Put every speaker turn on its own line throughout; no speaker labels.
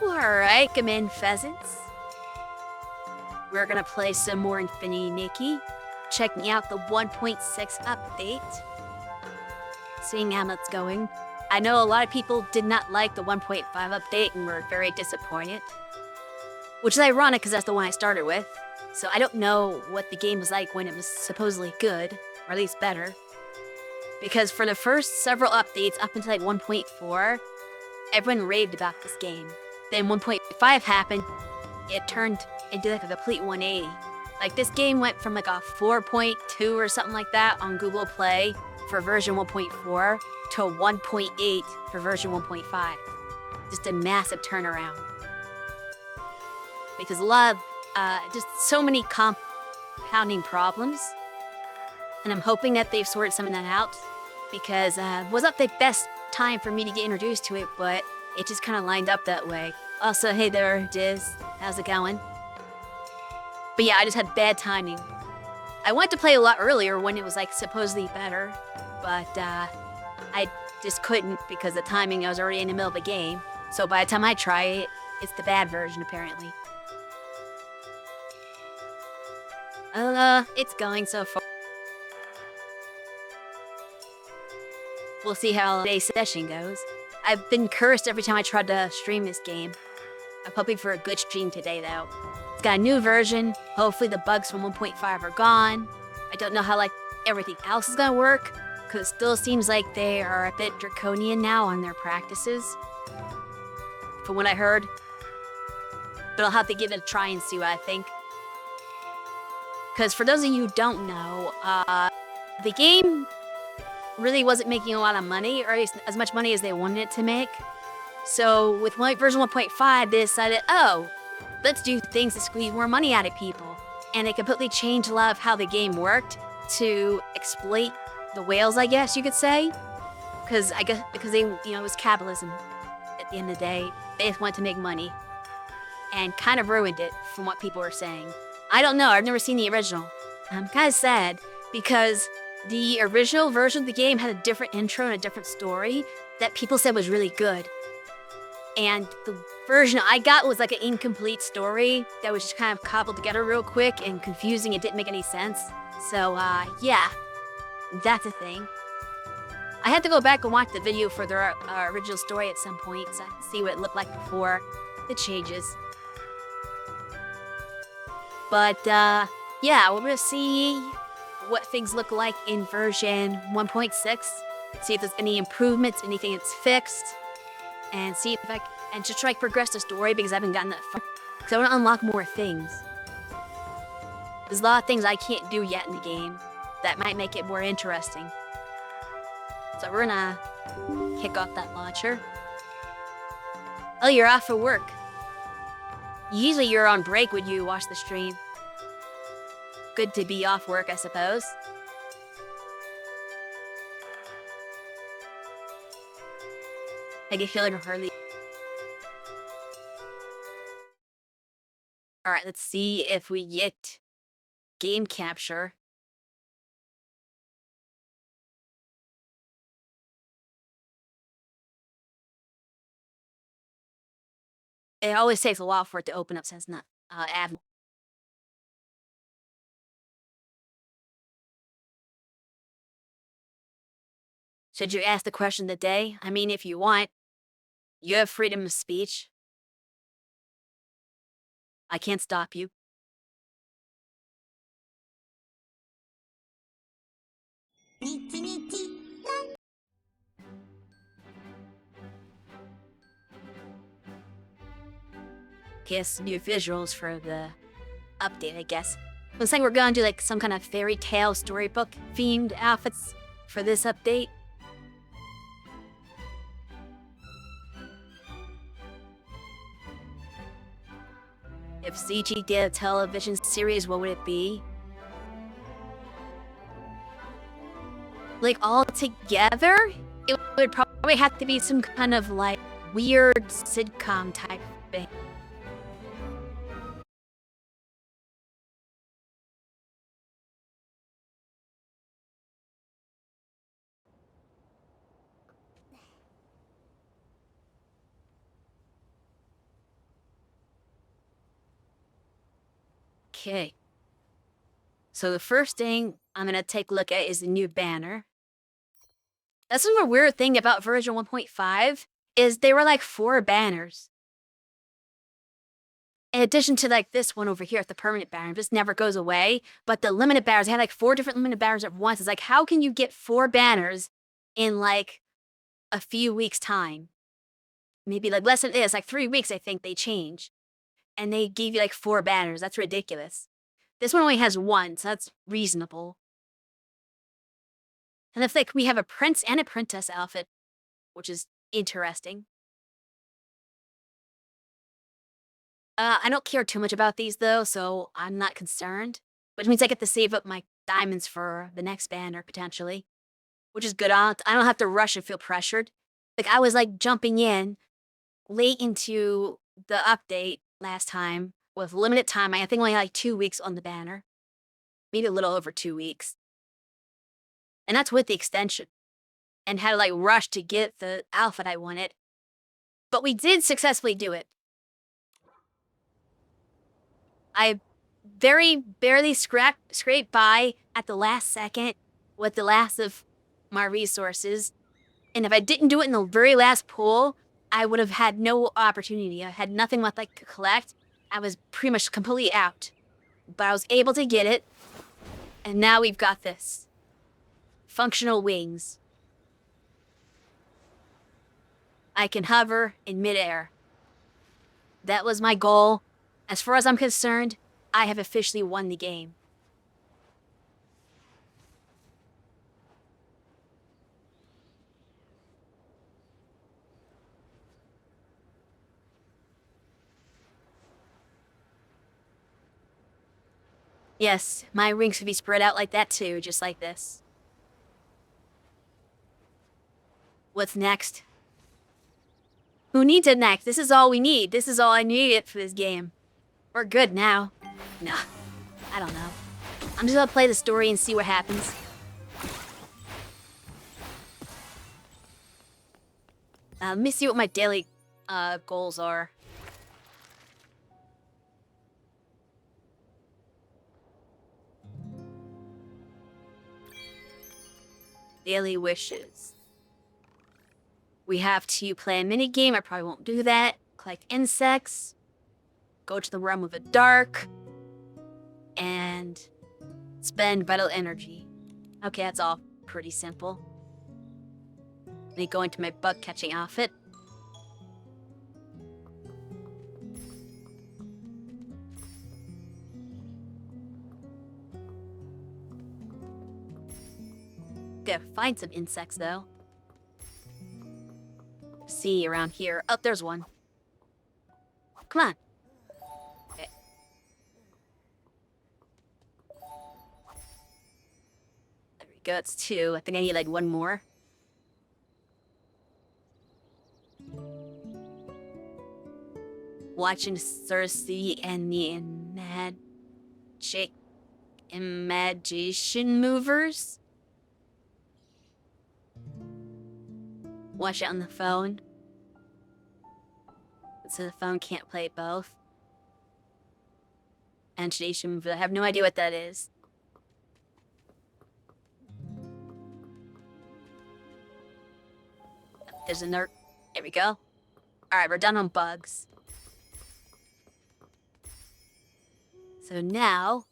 Alright, come in, pheasants. We're gonna play some more Infinity Nikki, checking out the 1.6 update, seeing how that's going. I know a lot of people did not like the 1.5 update and were very disappointed, which is ironic because that's the one I started with. So I don't know what the game was like when it was supposedly good, or at least better. Because for the first several updates up until like 1.4, everyone raved about this game. Then 1.5 happened, it turned into like a complete 180. Like this game went from like a 4.2 or something like that on Google Play for version 1.4 to a 1.8 for version 1.5. Just a massive turnaround. Because a lot of, just so many compounding problems. And I'm hoping that they've sorted some of that out. Because it wasn't the best time for me to get introduced to it, but it just kind of lined up that way. Also, hey there, Diz. How's it going? But yeah, I just had bad timing. I wanted to play a lot earlier when it was like supposedly better, but I just couldn't because the timing, I was already in the middle of the game. So by the time I try it, it's the bad version apparently. It's going so far. We'll see how today's session goes. I've been cursed every time I tried to stream this game. I'm hoping for a good stream today, though. It's got a new version. Hopefully the bugs from 1.5 are gone. I don't know how, like, everything else is gonna work, because it still seems like they are a bit draconian now on their practices. From what I heard. But I'll have to give it a try and see what I think. Because for those of you who don't know, the game really wasn't making a lot of money, or at least as much money as they wanted it to make. So with version 1.5, they decided, oh, let's do things to squeeze more money out of people. And they completely changed a lot of how the game worked to exploit the whales, I guess you could say. Because they, it was capitalism at the end of the day. They just wanted to make money. And kind of ruined it from what people were saying. I don't know, I've never seen the original. I'm kind of sad because the original version of the game had a different intro and a different story that people said was really good. And the version I got was like an incomplete story that was just kind of cobbled together real quick and confusing. It didn't make any sense. So, yeah, that's a thing. I had to go back and watch the video for the original story at some point so I can see what it looked like before the changes. But, yeah, we're gonna see what things look like in version 1.6, see if there's any improvements, anything that's fixed, and see if and just try to progress the story because I haven't gotten that far. Because I want to unlock more things. There's a lot of things I can't do yet in the game that might make it more interesting. So we're gonna kick off that launcher. Oh, you're off for work. Usually you're on break when you watch the stream. Good to be off work, I suppose. I get feeling hardly. Alright, let's see if we get game capture. It always takes a while for it to open up since not ad. Should you ask the question of the day? I mean, if you want, you have freedom of speech. I can't stop you. Guess new visuals for the update, I guess. Looks like we're gonna do like some kind of fairy tale storybook themed outfits for this update. If CG did a television series, what would it be? Like all together? It would probably have to be some kind of like weird sitcom type thing. Okay. So the first thing I'm gonna take a look at is the new banner. That's another weird thing about version 1.5 is there were like 4 banners. In addition to like this one over here, the permanent banner, this never goes away. But the limited banners, they had like 4 different limited banners at once. It's like, how can you get 4 banners in like a few weeks' time? Maybe like less than this, like 3 weeks, I think they change. And they gave you like 4 banners. That's ridiculous. This one only has 1, so that's reasonable. And if like we have a prince and a princess outfit, which is interesting. I don't care too much about these though, so I'm not concerned. Which means I get to save up my diamonds for the next banner potentially, which is good. I don't have to rush and feel pressured. Like I was like jumping in late into the update last time with limited time. I think only had like 2 weeks on the banner, maybe a little over 2 weeks, and that's with the extension. And had to like rush to get the outfit I wanted, but we did successfully do it. I very barely scraped by at the last second with the last of my resources. And if I didn't do it in the very last pull, I would have had no opportunity. I had nothing left I could collect. I was pretty much completely out. But I was able to get it. And now we've got this. Functional wings. I can hover in midair. That was my goal. As far as I'm concerned, I have officially won the game. Yes, my rings could be spread out like that too, just like this. What's next? Who needs it next? This is all we need. This is all I needed for this game. We're good now. Nah, I don't know. I'm just gonna play the story and see what happens. Let me see what my daily goals are. Daily wishes. We have to play a mini game. I probably won't do that. Collect insects. Go to the realm of the dark. And spend vital energy. Okay, that's all pretty simple. Let me go into my bug catching outfit. Gotta find some insects though. See around here. Oh, there's one. Come on. Okay. There we go. It's 2. I think I need like 1 more. Watching Circe and the imagination movers. Watch it on the phone. So the phone can't play both. Imagination mover. I have no idea what that is. There's a nerd. There we go. Alright, we're done on bugs. So now,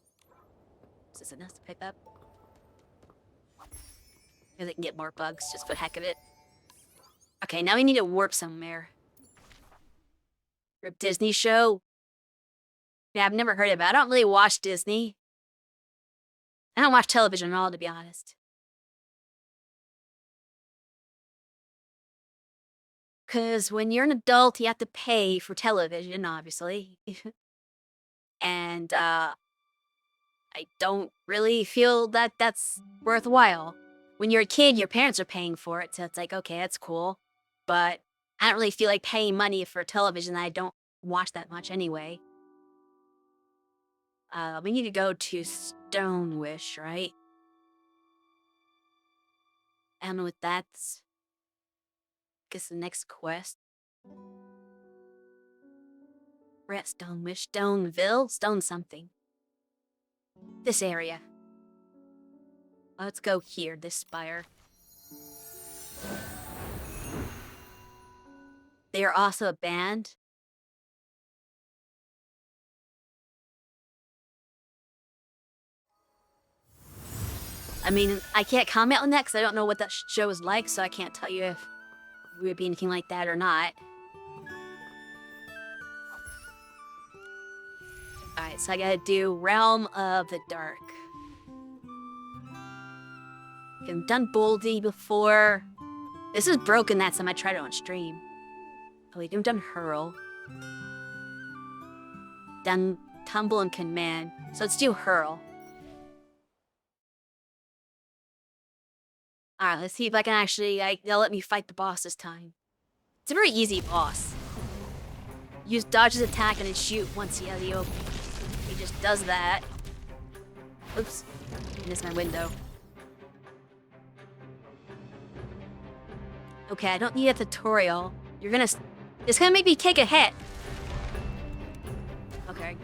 is this enough to pick up? Maybe they can get more bugs just for the heck of it. Okay, now we need to warp somewhere. Rip Disney show? Yeah, I've never heard of it. I don't really watch Disney. I don't watch television at all, to be honest. Because when you're an adult, you have to pay for television, obviously. And I don't really feel that that's worthwhile. When you're a kid, your parents are paying for it, so it's like, okay, that's cool. But I don't really feel like paying money for television that I don't watch that much anyway. We need to go to Stonewish, right? I don't know what that's. Guess the next quest. We're at Stonewish, Stoneville, Stone something. this area. Let's go here, this spire. They are also a band. I mean, I can't comment on that because I don't know what that show is like, so I can't tell you if we would be anything like that or not. Alright, so I gotta do Realm of the Dark. I've done Boldy before. This is broken that time I tried it on stream. Oh, we've done Hurl. Done Tumble and Command. So let's do Hurl. Alright, let's see if I can actually, they'll let me fight the boss this time. It's a very easy boss. Use dodge his attack and then shoot once he has the open. He just does that. Oops. Missed my window. Okay, I don't need a tutorial. It's gonna make me take a hit. Okay.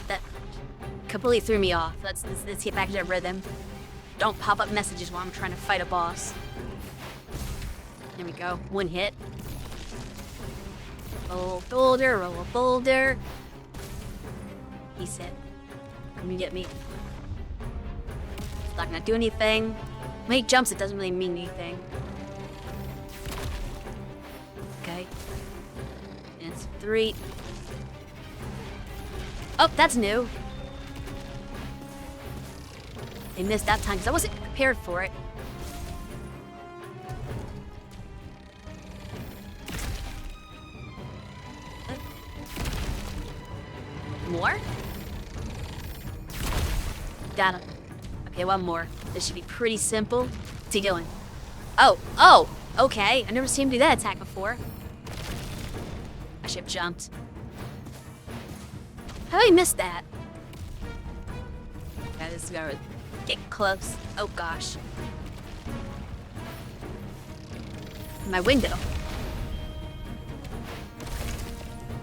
That completely threw me off. Let's get back to the rhythm. Don't pop up messages while I'm trying to fight a boss. There we go. One hit. Roll a boulder, roll a boulder. He's hit. Come and get me. It's not gonna do anything. When he jumps, it doesn't really mean anything. Okay. And it's 3. Oh, that's new. I missed that time because I wasn't prepared for it. More? Got him. Okay, one more. This should be pretty simple. What's he doing? Oh, okay. I've never seen him do that attack before. I should have jumped. How did I miss that? Okay, this is gonna get close. Oh gosh. My window.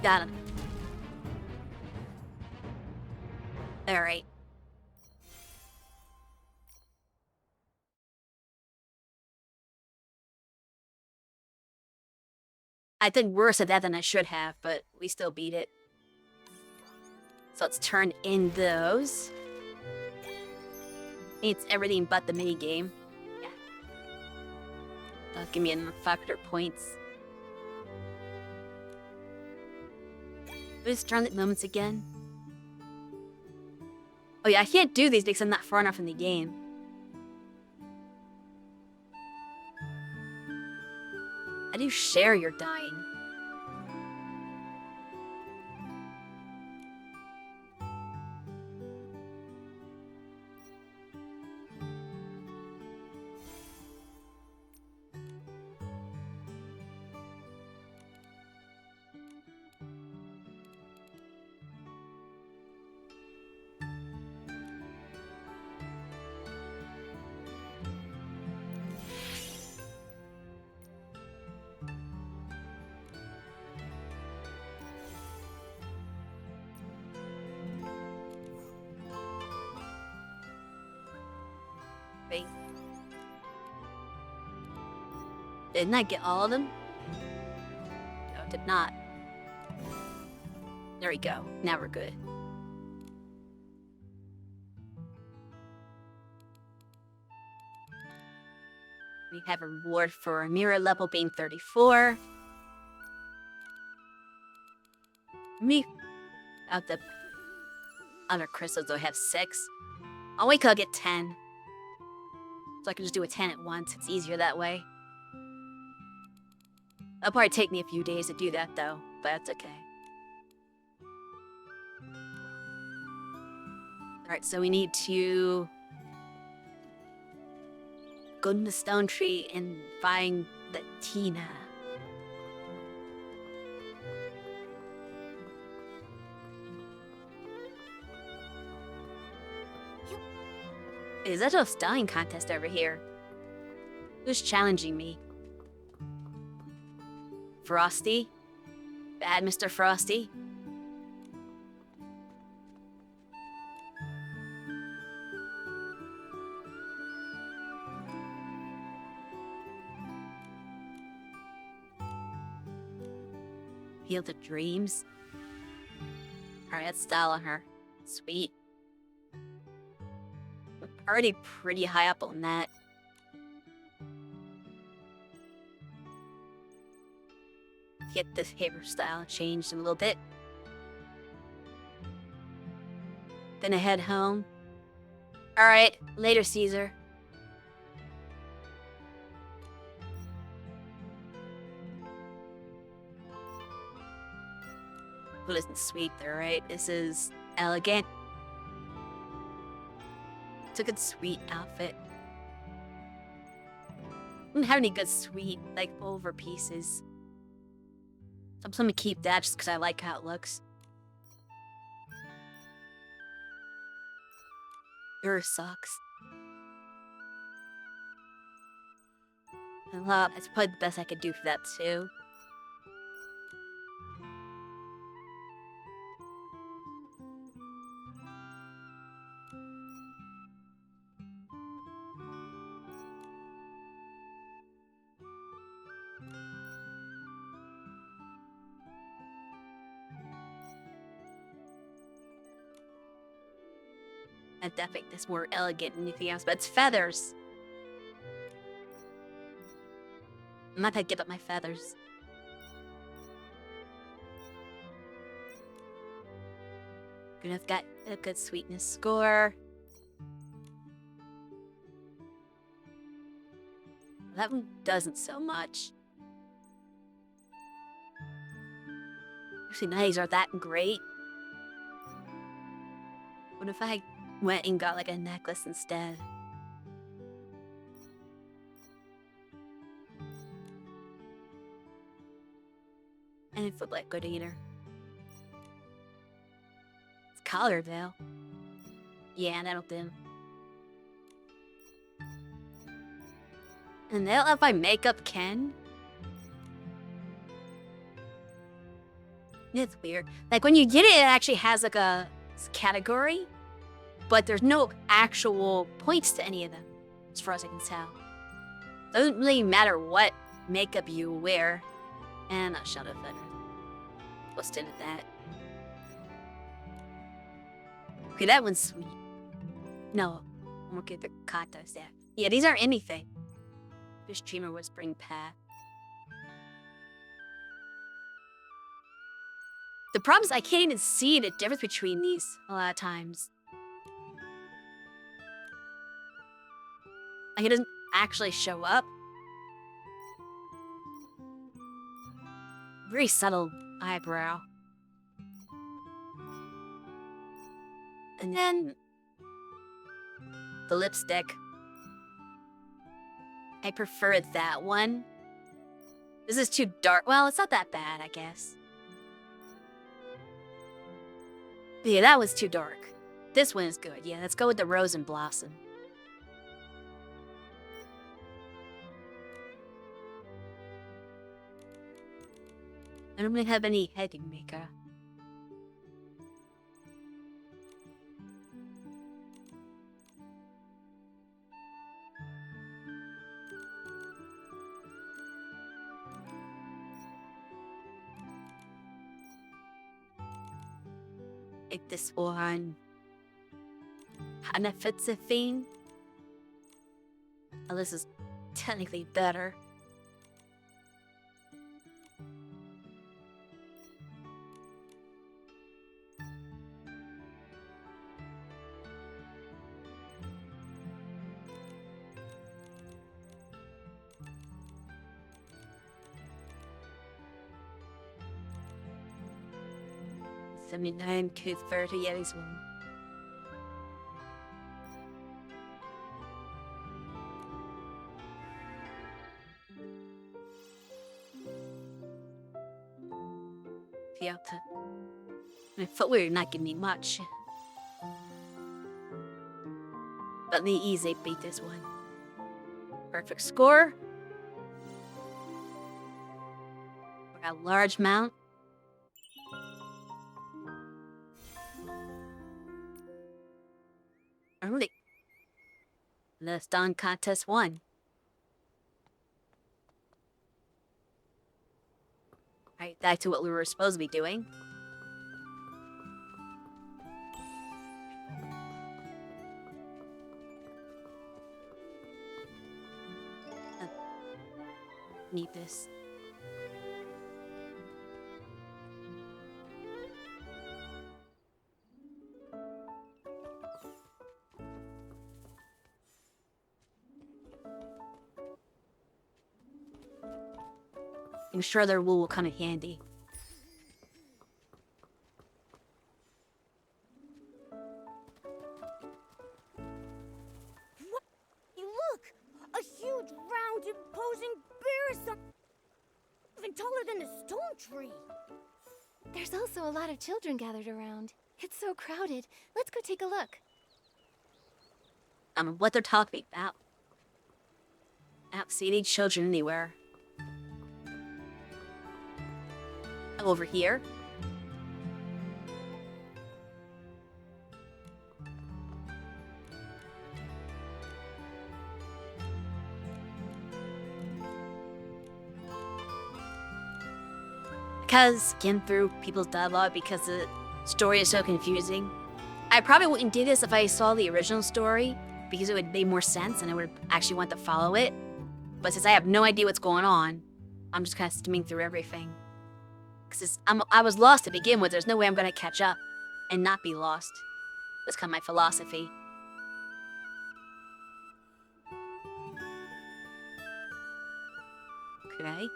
Got him. Alright. I did worse at that than I should have, but we still beat it. So let's turn in those. It's everything but the mini game. Yeah. That'll give me another 500 points. Those Starlit Moments again. Oh yeah, I can't do these because I'm not far enough in the game. How do you share your dying? Wait. Didn't I get all of them? No, I did not. There we go. Now we're good. We have a reward for a mirror level being 34. Me. Out the other crystals, I have 6. I'll wait till I get 10. So I can just do a 10 at once. It's easier that way. It'll probably take me a few days to do that, though. But that's okay. Alright, so we need to go to the stone tree and find the Tina. Is that a styling contest over here? Who's challenging me? Frosty? Bad Mr. Frosty? Field of Dreams. Alright, that's style on her. Sweet. I'm already pretty high up on that. Get this hairstyle changed a little bit. Then I head home. Alright, later, Caesar. Well, isn't sweet there, right? This is elegant. It's a good sweet outfit. I don't have any good sweet, like, over pieces. So I'm just gonna keep that just because I like how it looks. Sucks. And that's probably the best I could do for that too. I definitely think this more elegant than anything else, but it's feathers. I'm not gonna give up my feathers. Good enough, got a good sweetness score. That one doesn't so much. Actually, none of these are that great. What if I went and got like a necklace instead? And it would look good either. It's collar though. Yeah, that'll do. And they'll have my makeup Ken. It's weird. Like when you get it, it actually has like a category, but there's no actual points to any of them, as far as I can tell. Doesn't really matter what makeup you wear. And a shadow feather. What's in that? Okay, that one's sweet. No, I'm gonna get the katas there. Yeah, these aren't anything. This dreamer whispering path. The problem is I can't even see the difference between these a lot of times. Like it doesn't actually show up. Very subtle eyebrow. And then the lipstick. I prefer that one. This is too dark. Well, it's not that bad, I guess. But yeah, that was too dark. This one is good. Yeah, let's go with the Rose and Blossom. I don't really have any heading maker. Like this one. Hana Fitzafine. Oh, this is technically better. $79, $230, yeah, this one. Yeah, my footwear not giving me much. But the easy beat this one. Perfect score. We got a large mount. Early. Let's done contest 1. Right, back to what we were supposed to be doing. Need this. I'm sure their wool will come in handy.
What? Look! A huge, round, imposing bear is even taller than the stone tree.
There's also a lot of children gathered around. It's so crowded. Let's go take a look.
What they're talking about. I don't see any children anywhere. Over here. Because skim through people's dialogue because the story is so confusing. I probably wouldn't do this if I saw the original story because it would make more sense and I would actually want to follow it. But since I have no idea what's going on, I'm just kind of skimming through everything. Because I was lost to begin with. There's no way I'm going to catch up and not be lost. That's kind of my philosophy. Okay.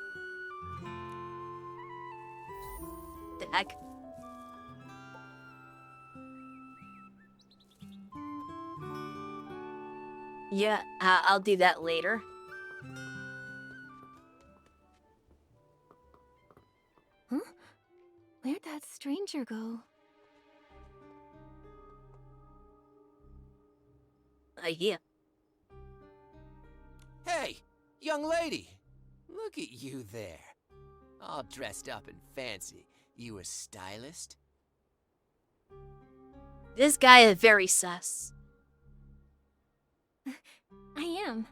The heck? Yeah, I'll do that later.
Huh? Where'd that stranger go?
Idea.
Hey, young lady! Look at you there. All dressed up and fancy. You a stylist?
This guy is very sus.
I am.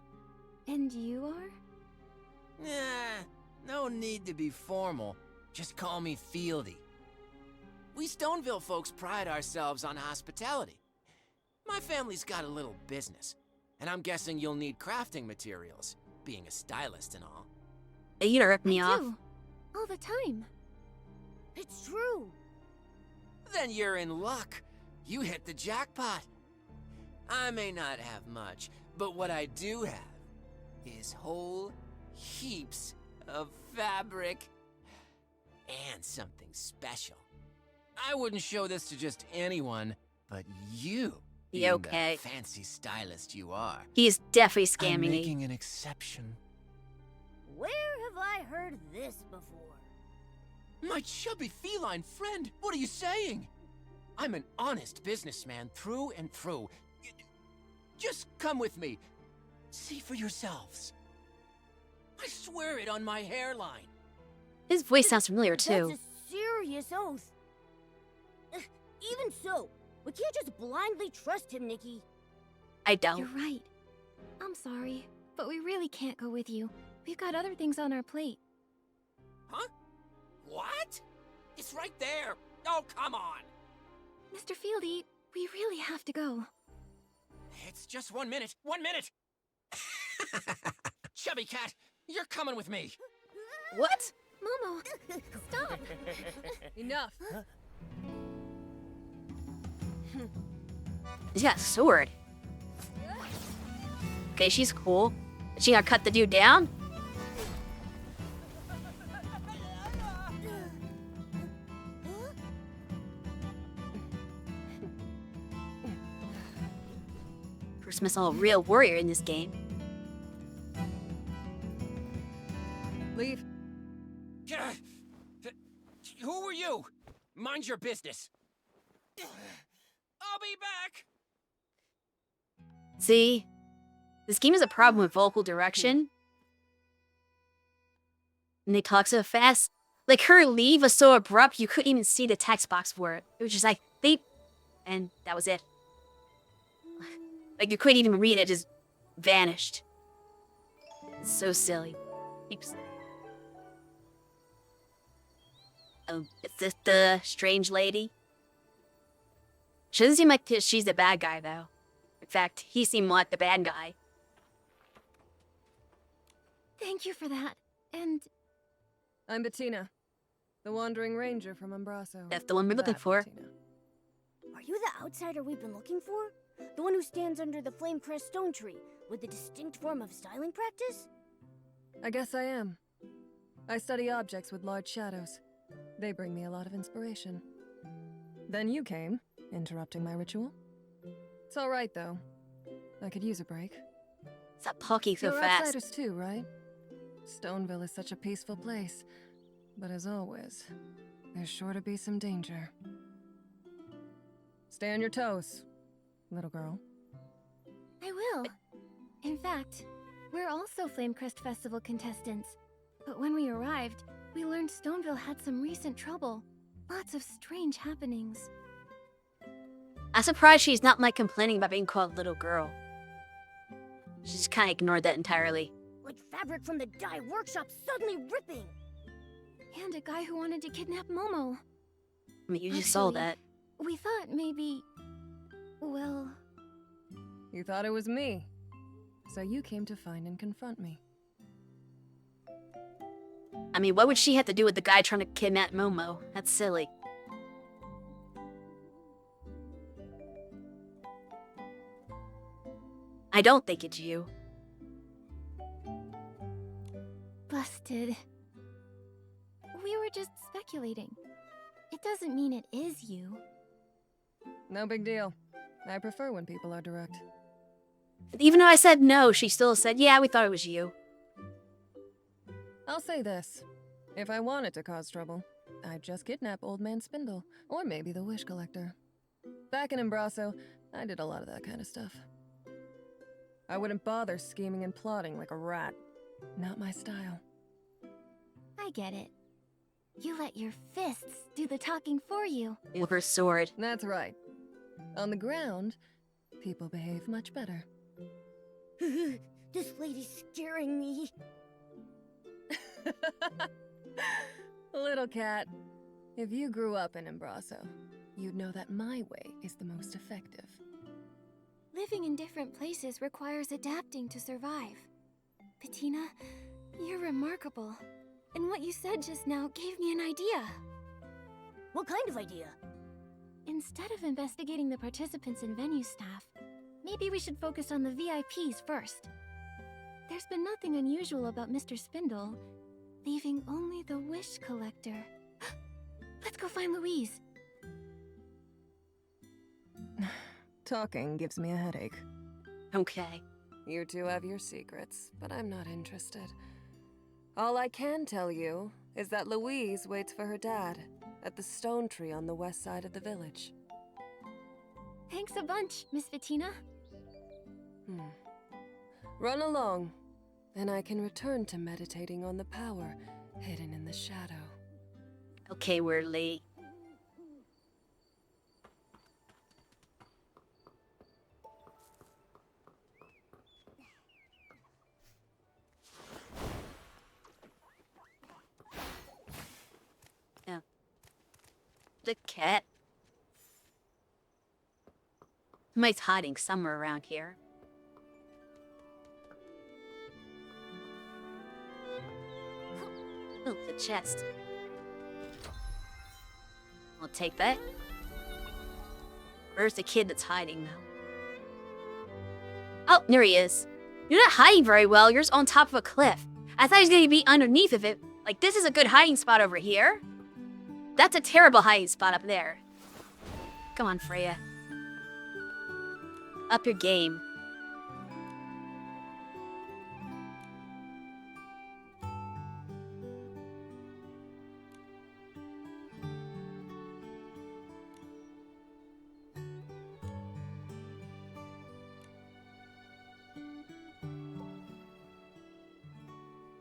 And you are?
Nah, no need to be formal. Just call me Fieldy. We Stoneville folks pride ourselves on hospitality. My family's got a little business, and I'm guessing you'll need crafting materials, being a stylist and all.
You rip me off.
do. All the time.
It's true.
Then you're in luck. You hit the jackpot. I may not have much, but what I do have is whole heaps of fabric and something special. I wouldn't show this to just anyone, but you.
Yeah, okay.
The fancy stylist you are.
He's definitely
I'm
scamming me.
making an exception.
Where have I heard this before?
My chubby feline friend, what are you saying? I'm an honest businessman through and through. Just come with me. See for yourselves. I swear it on my hairline.
His voice sounds familiar too.
That's a serious oath. Even so, we can't just blindly trust him, Nikki.
I don't.
You're right. I'm sorry, but we really can't go with you. We've got other things on our plate.
Huh? What? It's right there. Oh, come on.
Mr. Fieldy, we really have to go.
It's just 1 minute. 1 minute. Chubby cat, you're coming with me.
What?
Momo, stop!
Enough.
He's got a sword. Okay, she's cool. Is she gonna cut the dude down? First miss a real warrior in this game.
Leave.
Who are you? Mind your business. I'll be back.
See? This game has a problem with vocal direction. And they talk so fast. Like, her leave was so abrupt, you couldn't even see the text box for it. It was just like, beep. And that was it. Like, you couldn't even read it, it just vanished. It's so silly. Oops. Oh, is this the strange lady? She doesn't seem like she's the bad guy, though. In fact, he seemed like the bad guy.
Thank you for that. And
I'm Bettina, the Wandering Ranger from Umbraso.
That's the one we're looking
That
for.
Bettina.
Are you the outsider we've been looking for? The one who stands under the flame crest stone tree with a distinct form of styling practice?
I guess I am. I study objects with large shadows. They bring me a lot of inspiration. Then you came, interrupting my ritual. It's all right, though. I could use a break.
Stop talking so
You're
fast.
outsiders too, right? Stoneville is such a peaceful place. But as always, there's sure to be some danger. Stay on your toes, little girl.
I will. In fact, we're also Flamecrest Festival contestants. But when we arrived, we learned Stoneville had some recent trouble. Lots of strange happenings.
I'm surprised she's not like complaining about being called little girl. She just kind of ignored that entirely.
Like fabric from the dye workshop suddenly ripping!
And a guy who wanted to kidnap Momo.
I mean, you just saw
Actually,
that.
We thought maybe... Well...
You thought it was me. So you came to find and confront me.
I mean, what would she have to do with the guy trying to kidnap Momo? That's silly. I don't think it's you.
Busted. We were just speculating. It doesn't mean it is you.
No big deal. I prefer when people are direct.
Even though I said no, she still said, yeah, we thought it was you.
I'll say this. If I wanted to cause trouble, I'd just kidnap Old Man Spindle, or maybe the Wish Collector. Back in Umbraso, I did a lot of that kind of stuff. I wouldn't bother scheming and plotting like a rat. Not my style.
I get it. You let your fists do the talking for you.
With her sword.
That's right. On the ground, people behave much better.
This lady's scaring me.
Little cat, if you grew up in Umbraso, you'd know that my way is the most effective.
Living in different places requires adapting to survive. Bettina, you're remarkable. And what you said just now gave me an idea.
What kind of idea?
Instead of investigating the participants and venue staff, maybe we should focus on the VIPs first. There's been nothing unusual about Mr. Spindle, leaving only the Wish Collector. Let's go find Louise.
Talking gives me a headache.
Okay.
You two have your secrets, but I'm not interested. All I can tell you is that Louise waits for her dad at the stone tree on the west side of the village.
Thanks a bunch, Miss Bettina.
Run along, and I can return to meditating on the power hidden in the shadow.
Okay, we're late. Yeah. The cat. Somebody's hiding somewhere around here. Oh, the chest. I'll take that. Where's the kid that's hiding, though? Oh, there he is. You're not hiding very well. You're just on top of a cliff. I thought he was going to be underneath of it. Like, this is a good hiding spot over here. That's a terrible hiding spot up there. Come on, Freya. Up your game.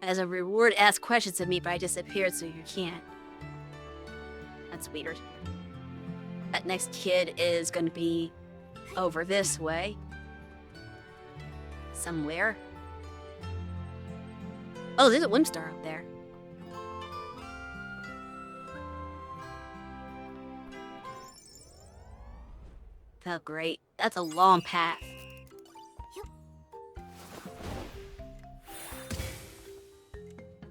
As a reward, ask questions of me, but I disappeared, so you can't. That's weird. That next kid is gonna be over this way. Somewhere. Oh, there's a Wimstar up there. Felt great. That's a long path.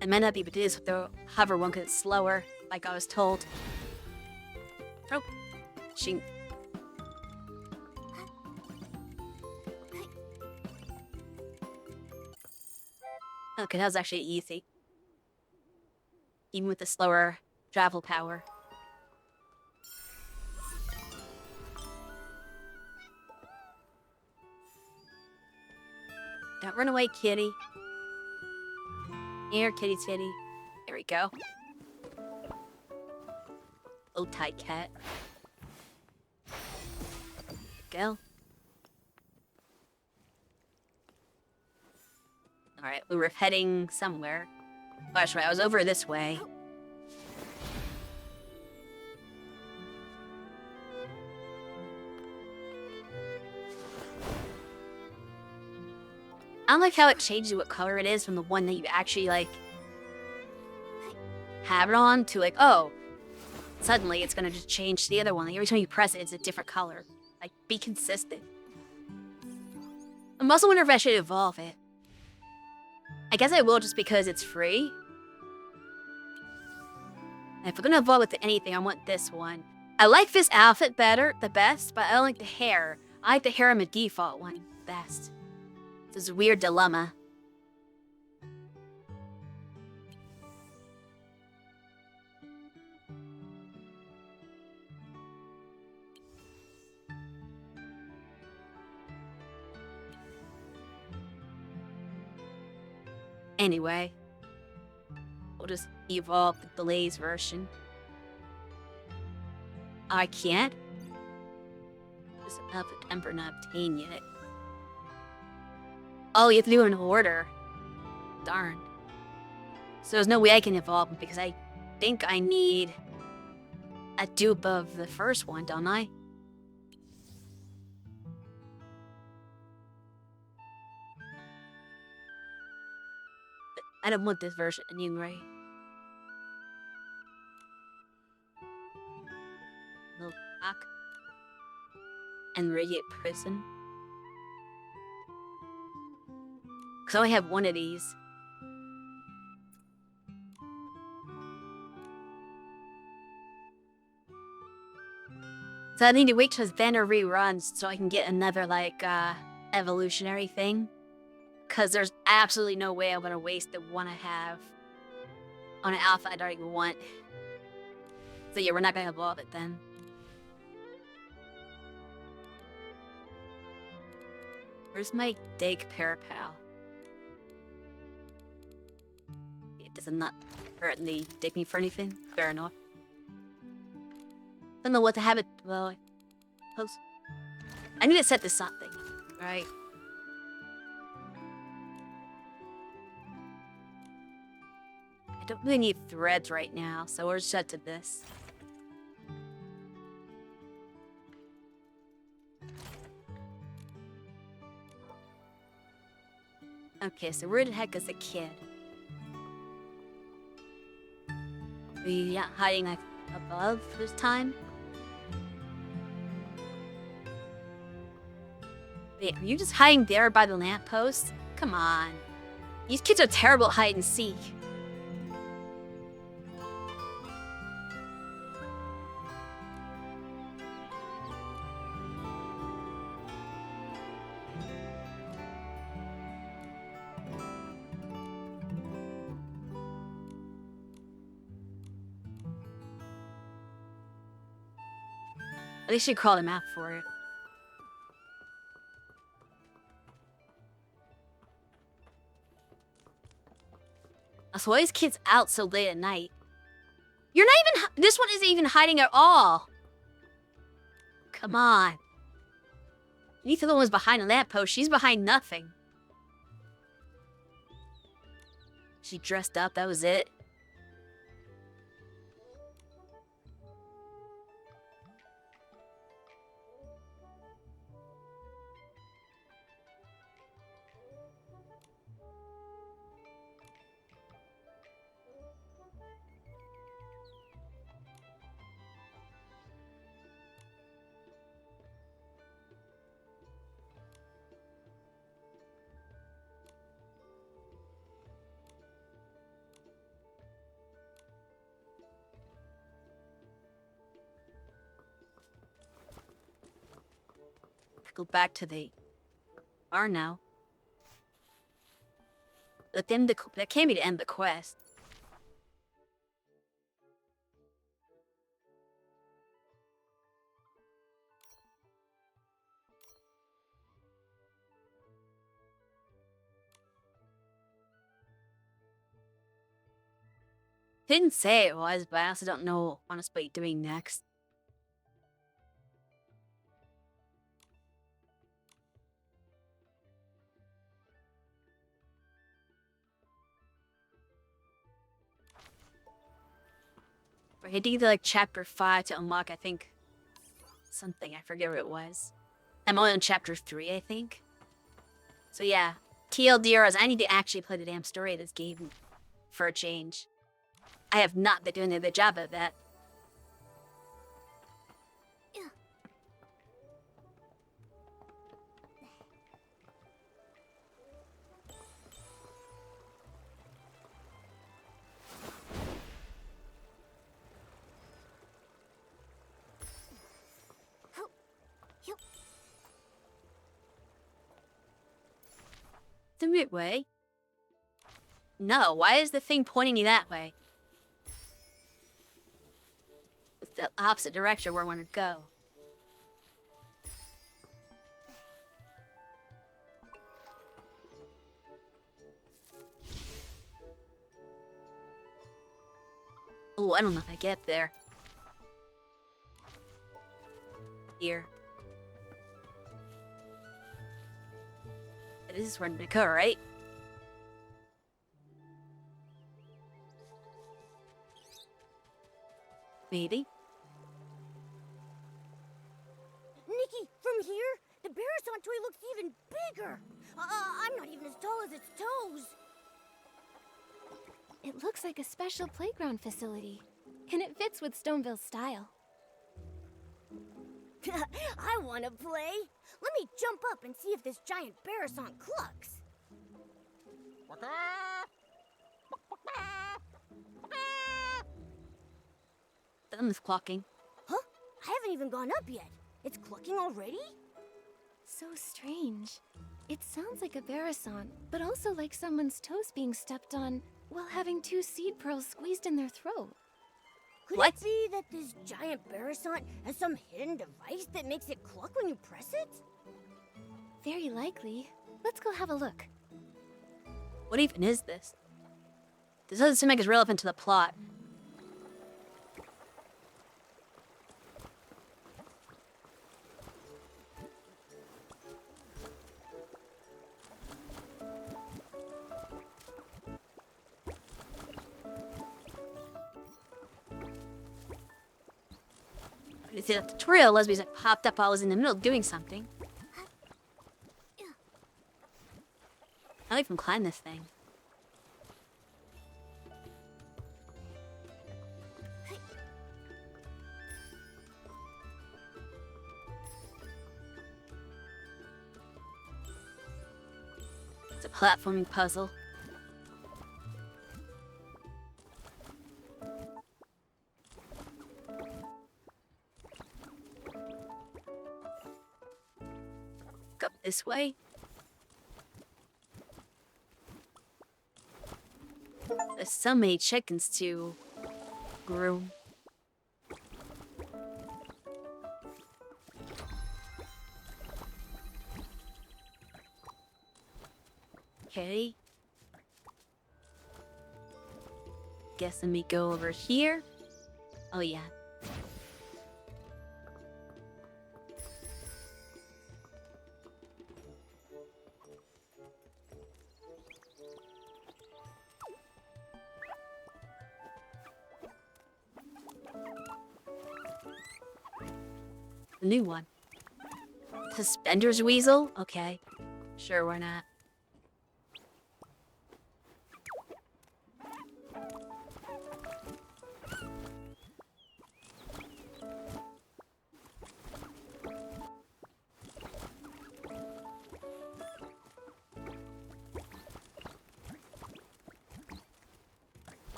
It might not be this with the hover one because it's slower, like I was told. Oh, she. Okay, that was actually easy. Even with the slower travel power. Don't run away, kitty. Here, kitty titty. There we go. Oh, tight cat. Go. Alright, we were heading somewhere. Oh, that's right, I was over this way. I don't like how it changes what color it is from the one that you actually, like, have it on to, like, oh, suddenly it's gonna just change to the other one. Like, every time you press it, it's a different color. Like, be consistent. I'm also wondering if I should evolve it. I guess I will just because it's free. And if we're gonna evolve with anything, I want this one. I like this outfit the best, but I don't like the hair. I like the hair on the default one best. It's a weird dilemma. Anyway, we'll just evolve the Blaze version. I can't. Just enough temper not obtained yet. Oh, you have to do it in order. Darn. So there's no way I can evolve them because I think I need a dupe of the first one, don't I? I don't want this version anyway. Little cock. And radiate prison. Because I only have one of these. So I need to wait till Banner reruns so I can get another, like, evolutionary thing. Because there's absolutely no way I'm going to waste the one I have on an alpha I don't even want. So yeah, we're not going to evolve it then. Where's my Dig Parapal? It does not currently dig me for anything. Fair enough. Don't know what to have it. Well, close. I need to set this something, right? I don't really need threads right now, so we're set to this. Okay, so where the heck is the kid? Are you not hiding like above this time? Wait, are you just hiding there by the lamppost? Come on. These kids are terrible at hide and seek. At least you crawled him out for it. So why is kids out so late at night? You're not even. This one isn't even hiding at all. Come on. Neither the one's behind a lamppost. She's behind nothing. She dressed up. That was it. Go back to the bar now. That can't be to end the quest. Didn't say it was, but I also don't know what I'm supposed to be doing next. I had to get to like chapter 5 to unlock, I think, something. I forget what it was. I'm only on chapter 3, I think. So yeah, TLDR is I need to actually play the damn story of this game for a change. I have not been doing a good job of that. The mute way? No, why is the thing pointing you that way? It's the opposite direction where I want to go. Oh, I don't know if I get there. Here. This is where to go, right? Maybe.
Nikki, from here, the Barrison toy looks even bigger. I'm not even as tall as its toes.
It looks like a special playground facility, and it fits with Stoneville's style.
I want to play. Let me jump up and see if this giant Barrison clucks.
Done with clocking.
Huh? I haven't even gone up yet. It's clucking already?
So strange. It sounds like a Barrison, but also like someone's toes being stepped on while having 2 seed pearls squeezed in their throat.
Could
What?
it be that this giant Barrison has some hidden device that makes it cluck when you press it?
Very likely. Let's go have a look.
What even is this? This doesn't seem like it's relevant to the plot. You see that tutorial, lesbians that popped up while I was in the middle of doing something. I don't even climb this thing. It's a platforming puzzle. Go this way. There's so many chickens to groom. Okay. Guess let me go over here. Oh yeah. The new one. Suspenders weasel? Okay. Sure, why not?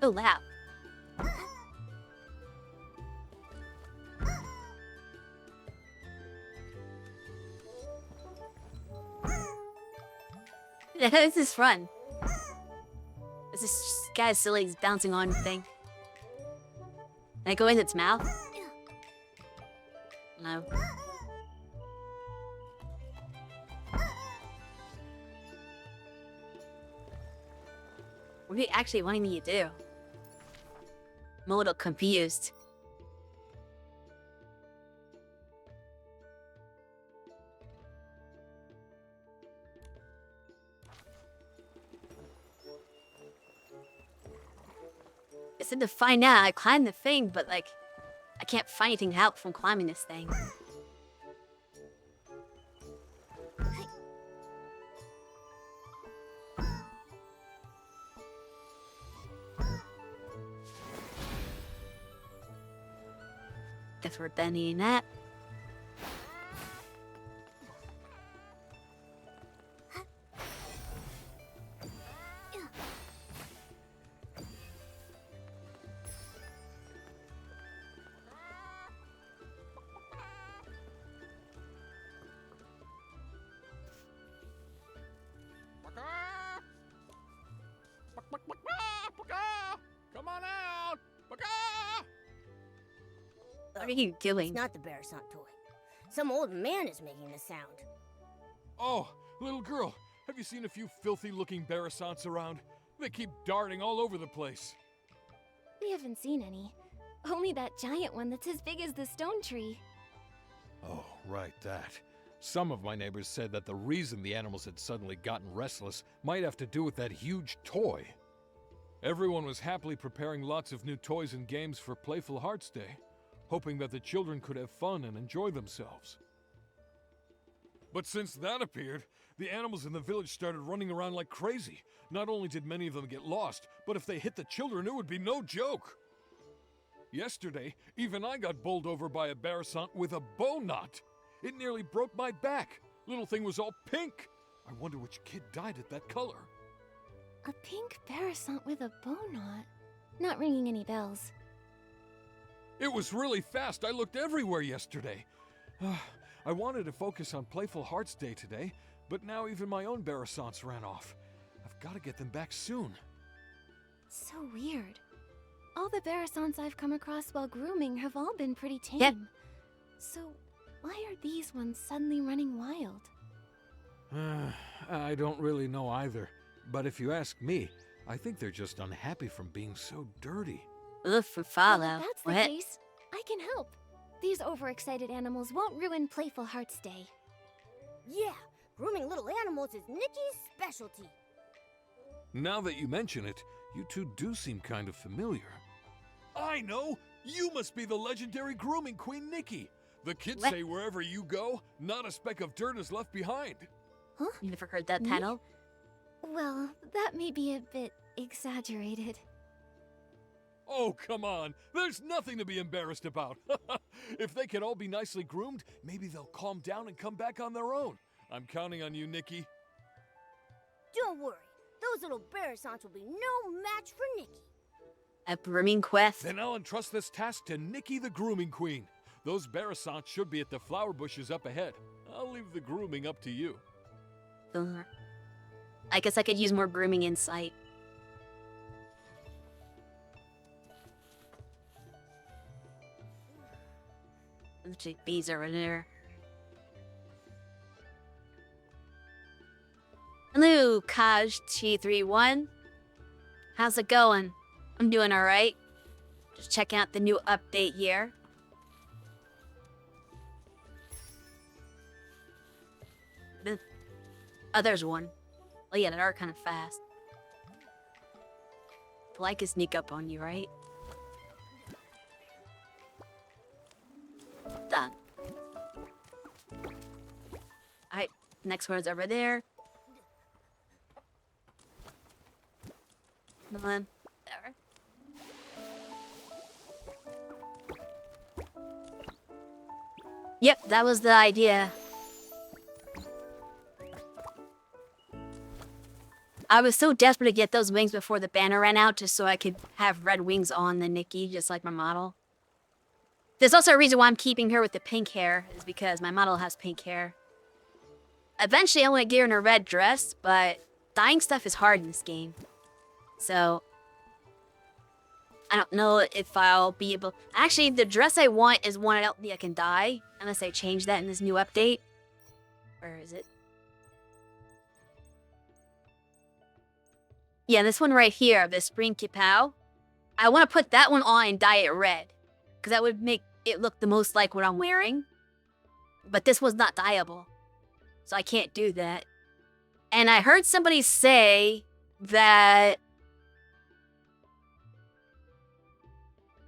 Oh, wow. This is fun. Is this guy's silly bouncing on thing? Can I go in its mouth? No. What are you actually wanting me to do? I'm a little confused. I said to find out. I climbed the thing, but like, I can't find anything to help from climbing this thing. Guess we're done eating that.
Come on out!
What are you doing?
It's not the Bearsant toy. Some old man is making the sound.
Oh, little girl, have you seen a few filthy-looking Bearsants around? They keep darting all over the place.
We haven't seen any. Only that giant one that's as big as the stone tree.
Oh, right, that. Some of my neighbors said that the reason the animals had suddenly gotten restless might have to do with that huge toy. Everyone was happily preparing lots of new toys and games for Playful Hearts Day, hoping that the children could have fun and enjoy themselves. But since that appeared, the animals in the village started running around like crazy. Not only did many of them get lost, but if they hit the children, it would be no joke. Yesterday, even I got bowled over by a Bearsant with a bow knot. It nearly broke my back. Little thing was all pink. I wonder which kid died at that color.
A pink Bearsant with a bow knot. Not ringing any bells.
It was really fast. I looked everywhere yesterday. I wanted to focus on Playful Hearts Day today, but now even my own Bearsants ran off. I've got to get them back soon.
So weird. All the Bearsants I've come across while grooming have all been pretty tame.
Yep.
So, why are these ones suddenly running wild?
I don't really know either. But if you ask me, I think they're just unhappy from being so dirty.
Ugh, for
Well,
follow.
if that's the
What?
case, I can help. These overexcited animals won't ruin Playful Hearts Day.
Yeah, grooming little animals is Nikki's specialty.
Now that you mention it, you two do seem kind of familiar. I know! You must be the legendary grooming queen, Nikki! The kids
What?
say wherever you go, not a speck of dirt is left behind.
Huh?
You never heard that
Me?
title?
Well, that may be a bit exaggerated.
Oh, come on! There's nothing to be embarrassed about! If they can all be nicely groomed, maybe they'll calm down and come back on their own. I'm counting on you, Nikki.
Don't worry, those little Bearsants will be no match for Nikki.
A grooming quest?
Then I'll entrust this task to Nikki the Grooming Queen. Those Bearsants should be at the flower bushes up ahead. I'll leave the grooming up to you.
I guess I could use more grooming insight. The bees are in there. Hello, Kaj231. How's it going? I'm doing alright. Just checking out the new update here. Oh, there's one. Oh yeah, they are kind of fast. But I can sneak up on you, right? Done. Alright, next one's over there. Come on. There. Yep, that was the idea. I was so desperate to get those wings before the banner ran out just so I could have red wings on the Nikki, just like my model. There's also a reason why I'm keeping her with the pink hair, is because my model has pink hair. Eventually I want to get her in a red dress, but dying stuff is hard in this game. So, I don't know if I'll be able... Actually, the dress I want is one I don't think I can dye. Unless I change that in this new update. Where is it? Yeah, this one right here, the Spring Kipau. I want to put that one on and dye it red. Because that would make it look the most like what I'm wearing. But this was not dyeable. So I can't do that. And I heard somebody say that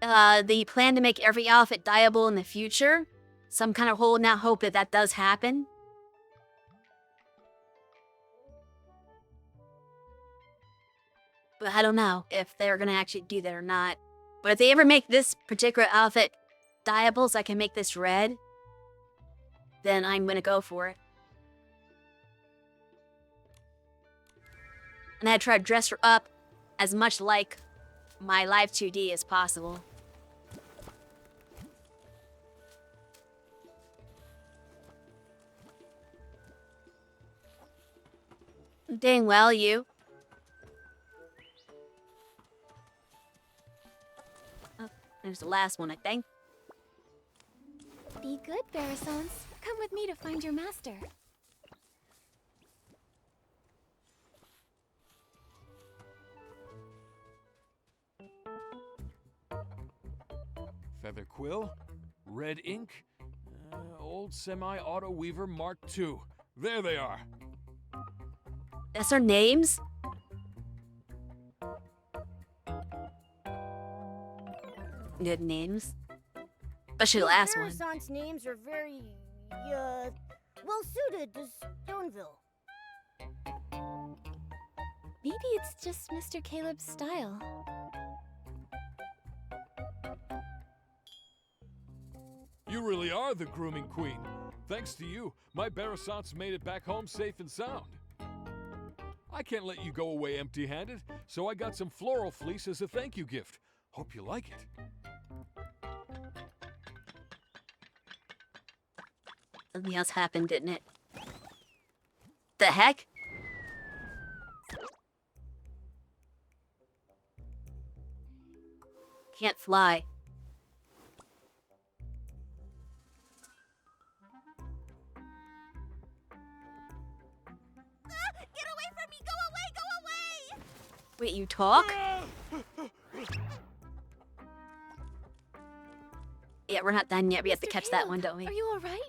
they plan to make every outfit dyeable in the future. So I'm kind of holding out hope that that does happen. But I don't know if they're going to actually do that or not. But if they ever make this particular outfit dyeable so I can make this red, then I'm going to go for it. And I try to dress her up as much like my live 2D as possible. Dang well, you. Oh, there's the last one, I think.
Be good, Barrisons. Come with me to find your master.
Feather quill, red ink, old semi-auto weaver Mark II. There they are.
That's our names? Good names. Especially the last one.
Barrison's names are very, well suited to Stoneville.
Maybe it's just Mr. Caleb's style.
You really are the grooming queen. Thanks to you, my Barrisants made it back home safe and sound. I can't let you go away empty-handed, so I got some floral fleece as a thank you gift. Hope you like it.
Something else happened, didn't it? The heck? Can't fly.
Get away from me! Go away! Go away!
Wait, you talk? Yeah, we're not done yet. We have to
Mr.
catch that
Caleb,
one, don't we?
Are you alright?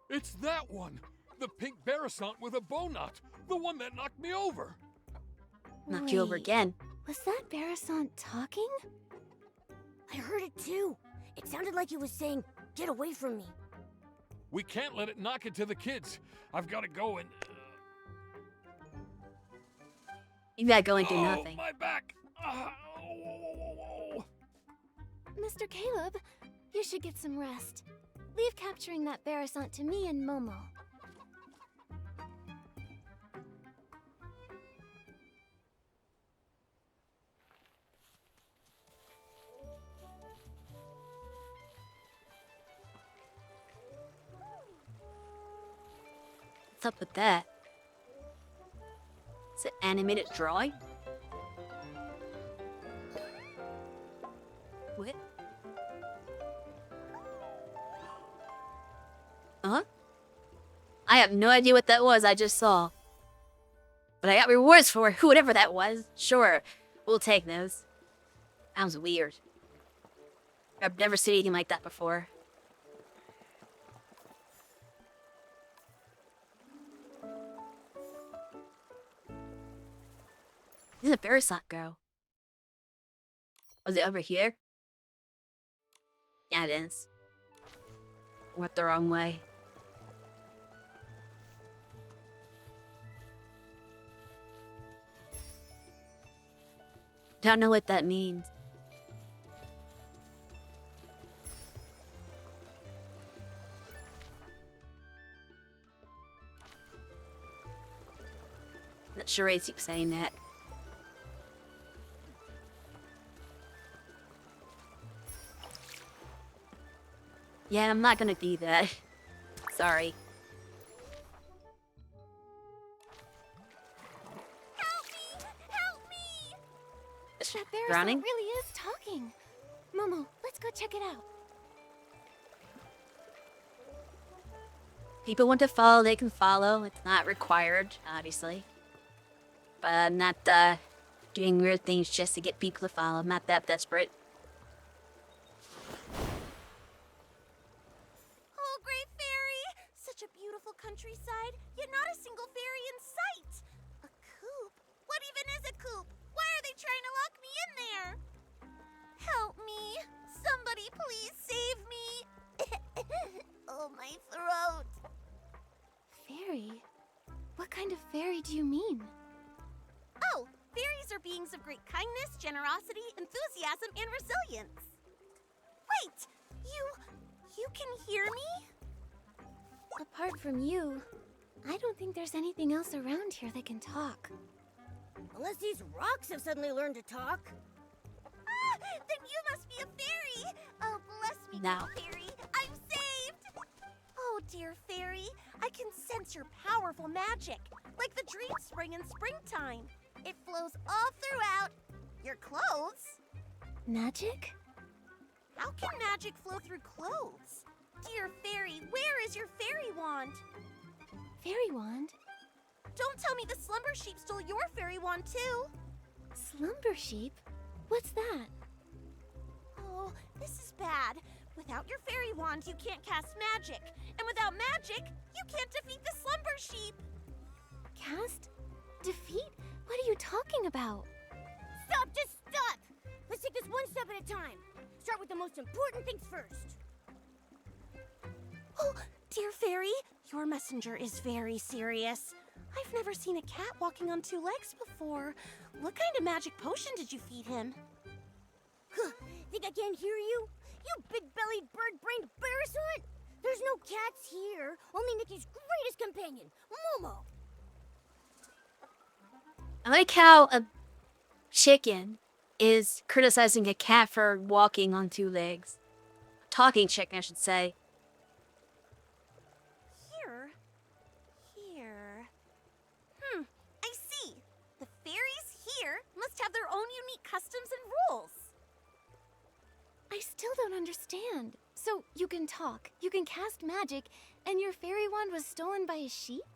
It's that one! The pink Barrisant with a bow knot! The one that knocked me over!
Knock you over
Wait,
again.
Was that Barrisant talking?
I heard it too. It sounded like it was saying, "Get away from me."
We can't let it knock it to the kids. I've got to go and...
You gotta go and do
oh,
nothing.
my back! Oh.
Mr. Caleb, you should get some rest. Leave capturing that Barrisant to me and Momo.
What's up with that? Is it animated drawing? What? Huh? I have no idea what that was I just saw. But I got rewards for whatever that was. Sure, we'll take those. That was weird. I've never seen anything like that before. Where's the Barrisant go? Was it over here? Yeah, it is. Went the wrong way. Don't know what that means. Not sure I keep saying that. Yeah, I'm not gonna do that. Sorry.
That bear
drowning?
really is talking. Momo, let's go check it out.
People want to follow, they can follow. It's not required, obviously. But I'm not doing weird things just to get people to follow. I'm not that desperate.
Oh, great fairy! Such a beautiful countryside, yet not a single fairy in sight. A coop? What even is a coop? Why are they trying to lock me in there? Help me! Somebody please save me! Oh, my throat!
Fairy? What kind of fairy do you mean?
Oh, fairies are beings of great kindness, generosity, enthusiasm, and resilience. Wait! You can hear me?
Apart from you, I don't think there's anything else around here that can talk.
Unless these rocks have suddenly learned to talk. Ah, then you must be a fairy! Oh, bless me,
Now.
good fairy. I'm saved! Oh, dear fairy, I can sense your powerful magic, like the dream spring in springtime. It flows all throughout your clothes.
Magic?
How can magic flow through clothes? Dear fairy, where is your fairy wand?
Fairy wand?
Don't tell me the slumber sheep stole your fairy wand too.
Slumber sheep? What's that?
Oh, this is bad. Without your fairy wand, you can't cast magic. And without magic, you can't defeat the slumber sheep.
Cast? Defeat? What are you talking about?
Stop, just stop! Let's take this one step at a time. Start with the most important things first. Oh, dear fairy, your messenger is very serious. I've never seen a cat walking on two legs before. What kind of magic potion did you feed him? Think I can't hear you? You big-bellied, bird-brained embarrassment! There's no cats here, only Nikki's greatest companion, Momo.
I like how a chicken is criticizing a cat for walking on two legs. Talking chicken, I should say.
Here. I see. The fairies here must have their own unique customs and rules.
I still don't understand. So, you can talk, you can cast magic, and your fairy wand was stolen by a sheep?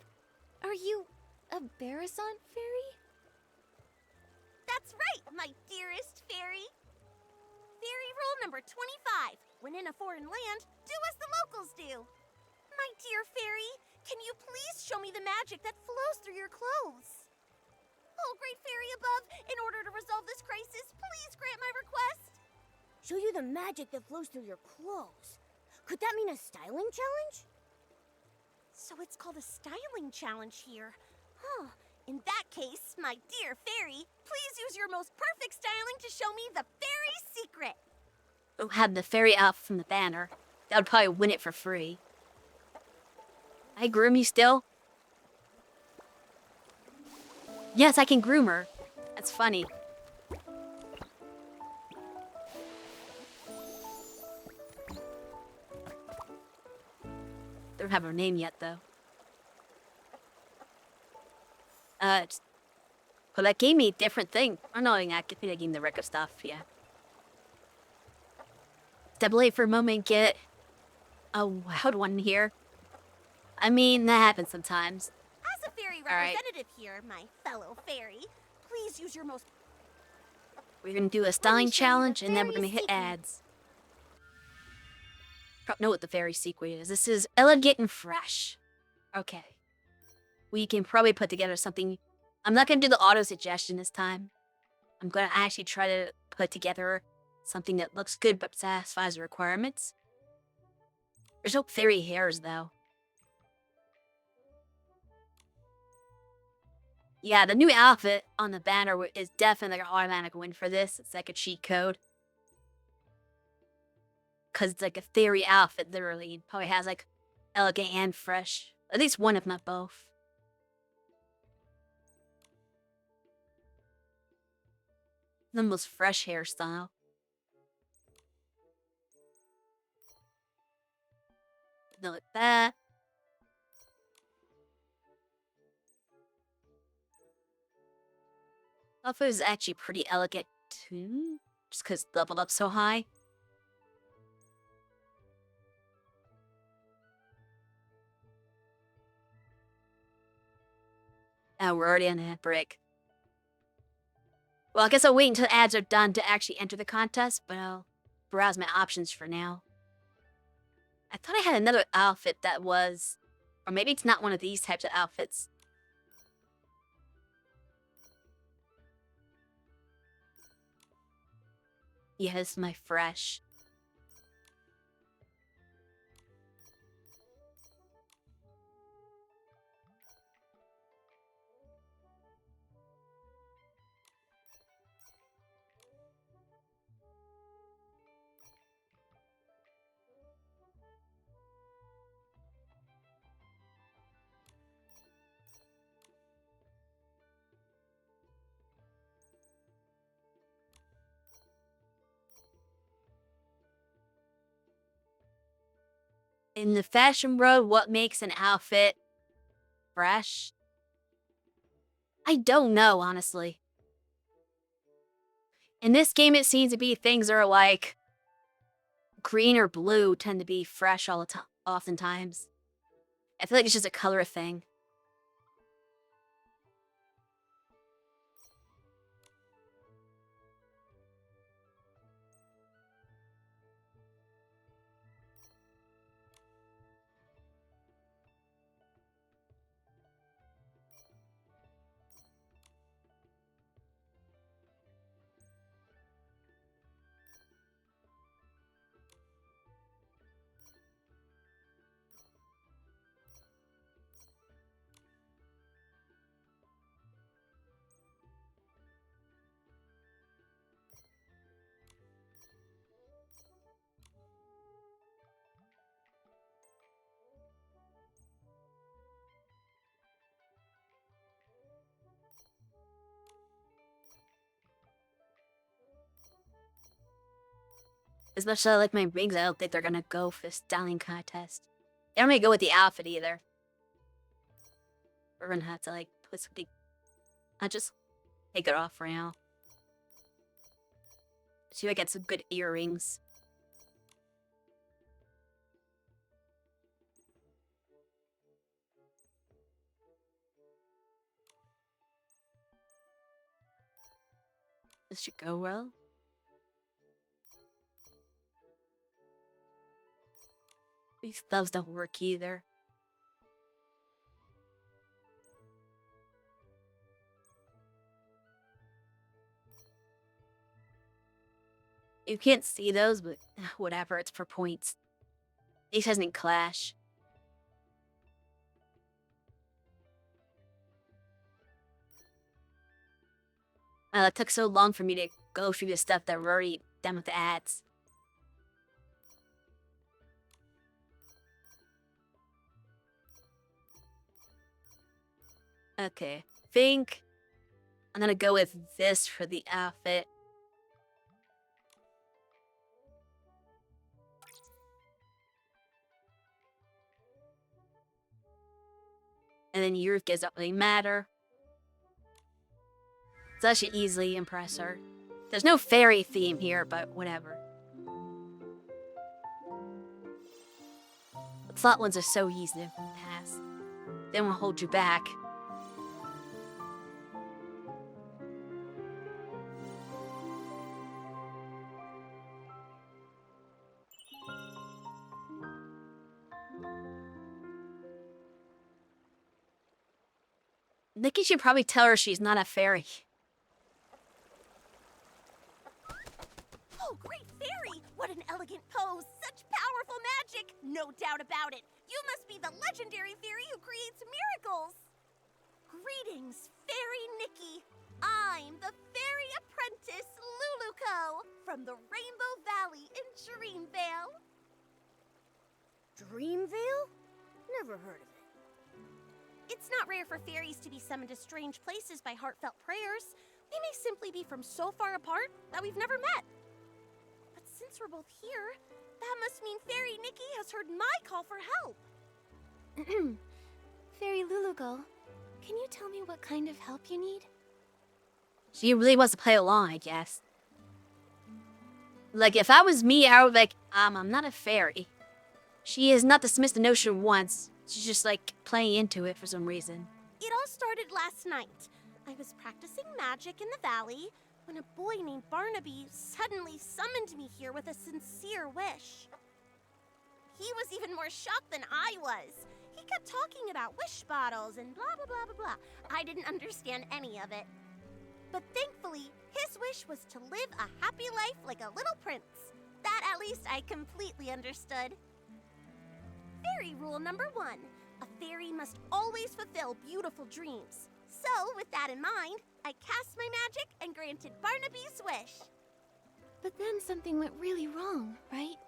Are you a Barasant fairy?
That's right, my dearest fairy. Fairy rule number 25. When in a foreign land, do as the locals do. My dear fairy, can you please show me the magic that flows through your clothes? Oh, great fairy above, in order to resolve this crisis, please grant my request. Show you the magic that flows through your clothes. Could that mean a styling challenge? So it's called a styling challenge here. Huh. In that case, my dear fairy, please use your most perfect styling to show me the fairy secret.
Who had the fairy outfit from the banner. That would probably win it for free. I groom you still? Yes, I can groom her. That's funny. Don't have her name yet, though. Well, that gave me a different thing. Oh, no, I think that gave me the record stuff, yeah. Step away for a moment, get a loud one here. I mean, that happens sometimes.
As a fairy
All right.
representative here, my fellow fairy, please use your most...
We're gonna do a styling
show you the
challenge, and then we're
fairy
gonna hit
secret.
ads. Probably know what the fairy secret is. This is elegant and fresh. Okay. We can probably put together something. I'm not gonna do the auto suggestion this time. I'm gonna actually try to put together something that looks good but satisfies the requirements. There's no fairy hairs, though. Yeah, the new outfit on the banner is definitely an automatic win for this. It's like a cheat code. Because it's like a fairy outfit, literally. It probably has like elegant and fresh. At least one, if not both. The most fresh hairstyle. Something like that. Outfit is actually pretty elegant Just because leveled up so high. Oh, we're already on that break. Well, I guess I'll wait until ads are done to actually enter the contest, but I'll browse my options for now. I thought I had another outfit that was... Or maybe it's not one of these types of outfits. Yeah, this is my fresh. In the fashion world, what makes an outfit fresh? I don't know, honestly. In this game, it seems to be things that are like green or blue tend to be fresh all the time, oftentimes. I feel like it's just a color thing. As much as I like my rings, I don't think they're gonna go for the styling contest. They don't really go with the outfit either. We're gonna have to like put something. I'll just take it off for now. See if I get some good earrings. This should go well. These gloves don't work either. You can't see those, but whatever, it's for points. These doesn't clash. It took so long for me to go through the stuff that we're already done with the ads. Okay, think I'm gonna go with this for the outfit. And then yours doesn't really matter. So I should easily impress her. There's no fairy theme here, but whatever. The slot ones are so easy to pass. They won't hold you back. Nikki should probably tell her she's not a fairy.
Oh, great fairy! What an elegant pose! Such powerful magic! No doubt about it! You must be the legendary fairy who creates miracles! Greetings, Fairy Nikki! I'm the fairy apprentice Luluco from the Rainbow Valley in Dreamvale. Dreamvale? Never heard of it. It's not rare for fairies to be summoned to strange places by heartfelt prayers. They may simply be from so far apart that we've never met. But since we're both here, that must mean Fairy Nikki has heard my call for help.
Fairy Lulugal, can you tell me what kind of help you need?
She really wants to play along, I guess. Like, if I was me, I would be like, I'm not a fairy. She has not dismissed the notion once. She's just, like, playing into it for some reason.
It all started last night. I was practicing magic in the valley when a boy named Barnaby suddenly summoned me here with a sincere wish. He was even more shocked than I was. He kept talking about wish bottles and blah, blah, blah, blah, blah. I didn't understand any of it. But thankfully, his wish was to live a happy life like a little prince. That at least I completely understood. Fairy rule number 1. A fairy must always fulfill beautiful dreams. So, with that in mind, I cast my magic and granted Barnaby's wish.
But then something went really wrong, right?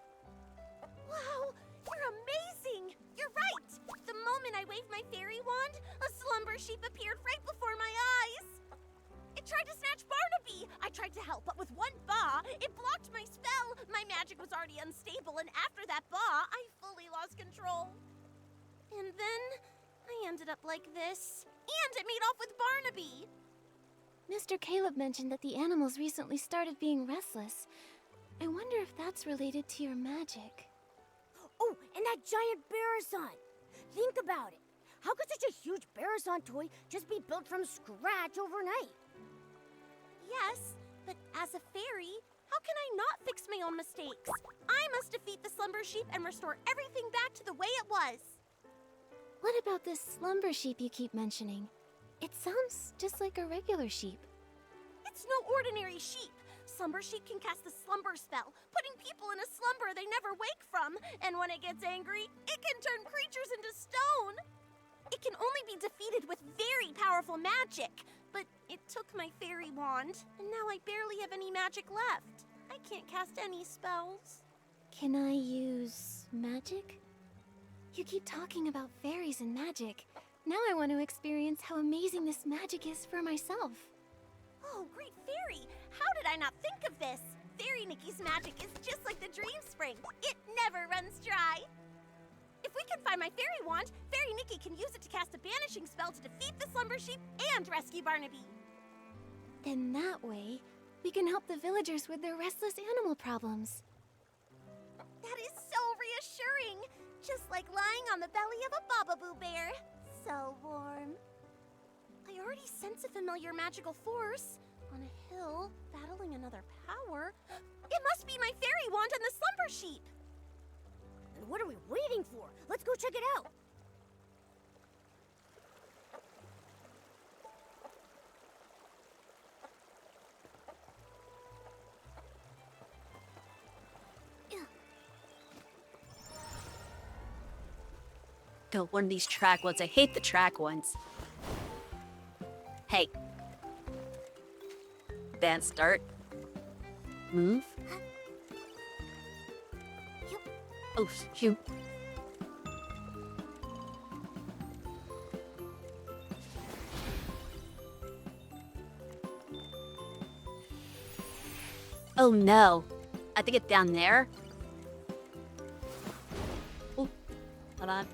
Wow, you're amazing! You're right! The moment I waved my fairy wand, a slumber sheep appeared right before my eyes. It tried to snatch Barnaby. I tried to help, but with one ba, it blocked my spell. My magic was already unstable, and after that ba, I fully lost control. And then I ended up like this. And it made off with Barnaby.
Mr. Caleb mentioned that the animals recently started being restless. I wonder if that's related to your magic.
Oh, and that giant Barasan! Think about it. How could such a huge Barasan toy just be built from scratch overnight?
Yes, but as a fairy, how can I not fix my own mistakes? I must defeat the slumber sheep and restore everything back to the way it was.
What about this slumber sheep you keep mentioning? It sounds just like a regular sheep.
It's no ordinary sheep. Slumber sheep can cast the slumber spell, putting people in a slumber they never wake from. And when it gets angry, it can turn creatures into stone. It can only be defeated with very powerful magic. But it took my fairy wand, and now I barely have any magic left. I can't cast any spells.
Can I use magic? You keep talking about fairies and magic. Now I want to experience how amazing this magic is for myself.
Oh, great fairy! How did I not think of this? Fairy Nikki's magic is just like the dream spring. It never runs dry. If we can find my fairy wand, Fairy Nikki can use it to cast a banishing spell to defeat the slumber sheep and rescue Barnaby.
Then that way, we can help the villagers with their restless animal problems.
That is so reassuring. Just like lying on the belly of a Bababoo bear. So warm. I already sense a familiar magical force. On a hill, battling another power. It must be my fairy wand and the slumber sheep.
And what are we waiting for? Let's go check it out.
Go, one of these track ones. I hate the track ones. Hey. Dance start. Move. Oh, shoot. Oh no. I have to get down there. Oh, hold on.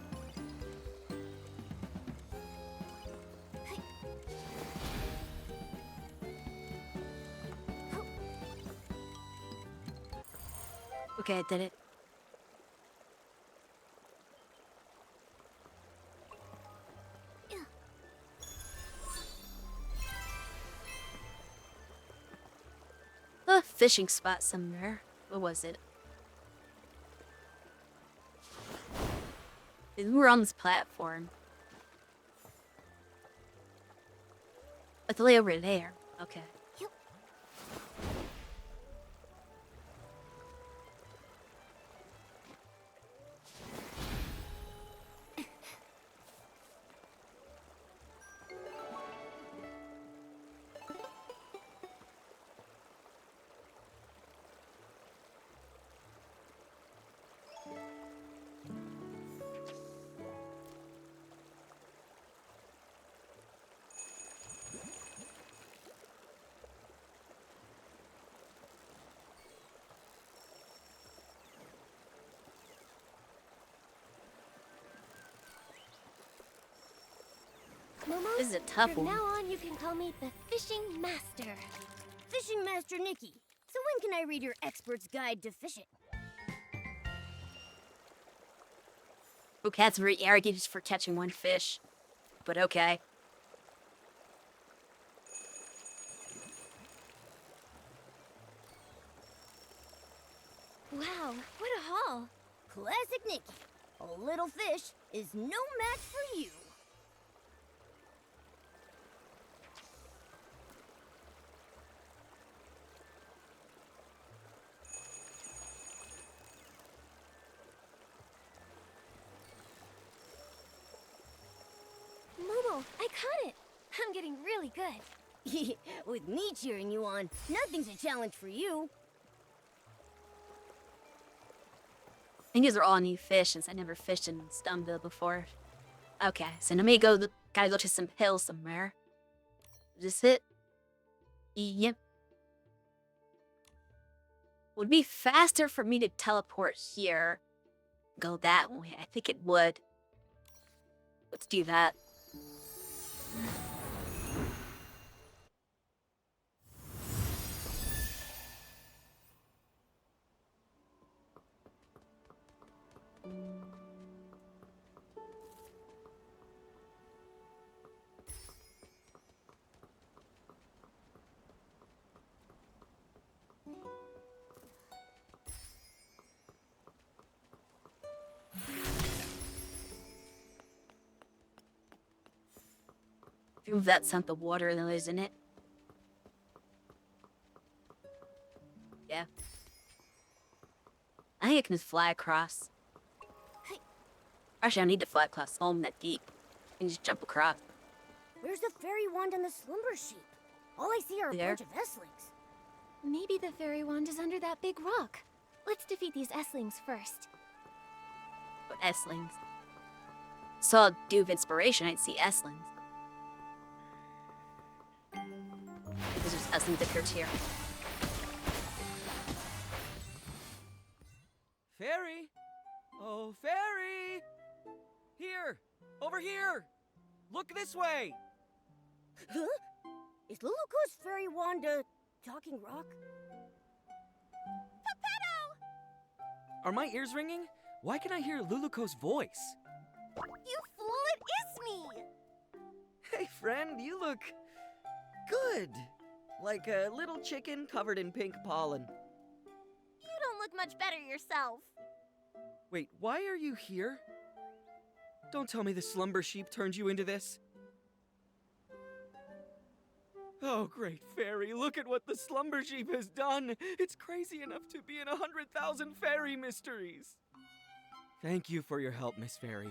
Okay, I did it. A fishing spot somewhere. What was it? We were on this platform. It's way over there. Okay.
Momo,
This is a tough
from
one.
now on you can call me the Fishing Master. Fishing Master Nikki. So when can I read your expert's guide to fishing?
Oh, cat's very arrogant just for catching one fish. But okay.
Wow, what a haul.
Classic Nikki. A little fish is no match for you.
Momo, I caught it. I'm getting really good.
With me cheering you on, nothing's a challenge for you.
I think these are all new fish since I never fished in Stumville before. Okay, so let me go. Gotta go to some hills somewhere. Is this it? Yep. Would be faster for me to teleport here. Go that way. I think it would. Let's do that. If that's not the water that is in it. Yeah. I think I can just fly across. Actually, I don't need to fly across home that deep. I can just jump across.
Where's the fairy wand and the slumber sheep? All I see are a
There.
bunch of S-lings.
Maybe the fairy wand is under that big rock. Let's defeat these S-lings first.
But S-lings. Saw Dew of Inspiration, I'd see S-lings. Because there's S-lings appeared here.
Fairy! Oh, fairy! Here! Over here! Look this way!
Huh? Is Luluko's fairy wand a talking rock?
Are my ears ringing? Why can I hear Luluko's voice?
You fool, it is me!
Hey, friend, you look good. Like a little chicken covered in pink pollen.
You don't look much better yourself.
Wait, why are you here? Don't tell me the slumber sheep turned you into this. Oh, great fairy, look at what the slumber sheep has done. It's crazy enough to be in 100,000 fairy mysteries. Thank you for your help, Miss Fairy.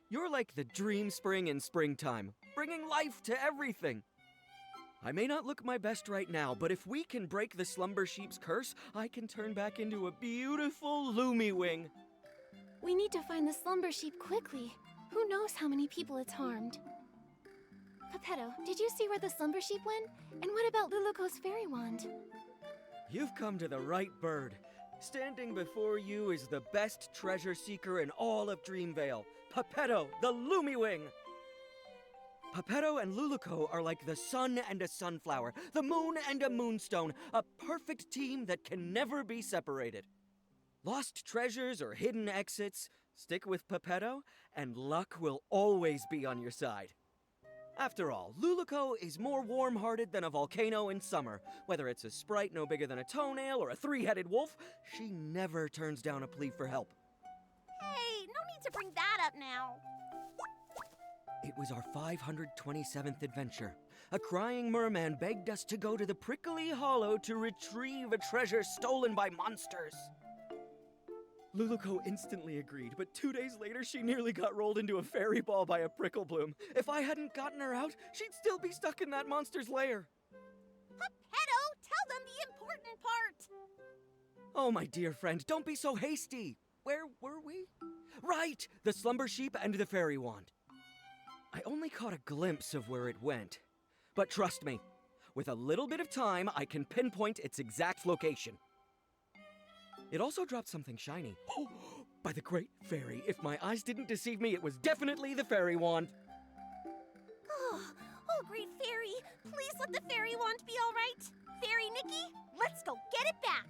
You're like the dream spring in springtime, bringing life to everything. I may not look my best right now, but if we can break the slumber sheep's curse, I can turn back into a beautiful Lumiwing.
We need to find the slumber sheep quickly. Who knows how many people it's harmed? Geppetto, did you see where the slumber sheep went? And what about Luluko's fairy wand?
You've come to the right bird. Standing before you is the best treasure seeker in all of Dreamvale, Geppetto, the Lumiwing! Geppetto and Luluko are like the sun and a sunflower, the moon and a moonstone, a perfect team that can never be separated. Lost treasures or hidden exits, stick with Geppetto, and luck will always be on your side. After all, Luluko is more warm-hearted than a volcano in summer. Whether it's a sprite no bigger than a toenail or a three-headed wolf, she never turns down a plea for help.
Hey, no need to bring that up now.
It was our 527th adventure. A crying merman begged us to go to the Prickly Hollow to retrieve a treasure stolen by monsters. Luluko instantly agreed, but 2 days later she nearly got rolled into a fairy ball by a prickle bloom. If I hadn't gotten her out, she'd still be stuck in that monster's lair.
Geppetto, tell them the important part.
Oh, my dear friend, don't be so hasty. Where were we? Right, the slumber sheep and the fairy wand. I only caught a glimpse of where it went. But trust me, with a little bit of time, I can pinpoint its exact location. It also dropped something shiny. Oh, by the great fairy, if my eyes didn't deceive me, it was definitely the fairy wand.
Oh, great fairy, please let the fairy wand be all right. Fairy Nikki. Let's go get it back.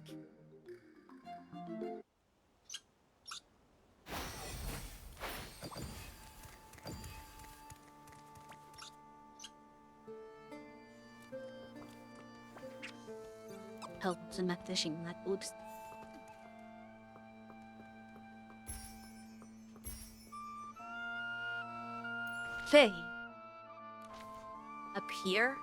Helps in my fishing net. Oops. Faye. Up here?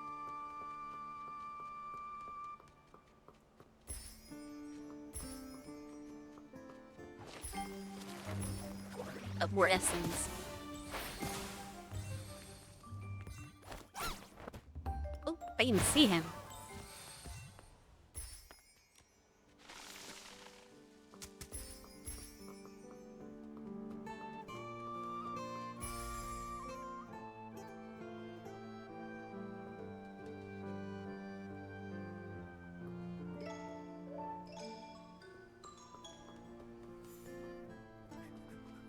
More essence. Oh, I even see him.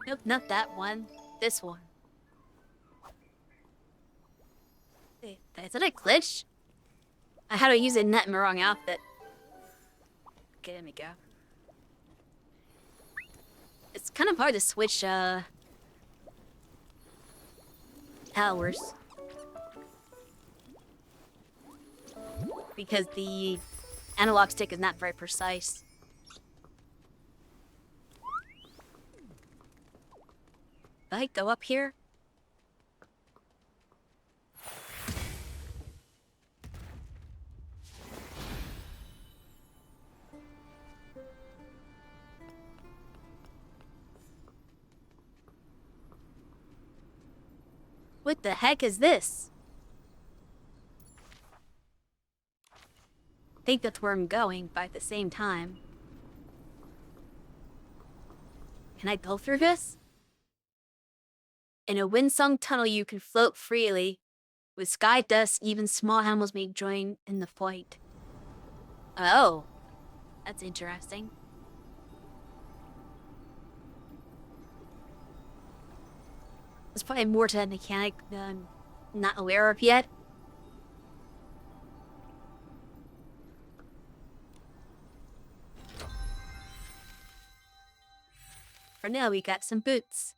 Nope, not that one. This one. Wait, did I glitch? I had to use a net in the wrong outfit. Okay, there we go. It's kind of hard to switch, towers. Because the analog stick is not very precise. I go up here? What the heck is this? I think that's where I'm going, but at the same time. Can I go through this? In a windsung tunnel, you can float freely. With sky dust, even small animals may join in the fight. Oh, that's interesting. There's probably more to that mechanic that I'm not aware of yet. For now, we got some boots.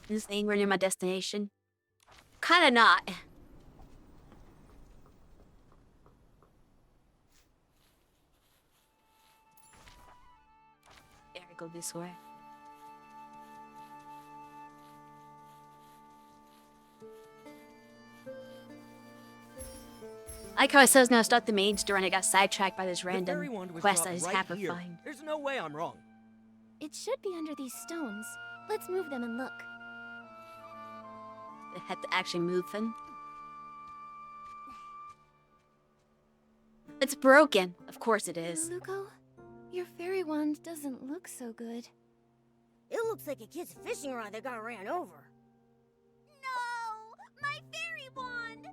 This thing, we're near my destination. Kinda not. There, I go this way. I like how I said I was gonna start the main story and I got sidetracked by this random quest that is happening.
There's no way I'm wrong.
It should be under these stones. Let's move them and look.
I had to actually move them. It's broken. Of course it is.
Luluko, your fairy wand doesn't look so good.
It looks like a kid's fishing rod that got ran over.
No! My fairy wand!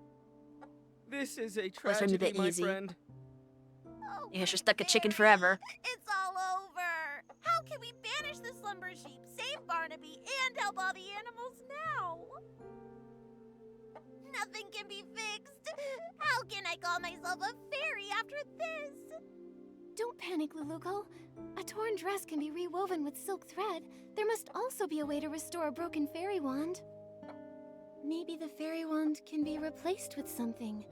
This is a
Let's remove
tragedy,
it
my
easy.
friend.
Oh,
Yeah, she's
my
stuck a chicken
fairy.
forever.
It's all over! How can we banish the slumber sheep, save Barnaby, and help all the animals now? Nothing can be fixed. How can I call myself a fairy after this?
Don't panic, Luluko. A torn dress can be rewoven with silk thread. There must also be a way to restore a broken fairy wand. Maybe the fairy wand can be replaced with something.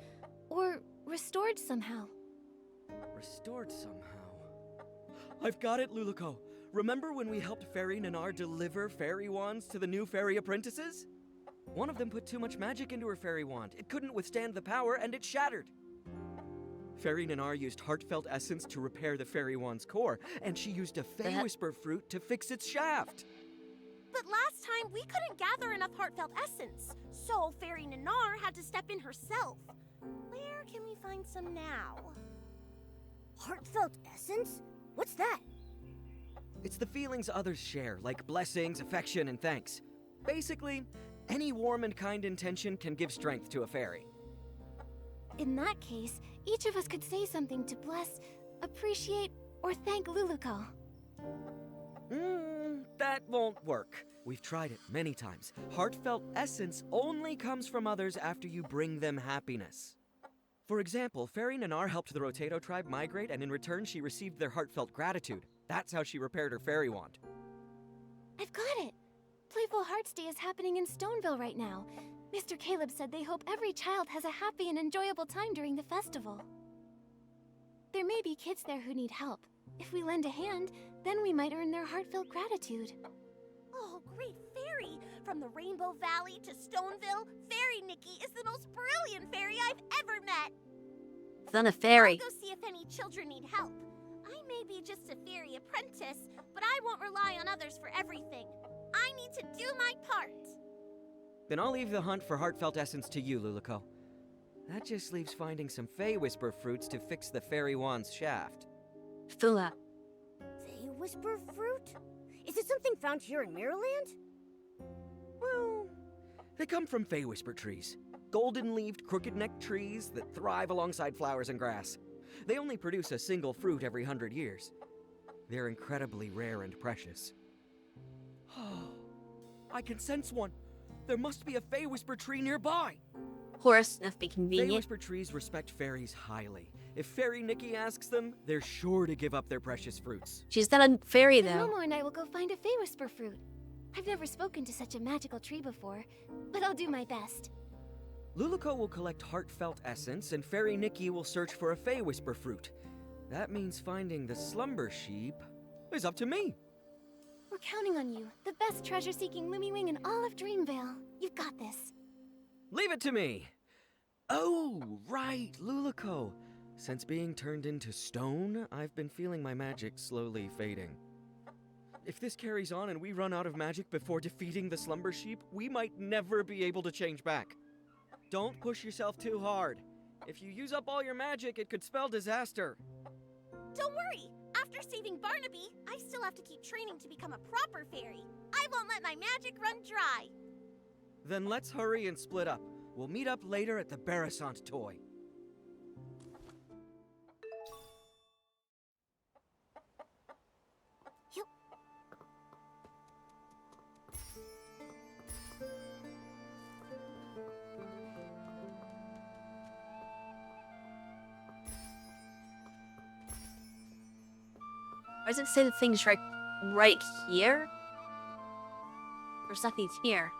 Or restored somehow.
Restored somehow. I've got it, Luluko. Remember when we helped Fairy Nanar deliver fairy wands to the new fairy apprentices? One of them put too much magic into her fairy wand. It couldn't withstand the power, and it shattered. Fairy Nanar used heartfelt essence to repair the fairy wand's core, and she used a Fey Whisper fruit to fix its shaft.
But last time, we couldn't gather enough heartfelt essence, so Fairy Nanar had to step in herself. Where can we find some now?
Heartfelt essence? What's that?
It's the feelings others share, like blessings, affection, and thanks. Basically, any warm and kind intention can give strength to a fairy.
In that case, each of us could say something to bless, appreciate, or thank Luluko.
That won't work. We've tried it many times. Heartfelt essence only comes from others after you bring them happiness. For example, Fairy Nanar helped the Rotato tribe migrate, and in return she received their heartfelt gratitude. That's how she repaired her fairy wand.
I've got it! Playful Hearts Day is happening in Stoneville right now. Mr. Caleb said they hope every child has a happy and enjoyable time during the festival. There may be kids there who need help. If we lend a hand, then we might earn their heartfelt gratitude.
Oh, great fairy! From the Rainbow Valley to Stoneville, Fairy Nikki is the most brilliant fairy I've ever met!
Son of fairy.
I'll go see if any children need help. I may be just a fairy apprentice, but I won't rely on others for everything. I need to do my part.
Then I'll leave the hunt for heartfelt essence to you, Luluko. That just leaves finding some Fey Whisper fruits to fix the fairy wand's shaft.
Thula.
Fey Whisper fruit? Is it something found here in Mirrorland?
Well, they come from Fey Whisper trees. Golden-leaved, crooked-necked trees that thrive alongside flowers and grass. They only produce a single fruit every 100 years. They're incredibly rare and precious. I can sense one. There must be a Fey Whisper tree nearby.
Horse, enough be
Fey
convenient.
Whisper trees respect fairies highly. If Fairy Nikki asks them, they're sure to give up their precious fruits.
She's not a fairy,
Then
though.
Momo and I will go find a Fey Whisper fruit. I've never spoken to such a magical tree before, but I'll do my best.
Luluko will collect heartfelt essence, and Fairy Nikki will search for a Fey Whisper fruit. That means finding the slumber sheep is up to me.
We're counting on you, the best treasure-seeking Lumiwing in all of Dreamvale. You've got this.
Leave it to me! Oh, right, Luluko. Since being turned into stone, I've been feeling my magic slowly fading. If this carries on and we run out of magic before defeating the slumber sheep, we might never be able to change back. Don't push yourself too hard. If you use up all your magic, it could spell disaster.
Don't worry! After saving Barnaby, I still have to keep training to become a proper fairy. I won't let my magic run dry.
Then let's hurry and split up. We'll meet up later at the Barasant toy.
Yup.
Why does it say the thing's right here? There's nothing here.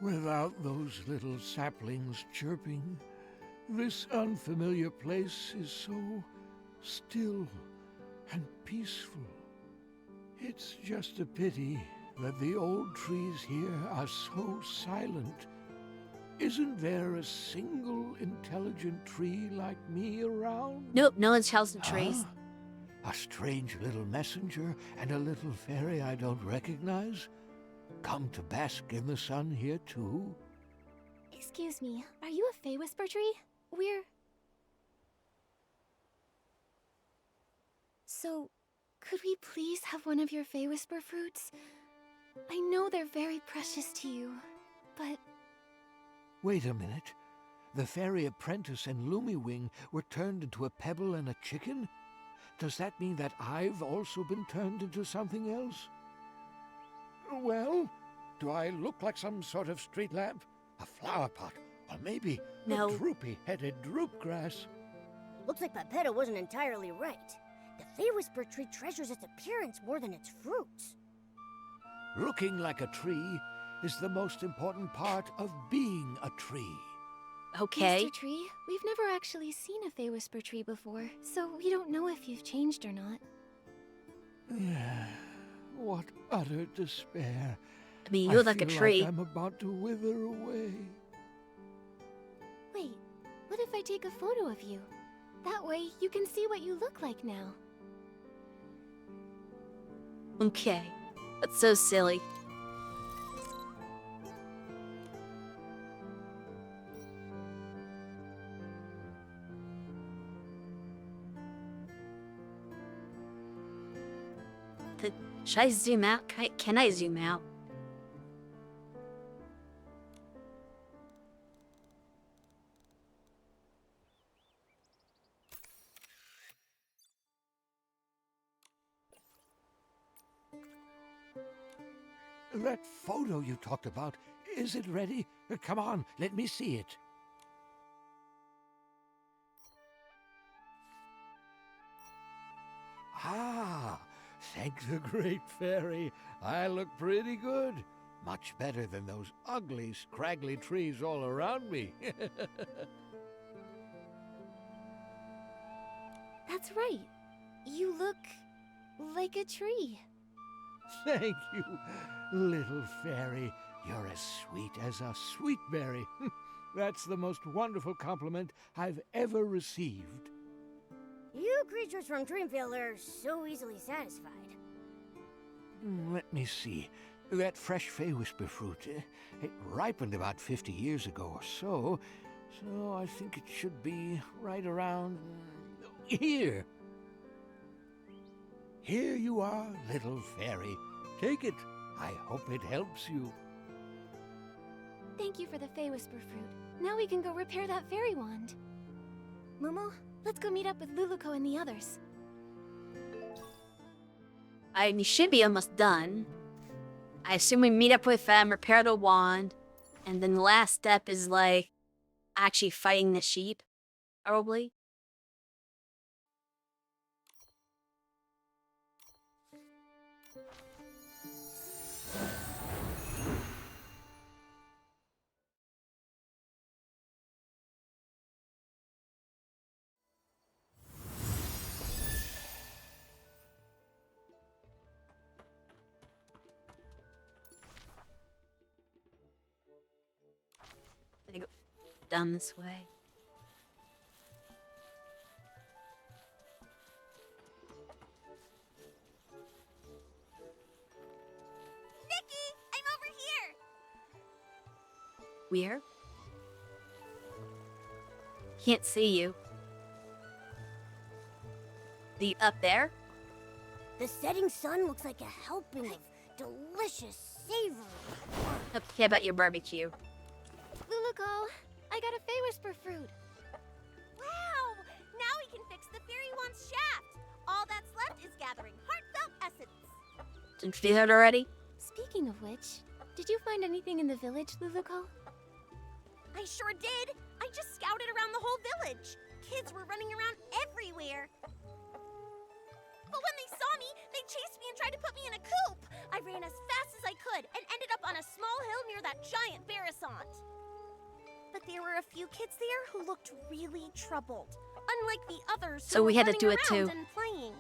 Without those little saplings chirping, this unfamiliar place is so still and peaceful. It's just a pity that the old trees here are so silent. Isn't there a single intelligent tree like me around?
Nope, no one's housing trees.
A strange little messenger and a little fairy I don't recognize? Come to bask in the sun here too?
Excuse me, are you a Fey Whisper tree? So, could we please have one of your Fey Whisper fruits? I know they're very precious to you, but...
Wait a minute. The fairy apprentice and Lumiwing were turned into a pebble and a chicken? Does that mean that I've also been turned into something else? Well, do I look like some sort of street lamp? A flower pot? Or maybe
No.
a droopy-headed droopgrass?
Looks like Pepetto wasn't entirely right. The Fey Whisper tree treasures its appearance more than its fruits.
Looking like a tree is the most important part of being a tree.
Okay.
Mr. Tree, we've never actually seen a Fey Whisper tree before, so we don't know if you've changed or not.
What utter despair.
I mean, you look
I
like a
feel
tree.
I'm about to wither away.
Wait, what if I take a photo of you? That way, you can see what you look like now.
Okay. That's so silly. Should I zoom out? Can I zoom out?
That photo you talked about, is it ready? Come on, let me see it. Ah, thank the great fairy. I look pretty good. Much better than those ugly, scraggly trees all around me.
That's right. You look like a tree.
Thank you, little fairy. You're as sweet as a sweet berry. That's the most wonderful compliment I've ever received.
You creatures from Dreamvale are so easily satisfied.
Let me see. That fresh Fey Whisper fruit, it ripened about 50 years ago or so, so I think it should be right around here. Here you are, little fairy. Take it. I hope it helps you.
Thank you for the Fey Whisper fruit. Now we can go repair that fairy wand. Momo, let's go meet up with Luluko and the others.
I should be almost done. I assume we meet up with them, repair the wand, and then the last step is like actually fighting the sheep, probably. I go down this way.
Nikki, I'm over here.
Where? Can't see you. The up there?
The setting sun looks like a helping of delicious savory.
Okay, about your barbecue.
Luluko, I got a Fey Whisper fruit.
Wow! Now we can fix the fairy wand's shaft. All that's left is gathering heartfelt essence.
Didn't you do that already?
Speaking of which, did you find anything in the village, Luluko?
I sure did. I just scouted around the whole village. Kids were running around everywhere. But when they saw me, they chased me and tried to put me in a coop. I ran as fast as I could and ended up on a small hill near that giant Barasant. But there were a few kids there who looked really troubled, unlike the others
So
who
we
were
had to do
running
it
around
too.
and playing.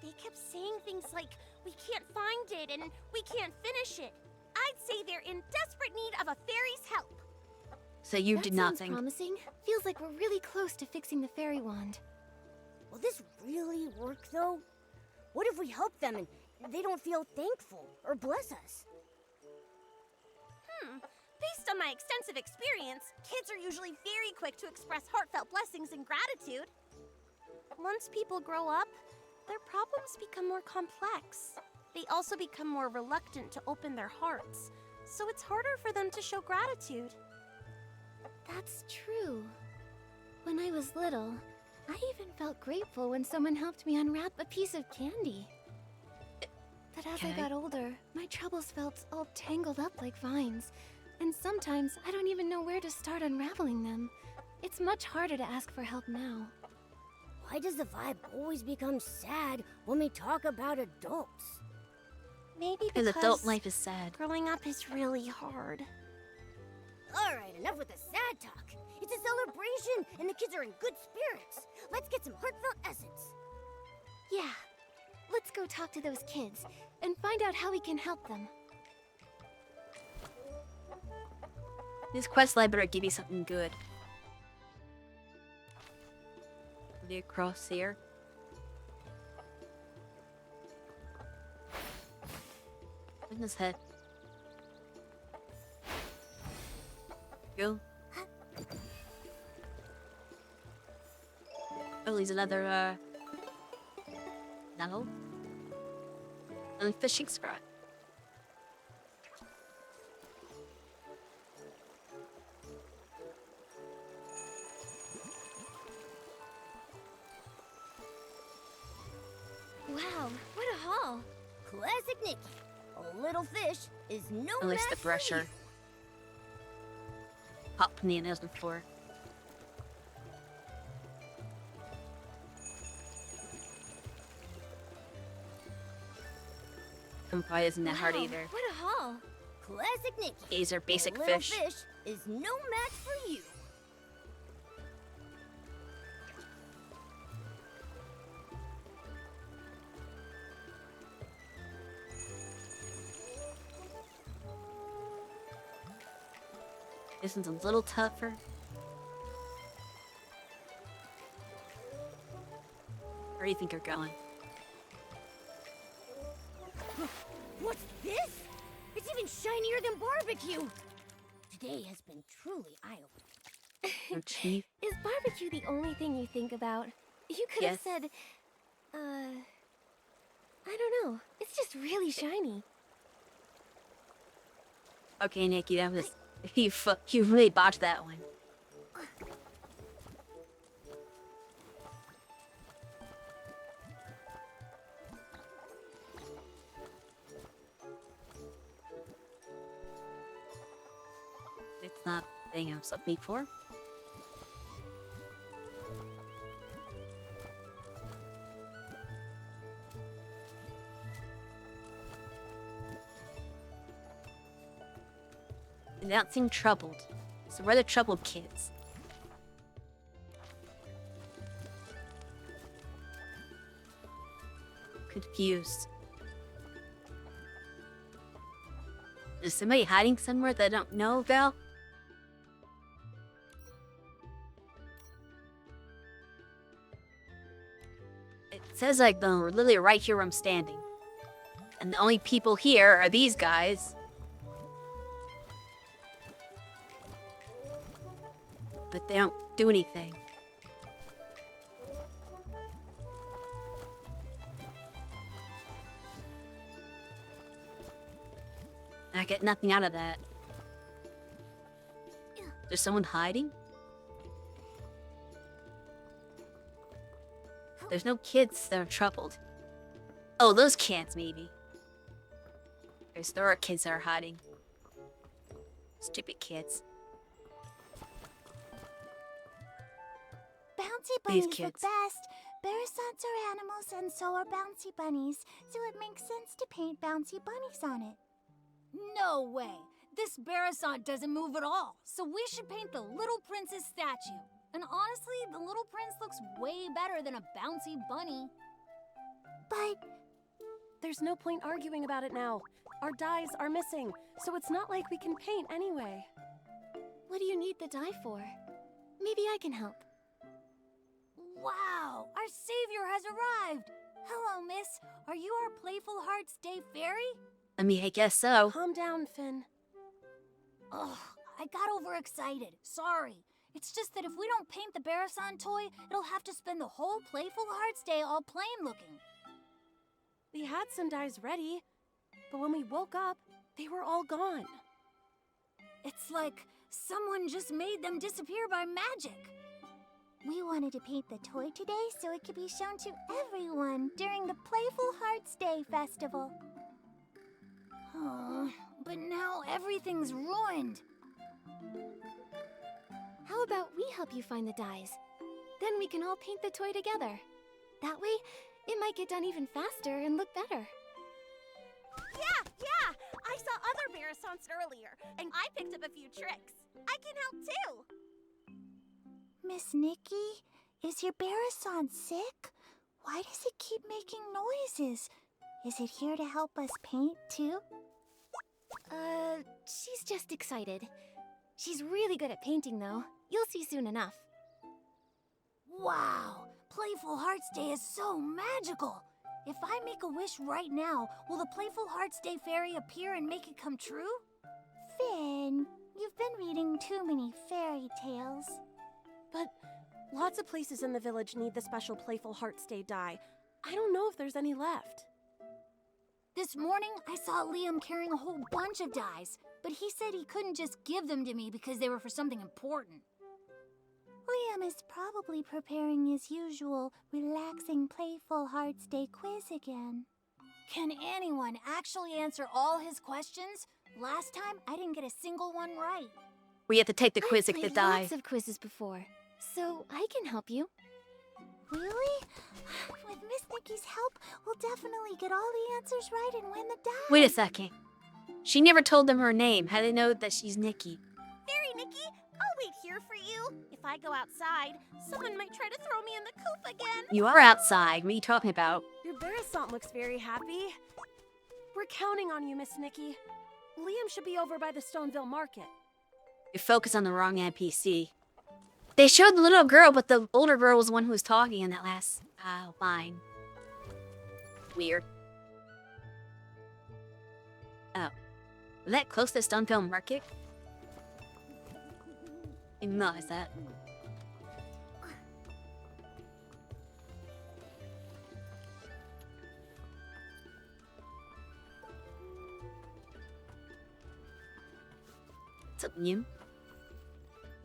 They kept saying things like, "We can't find it," and "We can't finish it." I'd say they're in desperate need of a fairy's help.
So you
That
did
sounds
nothing.
promising. Feels like we're really close to fixing the fairy wand.
Will this really work, though? What if we help them and they don't feel thankful or bless us?
Based on my extensive experience, kids are usually very quick to express heartfelt blessings and gratitude. Once people grow up, their problems become more complex. They also become more reluctant to open their hearts, so it's harder for them to show gratitude.
That's true. When I was little, I even felt grateful when someone helped me unwrap a piece of candy. But as I
Okay.
got older, my troubles felt all tangled up like vines. And sometimes I don't even know where to start unraveling them. It's much harder to ask for help now.
Why does the vibe always become sad when we talk about adults?
Maybe
Because
because
adult life is sad.
growing up is really hard.
Alright, enough with the sad talk. It's a celebration, and the kids are in good spirits. Let's get some heartfelt essence.
Yeah, let's go talk to those kids and find out how we can help them.
This quest line better give you something good. Maybe across here. In his head. Go. Oh, he's another, no. And fishing scrap.
Wow, what a haul!
Classic Nikki. A little fish is no
At least the
match for
pressure.
you.
Pop bananas before. Probably isn't that hard
Wow,
either.
What a haul.
Classic Nikki.
These are basic
a little
fish.
fish is no match for you.
This one's a little tougher. Where do you think you're going?
What's this? It's even shinier than barbecue. Today has been truly eye-opening.
Chief?
Is barbecue the only thing you think about? You could have
Yes.
said, I don't know. It's just really shiny.
Okay, Nikki, that was you really botched that one. It's not the thing I was looking for. They don't seem troubled. So we're the troubled kids. Confused. Is somebody hiding somewhere that I don't know about? It says like they're literally right here where I'm standing. And the only people here are these guys. But they don't do anything. I get nothing out of that. There's someone hiding? There's no kids that are troubled. Oh, those kids, maybe. There are kids that are hiding. Stupid kids.
Bouncy
These
bunnies look
kids.
best. Bearsons are animals and so are bouncy bunnies, so it makes sense to paint bouncy bunnies on it.
No way. This Barasant doesn't move at all. So we should paint the Little Prince's statue. And honestly, the Little Prince looks way better than a bouncy bunny.
But
There's no point arguing about it now. Our dyes are missing, so it's not like we can paint anyway.
What do you need the dye for? Maybe I can help.
Wow, our savior has arrived. Hello, miss. Are you our Playful Hearts Day fairy?
I mean, I guess so.
Calm down, Finn.
Ugh, I got overexcited. Sorry. It's just that if we don't paint the Barasant toy, it'll have to spend the whole Playful Hearts Day all plain looking.
We had some dyes ready, but when we woke up, they were all gone.
It's like someone just made them disappear by magic.
we wanted to paint the toy today so it could be shown to everyone during the Playful Hearts Day festival.
Oh, but now everything's ruined.
How about we help you find the dyes? Then we can all paint the toy together. That way, it might get done even faster and look better.
Yeah! I saw other Barasants earlier, and I picked up a few tricks. I can help too!
Miss Nikki, is your Barasant sick? Why does it keep making noises? Is it here to help us paint too?
She's just excited. She's really good at painting, though. You'll see soon enough.
Wow, Playful Hearts Day is so magical. If I make a wish right now, will the Playful Hearts Day fairy appear and make it come true?
Finn, you've been reading too many fairy tales.
But lots of places in the village need the special Playful Hearts Day dye. I don't know if there's any left.
This morning, I saw Liam carrying a whole bunch of dyes, but he said he couldn't just give them to me because they were for something important.
Liam is probably preparing his usual relaxing Playful Hearts Day quiz again.
Can anyone actually answer all his questions? Last time, I didn't get a single one right.
We have to take the quiz
I've
like the
played
die.
lots of quizzes before, so I can help you.
Really? With Miss Nikki's help, we'll definitely get all the answers right and win the die.
Wait a second. She never told them her name. How do they know that she's Nikki?
Fairy Nikki, I'll wait here for you. If I go outside, someone might try to throw me in the coop again.
You are outside. What are you talking about?
Your Barasant looks very happy. We're counting on you, Miss Nikki. Liam should be over by the Stoneville Market.
You focus on the wrong NPC. They showed the little girl, but the older girl was the one who was talking in that last line. Weird. Oh. Was that close to Stoneville Market? I didn't realize that. What's up, Liam?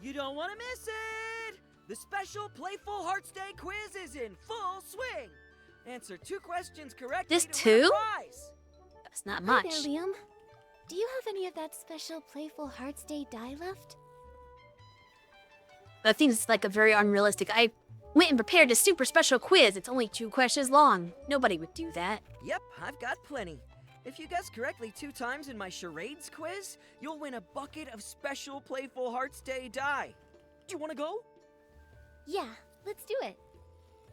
You don't want to miss it! The special Playful Hearts Day quiz is in full swing! Answer 2 questions correctly
This
to win a
too?
prize!
That's not
Hi
much.
there, Liam. Do you have any of that special Playful Hearts Day die left?
I think it's like a very unrealistic. I went and prepared a super special quiz. It's only 2 questions long. Nobody would do that.
Yep, I've got plenty. If you guess correctly 2 times in my charades quiz, you'll win a bucket of special Playful Hearts Day die. Do you want to go?
Yeah, let's do it.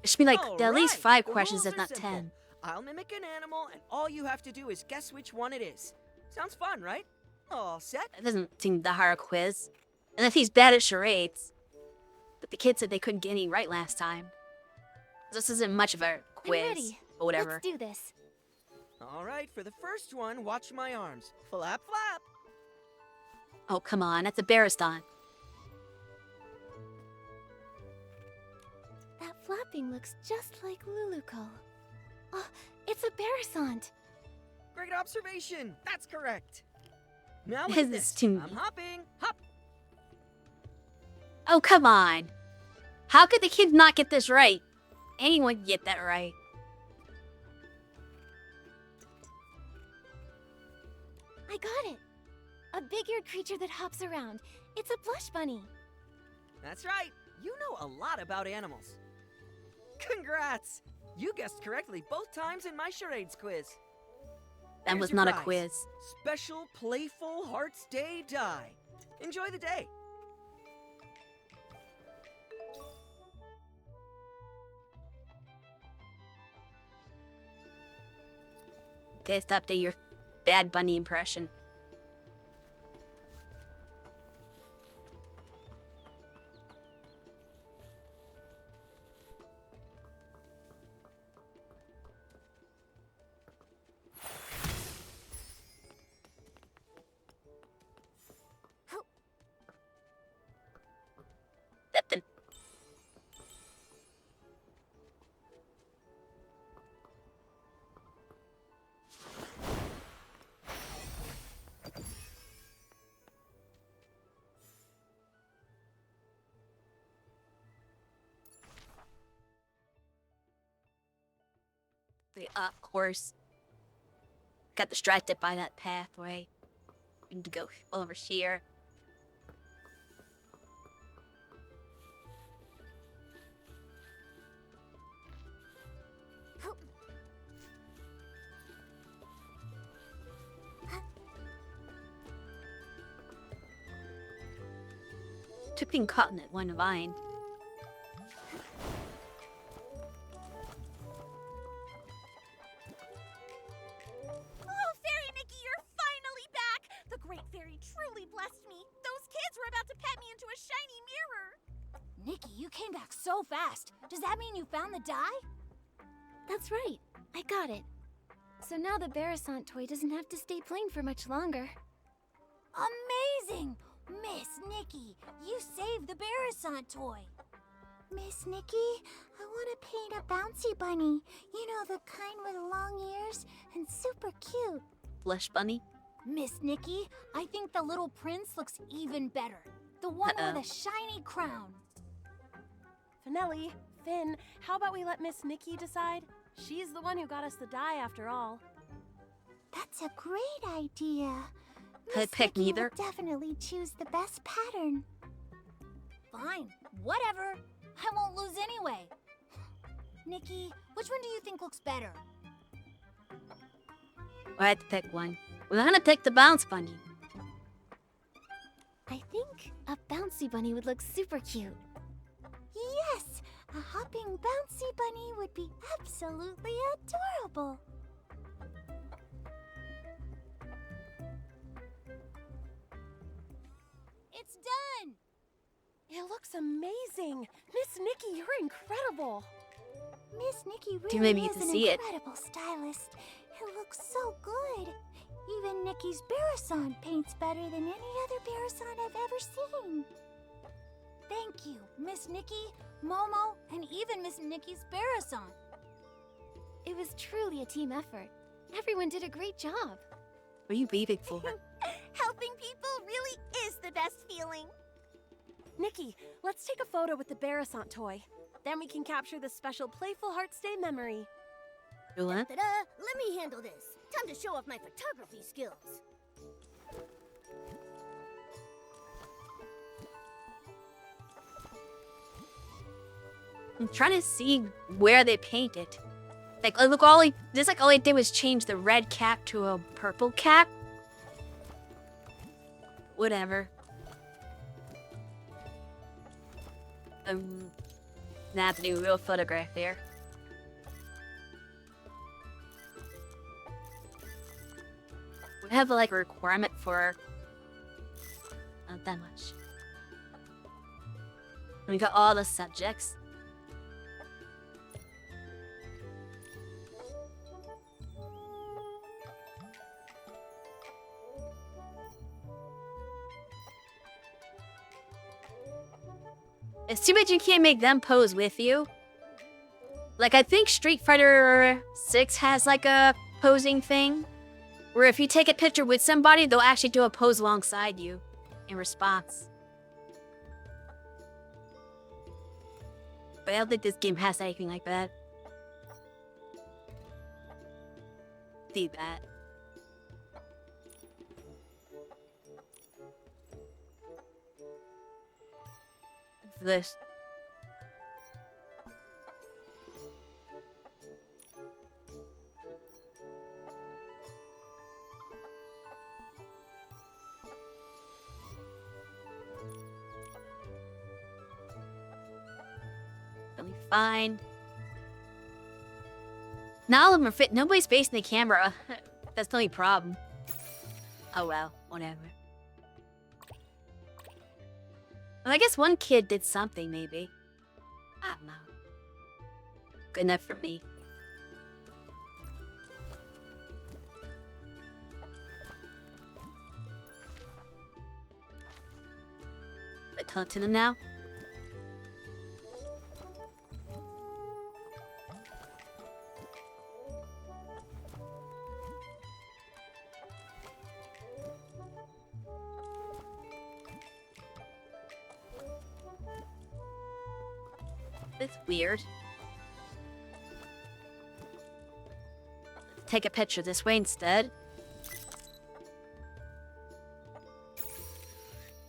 It should be like
All
at least
right,
5
the
questions,
rules
if
are
not
simple.
10.
I'll mimic an animal, and all you have to do is guess which one it is. Sounds fun, right? All set?
That doesn't seem the hard quiz. And if he's bad at charades. But the kid said they couldn't get any right last time. This isn't much of a quiz.
I'm ready.
But whatever.
Let's do this.
All right, for the first one, watch my arms. Flap, flap.
Oh, come on. That's a Barastan.
That flapping looks just like Luluco. Oh, it's a Barasant.
Great observation. That's correct. Now
This
look
is
at this.
too-
I'm hopping. Hop.
Oh, come on. How could the kid not get this right? Anyone can get that right.
I got it. A big-eared creature that hops around. It's a blush bunny.
That's right. You know a lot about animals. Congrats. You guessed correctly both times in my charades quiz.
That
Here's
was
your
not a
prize.
quiz.
Special Playful Hearts Day die. Enjoy the day.
Okay, stop to your bad bunny impression. Nothing. Of course. Got distracted by that pathway. We need to go over here. Took being caught in that one vine.
Oh, Fairy Nikki, you're finally back! The Great Fairy truly blessed me. Those kids were about to pet me into a shiny mirror.
Nikki, you came back so fast. Does that mean you found the die?
That's right. I got it. So now the Barasant toy doesn't have to stay plain for much longer.
Amazing! Miss Nikki, you saved the Barasant toy.
Miss Nikki, I want to paint a bouncy bunny. You know, the kind with long ears and super cute.
Blush bunny.
Miss Nikki, I think the little prince looks even better. The one
Uh-oh.
with a shiny crown.
Finelli, Finn, how about we let Miss Nikki decide? She's the one who got us the die after all.
That's a great idea.
Could
Miss
pick
Nikki
neither.
will definitely choose the best pattern.
Fine, whatever. I won't lose anyway. Nikki, which one do you think looks better?
I had to pick one. We're gonna pick the bounce bunny.
I think a bouncy bunny would look super cute.
Yes, a hopping bouncy bunny would be absolutely adorable.
It's done!
It looks amazing. Miss Nikki, you're incredible.
Miss Nikki
You
really
made me get
is
to
an
see it.
incredible stylist. It looks so good. Even Nikki's Barasan paints better than any other Barasan I've ever seen.
Thank you, Miss Nikki, Momo, and even Miss Nikki's Barasan.
It was truly a team effort. Everyone did a great job.
What are you beeping for?
Helping people really is the best feeling.
Nikki, let's take a photo with the Barasant toy. Then we can capture this special Playful Hearts Day memory.
You want?
Ta-da! Let me handle this. Time to show off my photography skills.
I'm trying to see where they painted. Like, look, all they did was change the red cap to a purple cap. Whatever. Now I have to do a real photograph here. We have like a requirement for not that much. We got all the subjects. It's too bad you can't make them pose with you. Like, I think Street Fighter 6 has like a posing thing, where if you take a picture with somebody, they'll actually do a pose alongside you in response. But I don't think this game has anything like that. See that. This. Really fine. Now all of them are fit. Nobody's facing the camera. That's the only problem. Oh well, whatever. Well, I guess one kid did something, maybe. I don't know. Good enough for me. I talk to them now. It's weird. Take a picture this way instead.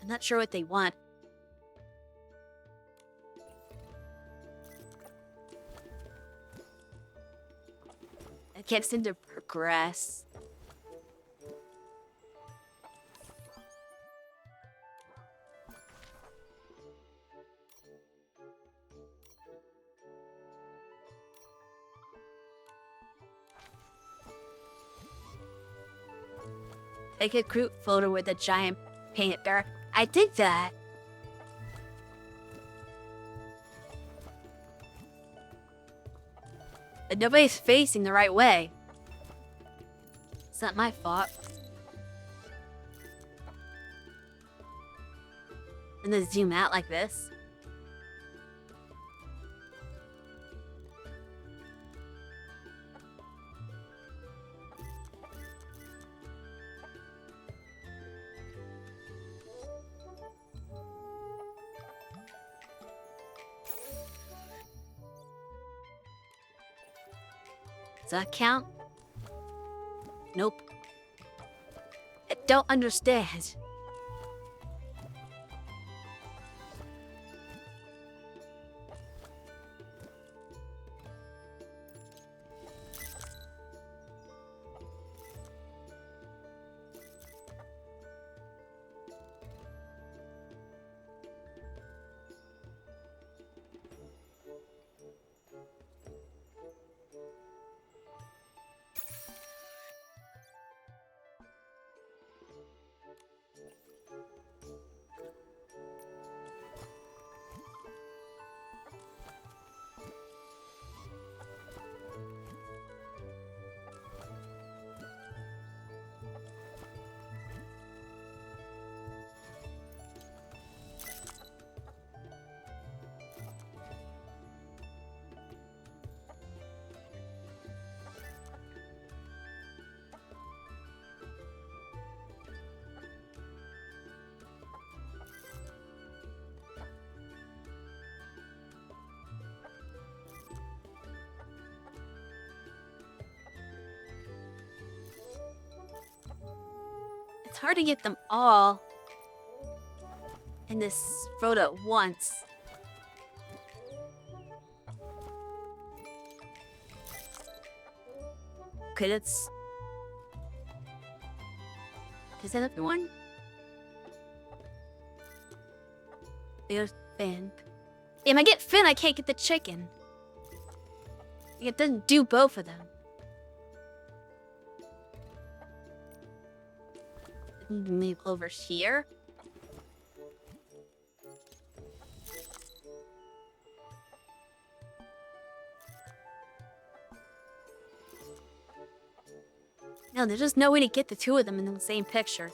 I'm not sure what they want. I can't seem to progress. Take a group photo with a giant painted bear. I did that. But nobody's facing the right way. It's not my fault. And then zoom out like this. Does that count? Nope. don't understand. It's hard to get them all in this photo at once. Okay, that's... Is that everyone? There's Finn. If I get Finn, I can't get the chicken. It doesn't do both of them. Move over here. No, there's just no way to get the two of them in the same picture.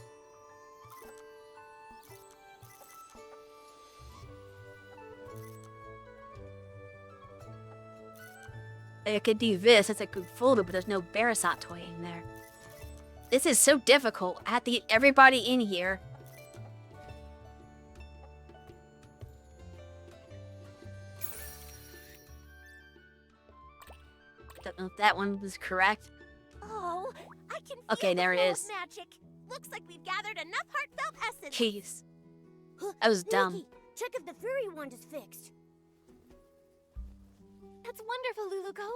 I could do this, that's a good folder, but there's no Barasat toy in there. This is so difficult. I have to get everybody in here. Don't know if that one was correct.
Oh, I can feel
Okay, there it
the flow
is.
of magic. Looks like we've gathered enough heartfelt essence.
Jeez. That was dumb.
Nikki, check if the fairy wand is fixed.
That's wonderful, Luluko.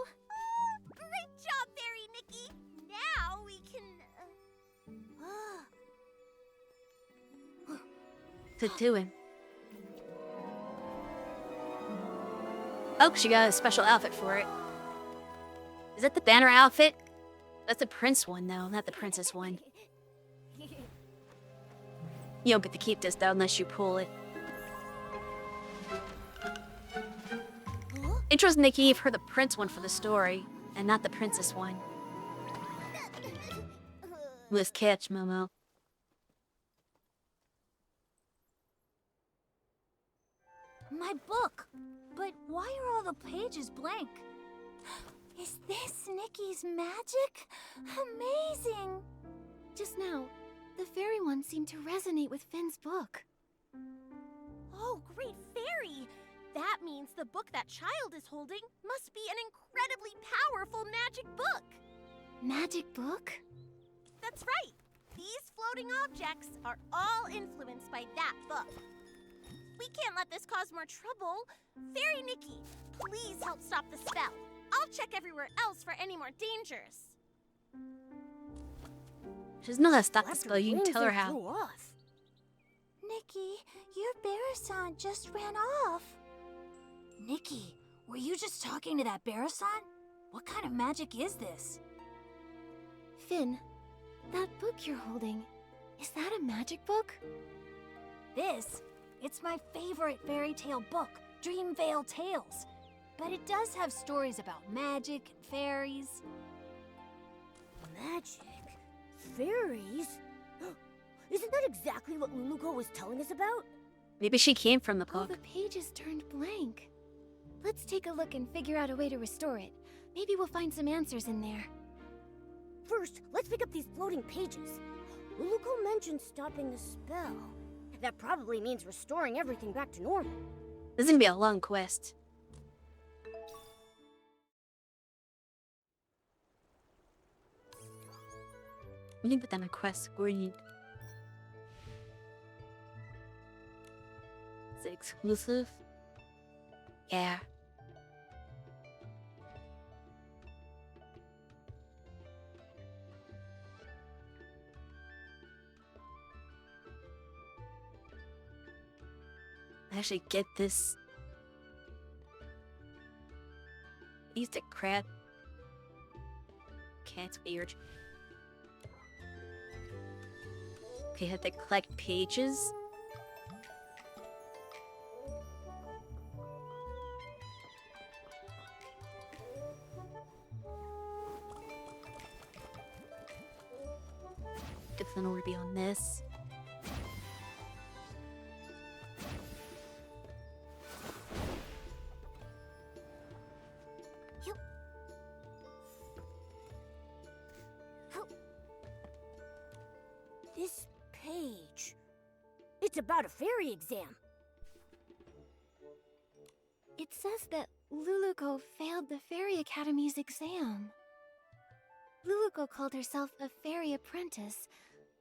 Great job, Fairy Nikki. Now we can...
To do him. Oh, she got a special outfit for it. Is that the banner outfit? That's the prince one, though, not the princess one. You don't get to keep this, though, unless you pull it. Interesting they gave her the prince one for the story, and not the princess one. Let's catch, Momo.
My book! But why are all the pages blank?
Is this Nikki's magic? Amazing!
Just now, the fairy one seemed to resonate with Finn's book.
Oh, great fairy! That means the book that child is holding must be an incredibly powerful magic book!
Magic book?
That's right! These floating objects are all influenced by that book. We can't let this cause more trouble. Fairy Nikki, please help stop the spell. I'll check everywhere else for any more dangers.
She doesn't know how to stop the spell. You can tell her how.
Nikki, your Barasant just ran off.
Nikki, were you just talking to that Barasant? What kind of magic is this?
Finn, that book you're holding, is that a magic book?
This? It's my favorite fairy tale book, Dreamvale Tales. But it does have stories about magic and fairies.
Magic? Fairies? Isn't that exactly what Luluko was telling us about?
Maybe she came from the
All
book.
the pages turned blank. Let's take a look and figure out a way to restore it. Maybe we'll find some answers in there.
First, let's pick up these floating pages. Luluko mentioned stopping the spell. That probably means restoring everything back to normal.
This is gonna be a long quest. We need to put down a quest. Green. Is it exclusive? Yeah. I actually get this. I used to crap. Cat's weird. Okay, I have to collect pages. Definitely will be on this.
This page. It's about a fairy exam.
It says that Luluko failed the Fairy Academy's exam. Luluko called herself a fairy apprentice,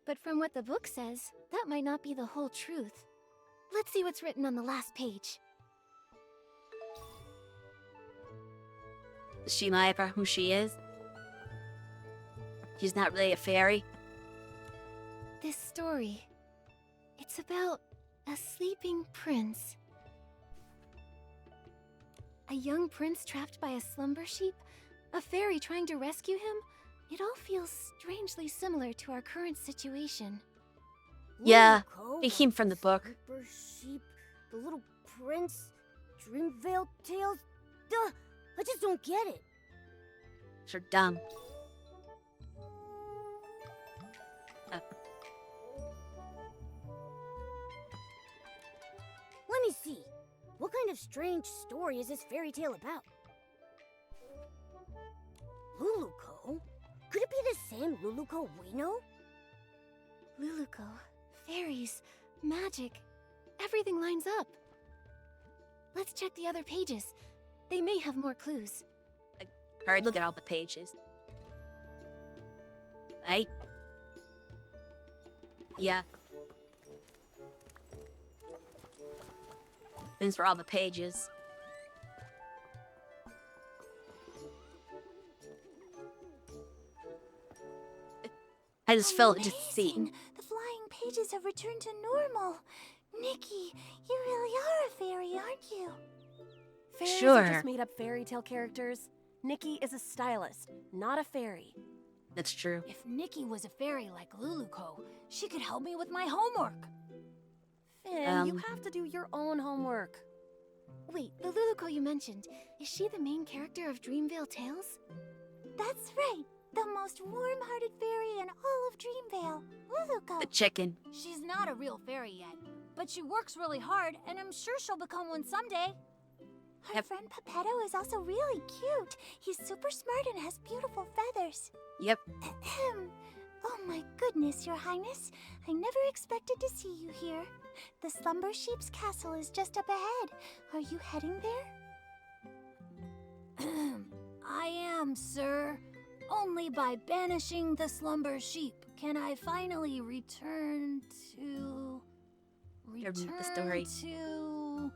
but from what the book says, that might not be the whole truth. Let's see what's written on the last page.
Does she lie about who she is? She's not really a fairy.
This story, it's about a sleeping prince. A young prince trapped by a slumber sheep? A fairy trying to rescue him? It all feels strangely similar to our current situation.
Yeah,
Luluko,
it came from the book.
Slumber sheep, the little prince, Dreamvale tales. Duh! I just don't get it.
You're dumb.
Let me see. What kind of strange story is this fairy tale about? Luluko? Could it be the same Luluko we know?
Luluko, fairies, magic, everything lines up. Let's check the other pages. They may have more clues.
Alright, look at all the pages. Right? Yeah. Thanks for all the pages. I just felt it just seeing.
Amazing! The flying pages have returned to normal. Nikki, you really are a fairy, aren't you?
Fairies
Sure.
are just made up fairy tale characters. Nikki is a stylist, not a fairy.
That's true.
If Nikki was a fairy like Luluko, she could help me with my homework.
Finn, you have to do your own homework.
Wait, the Luluko you mentioned, is she the main character of Dreamvale Tales?
That's right. The most warm-hearted fairy in all of Dreamvale. Luluko.
The chicken.
She's not a real fairy yet, but she works really hard, and I'm sure she'll become one someday.
Her friend Pepetto is also really cute. He's super smart and has beautiful feathers.
Yep.
Ahem. Oh my goodness, Your Highness. I never expected to see you here. The Slumber Sheep's castle is just up ahead. Are you heading there?
I am, sir. Only by banishing the slumber sheep can I finally return to...
The story.
to...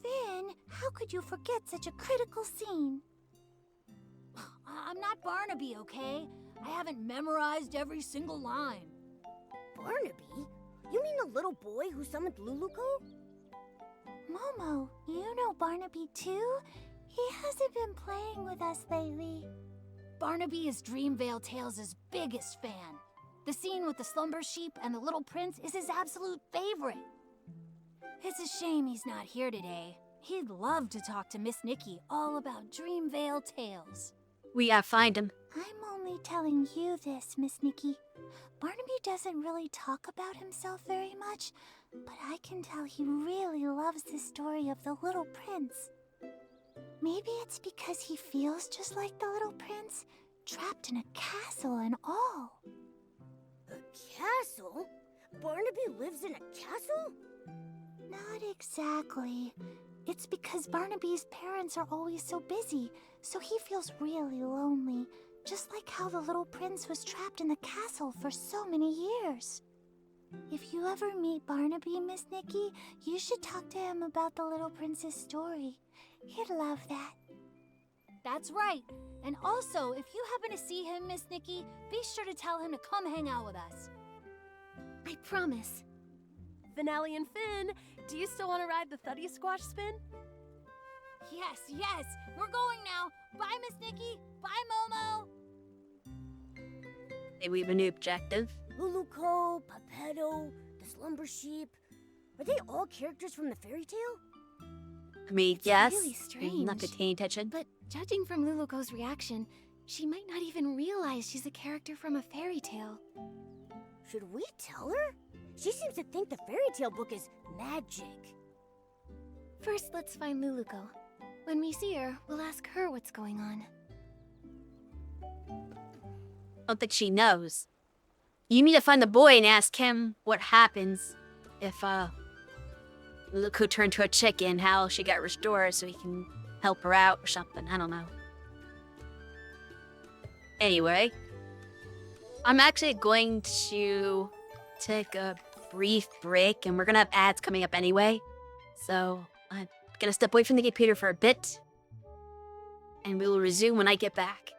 Finn, how could you forget such a critical scene?
I'm not Barnaby, okay? I haven't memorized every single line. Barnaby? You mean the little boy who summoned Luluko?
Momo, you know Barnaby too? He hasn't been playing with us lately.
Barnaby is Dreamvale Tales' biggest fan. The scene with the slumber sheep and the little prince is his absolute favorite. It's a shame he's not here today. He'd love to talk to Miss Nikki all about Dreamvale Tales.
We gotta find him.
I'm only telling you this, Miss Nikki. Barnaby doesn't really talk about himself very much, but I can tell he really loves the story of the little prince. Maybe it's because he feels just like the little prince, trapped in a castle and all.
A castle? Barnaby lives in a castle?
Not exactly. It's because Barnaby's parents are always so busy, so he feels really lonely, just like how the little prince was trapped in the castle for so many years. If you ever meet Barnaby, Miss Nikki, you should talk to him about the Little Prince's story. He'd love that.
That's right. And also, if you happen to see him, Miss Nikki, be sure to tell him to come hang out with us.
I promise.
Finale and Finn, do you still want to ride the Thuddy Squash spin?
Yes, yes. We're going now. Bye, Miss Nikki. Bye, Momo.
Maybe we have a new objective.
Luluco, Pepetto, the Slumber Sheep. Are they all characters from the fairy tale?
I mean,
It's
yes.
really
I'm not
strange.
paying attention.
But judging from Luluco's reaction, she might not even realize she's a character from a fairy tale.
Should we tell her? She seems to think the fairy tale book is magic.
First, let's find Luluco. When we see her, we'll ask her what's going on.
I don't think she knows. You need to find the boy and ask him what happens if, look who turned to a chicken, how she got restored so he can help her out or something. I don't know. Anyway, I'm actually going to take a brief break, and we're gonna have ads coming up anyway. So I'm gonna step away from the computer for a bit, and we will resume when I get back.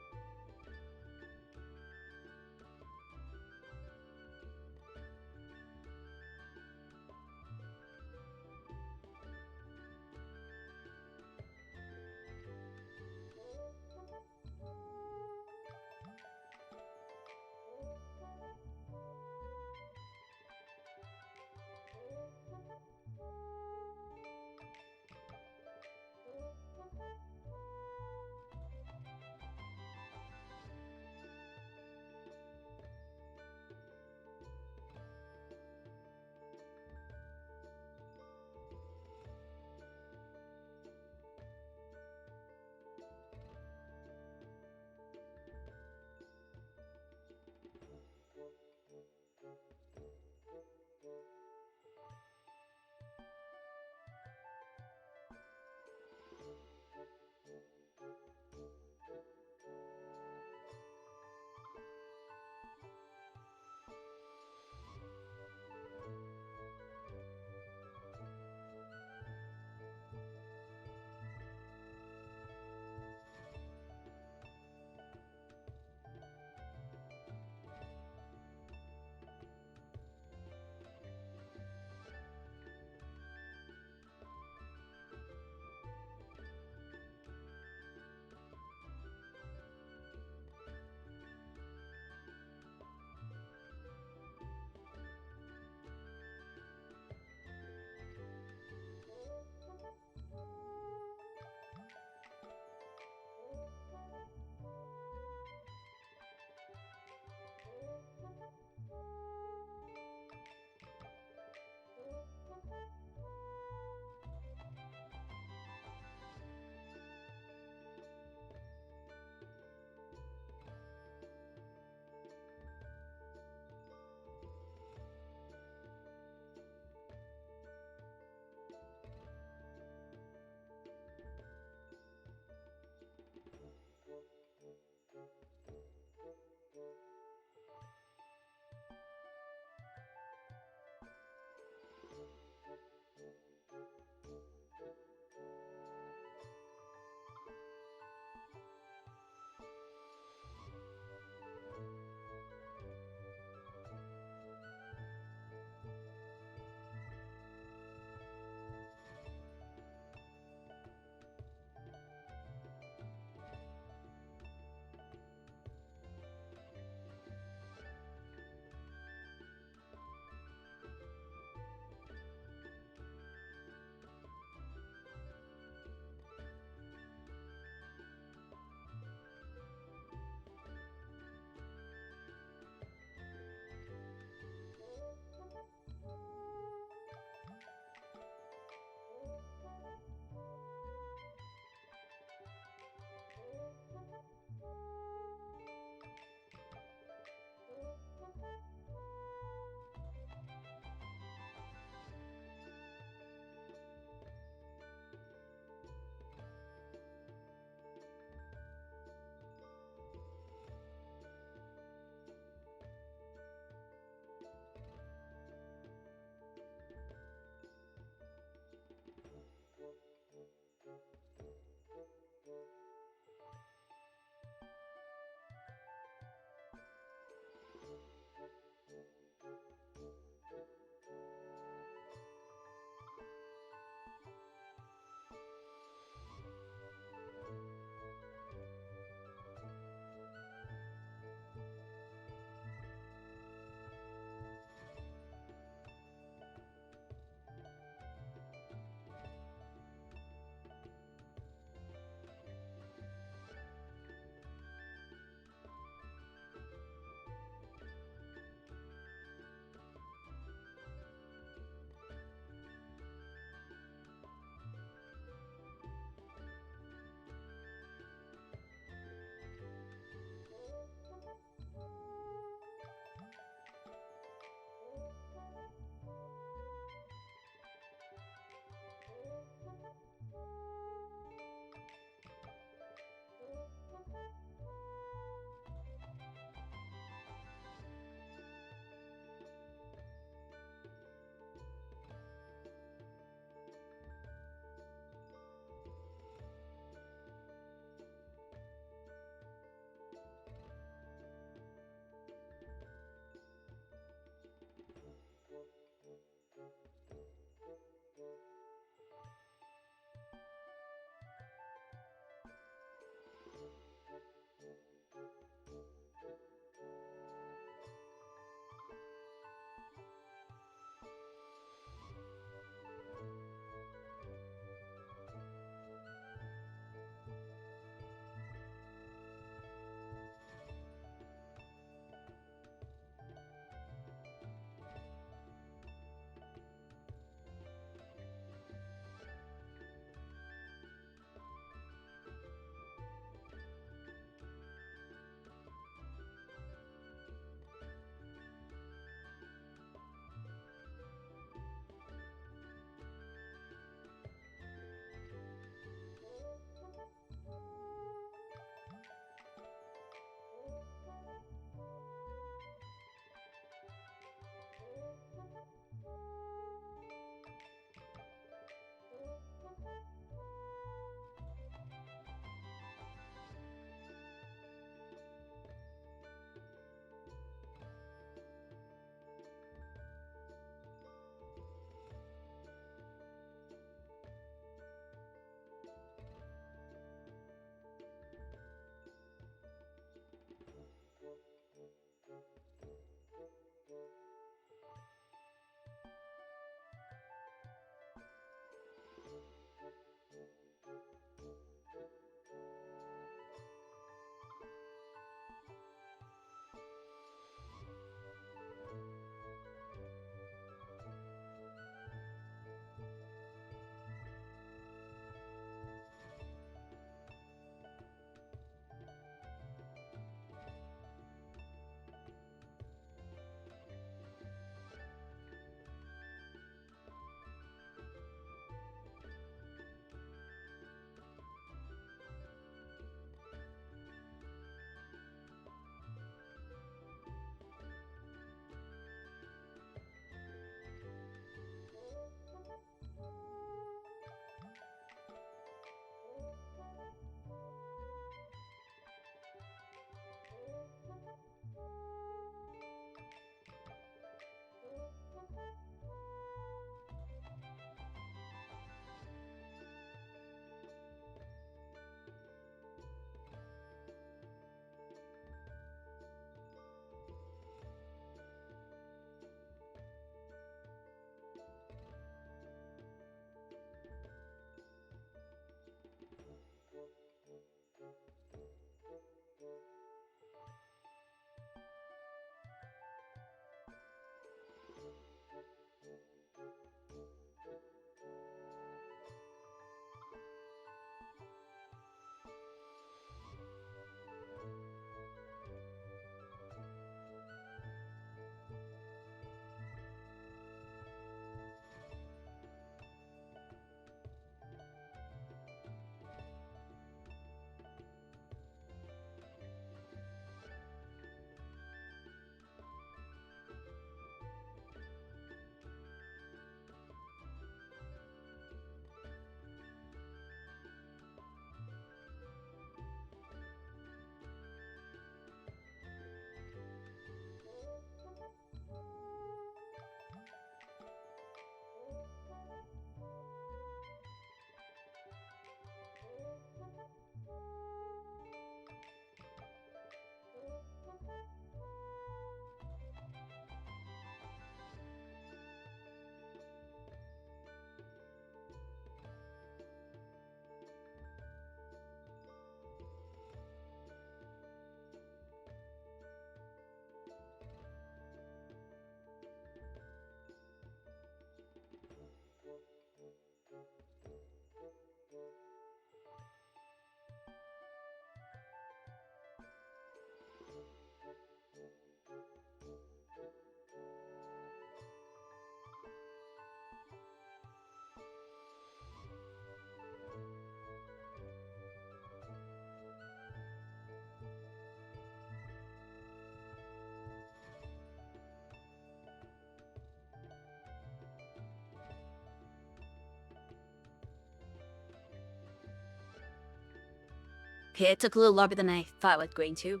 Okay, it took a little longer than I thought it was going to.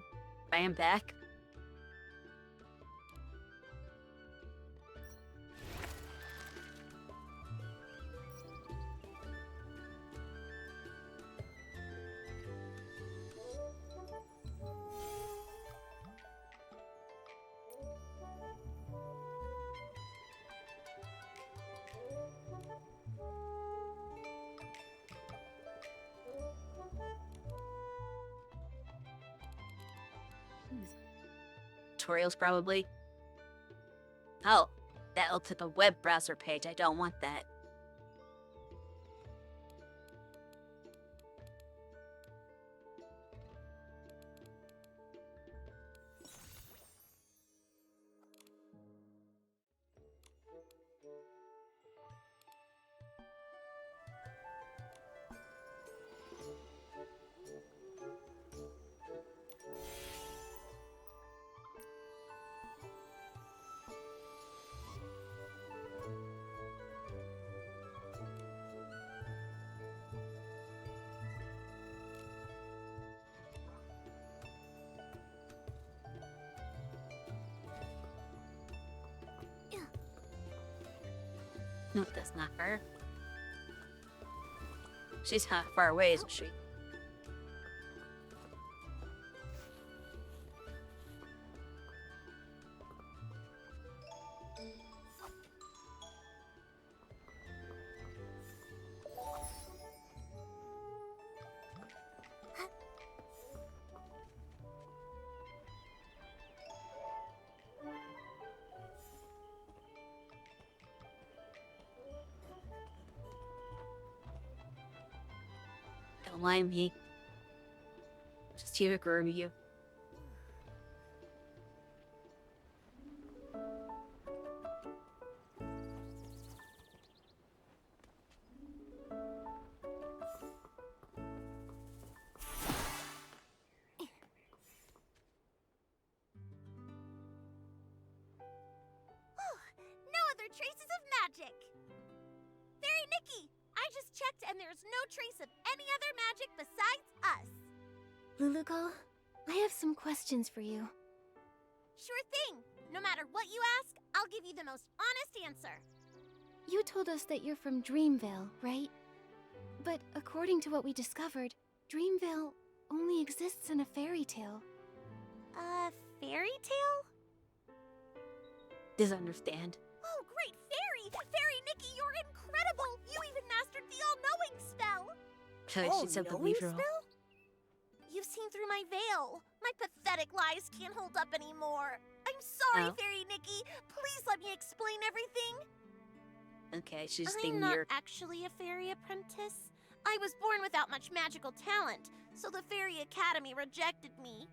I am back. Tutorials, probably. Oh, that looks like a web browser page. I don't want that. No, that's not her. She's not far away, isn't she? Don't mind me. Just here to groom you.
No other traces of magic. Fairy Nikki, I just checked and there's no trace of any other magic besides us.
Luluko, I have some questions for you.
Sure thing. No matter what you ask, I'll give you the most honest answer.
You told us that you're from Dreamvale, right? But according to what we discovered, Dreamvale only exists in a fairy tale.
A fairy tale?
Doesn't understand.
Oh, great fairy! Fairy Nikki, you're incredible! You even mastered the all-knowing spell!
She's so believable.
You've seen through my veil. My pathetic lies can't hold up anymore. I'm sorry,
Oh.
Fairy Nikki. Please let me explain everything.
Okay, she's
I'm
being
not
weird.
actually a fairy apprentice. I was born without much magical talent, so the Fairy Academy rejected me.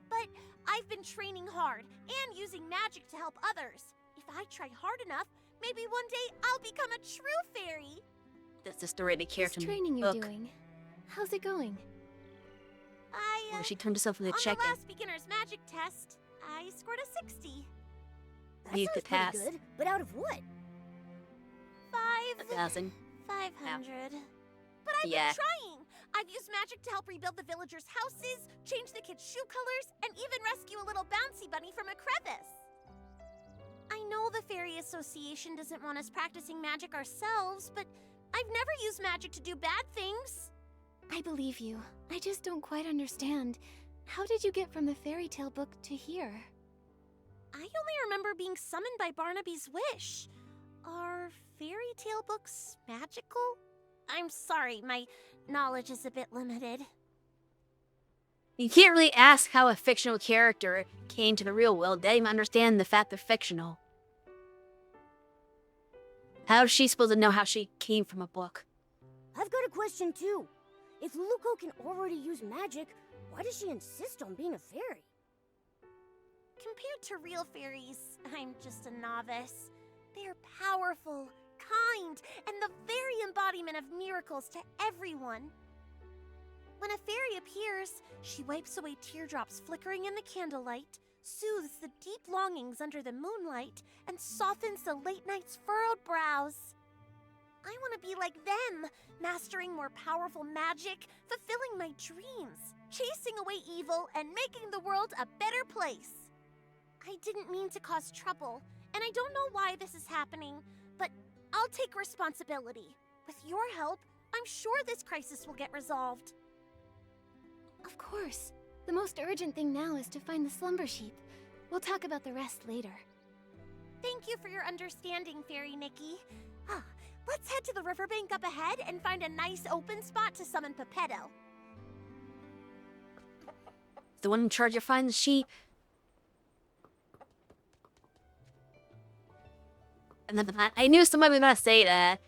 But I've been training hard and using magic to help others. If I try hard enough, maybe one day I'll become a true fairy.
That's the story of the
This
character in the
training you're
book.
doing, how's it going?
Where she turned herself into a
On the
chicken.
last beginner's magic test, I scored a 60.
You could pass.
but out of what?
1,000.
500. But I've
Yeah.
been trying. I've used magic to help rebuild the villagers' houses, change the kids' shoe colors, and even rescue a little bouncy bunny from a crevice. I know the Fairy Association doesn't want us practicing magic ourselves, but I've never used magic to do bad things.
I believe you. I just don't quite understand. How did you get from the fairy tale book to here?
I only remember being summoned by Barnaby's wish. Are fairy tale books magical? I'm sorry, my knowledge is a bit limited.
You can't really ask how a fictional character came to the real world. They don't even understand the fact they're fictional. How is she supposed to know how she came from a book?
I've got a question too. If Luluko can already use magic, why does she insist on being a fairy?
Compared to real fairies, I'm just a novice. They're powerful, kind, and the very embodiment of miracles to everyone. When a fairy appears, she wipes away teardrops flickering in the candlelight, soothes the deep longings under the moonlight, and softens the late night's furrowed brows. I want to be like them, mastering more powerful magic, fulfilling my dreams, chasing away evil, and making the world a better place. I didn't mean to cause trouble, and I don't know why this is happening, but I'll take responsibility. With your help, I'm sure this crisis will get resolved.
Of course. The most urgent thing now is to find the slumber sheep. We'll talk about the rest later.
Thank you for your understanding, Fairy Nikki. Let's head to the riverbank up ahead and find a nice open spot to summon Pepetto.
The one in charge of finding the sheep. And then I knew somebody was gonna say that.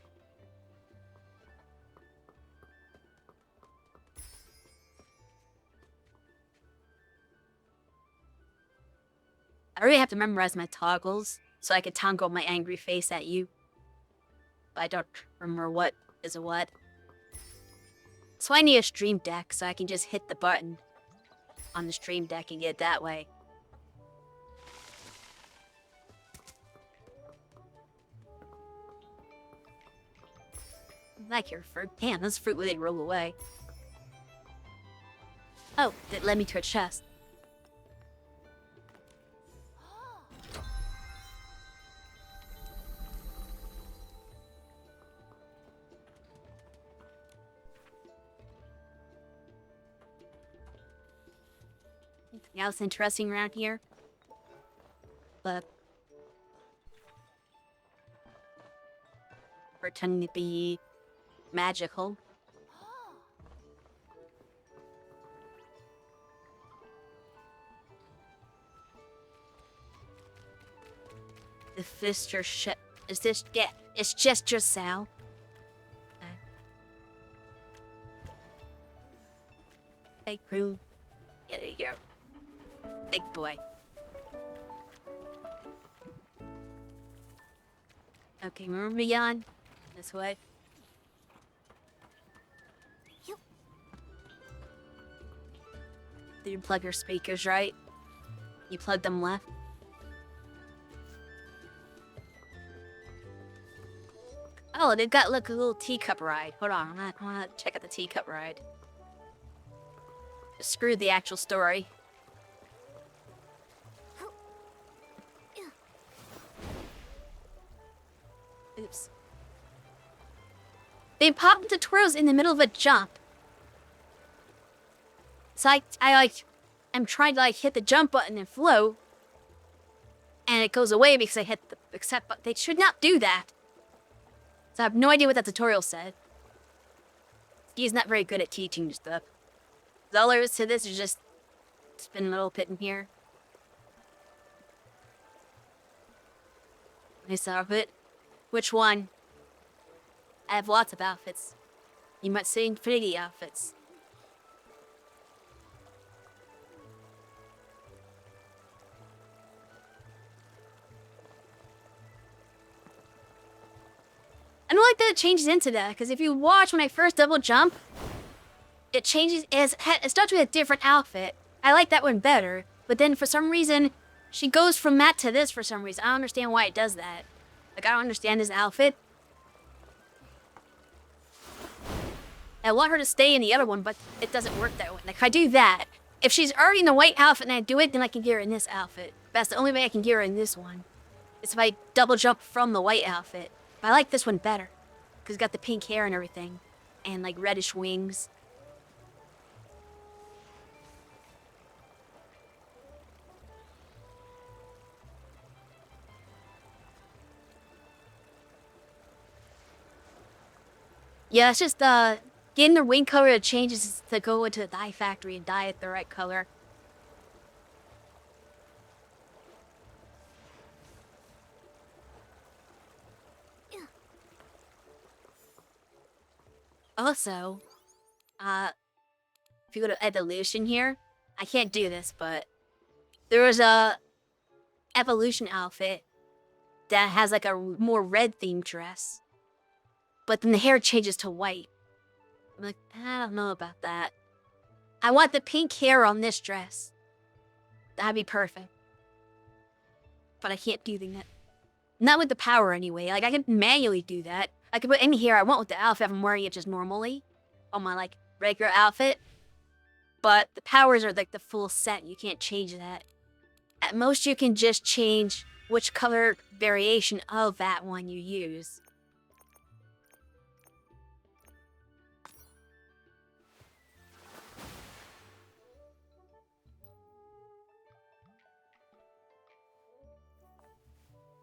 I really have to memorize my toggles so I can toggle my angry face at you. But I don't remember what is a what. So I need a stream deck so I can just hit the button on the stream deck and get it that way. I like your fruit. Damn, this fruit really roll away. Oh, that led me to a chest. Anything else interesting around here? But pretending to be magical. The fist or shit. Is this? Yeah, it's just your Sal. Hey, crew. Yeah, there you go. Big boy. Okay, remember beyond. This way. Did you plug your speakers right? You plugged them left? Oh, they've got like a little teacup ride. Hold on, I wanna check out the teacup ride. Just screw the actual story. Oops. They pop into twirls in the middle of a jump. So I'm trying to hit the jump button and float, and it goes away because I hit the accept button. They should not do that. So I have no idea what that tutorial said. He's not very good at teaching stuff. All there is to this is just spin a little bit in here. Nice outfit. Which one? I have lots of outfits. You might say infinity outfits. I don't like that it changes into that, because if you watch when I first double jump, it changes, it starts with a different outfit. I like that one better, but then for some reason, she goes from that to this for some reason. I don't understand why it does that. Like, I don't understand this outfit. I want her to stay in the other one, but it doesn't work that way. Like, if I do that, if she's already in the white outfit and I do it, then I can get her in this outfit. That's the only way I can get her in this one. Is if I double jump from the white outfit. But I like this one better, because it's got the pink hair and everything, and like reddish wings. Yeah, it's just getting the wing color it changes to go into the dye factory and dye it the right color. Also, if you go to evolution here, I can't do this, but there was a evolution outfit that has like a more red themed dress, but then the hair changes to white. I'm like, I don't know about that. I want the pink hair on this dress. That'd be perfect. But I can't do that. Not with the power anyway. Like, I can manually do that, I could put any hair I want with the outfit if I'm wearing it just normally on my like regular outfit. But the powers are like the full set. You can't change that. At most, you can just change which color variation of that one you use.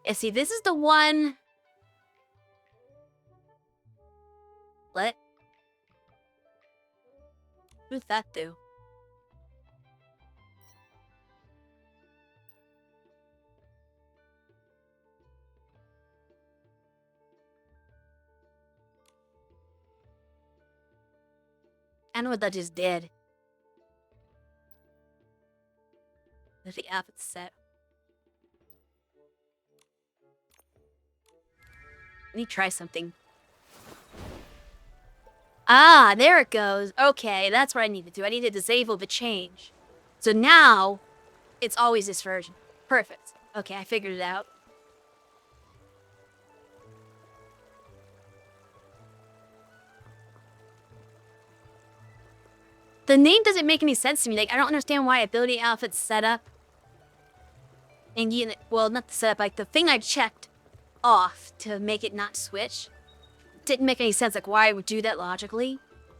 And see, this is the one. What? Who's that do? I know what that just did. The outfit set. Let me try something. Ah, there it goes. Okay, that's what I need to do. I need to disable the change. So now, it's always this version. Perfect. Okay, I figured it out. The name doesn't make any sense to me. Like, I don't understand why ability outfit's set up. And you, well, not the setup, like the thing I checked off to make it not switch didn't make any sense. Like, why I would do that logically.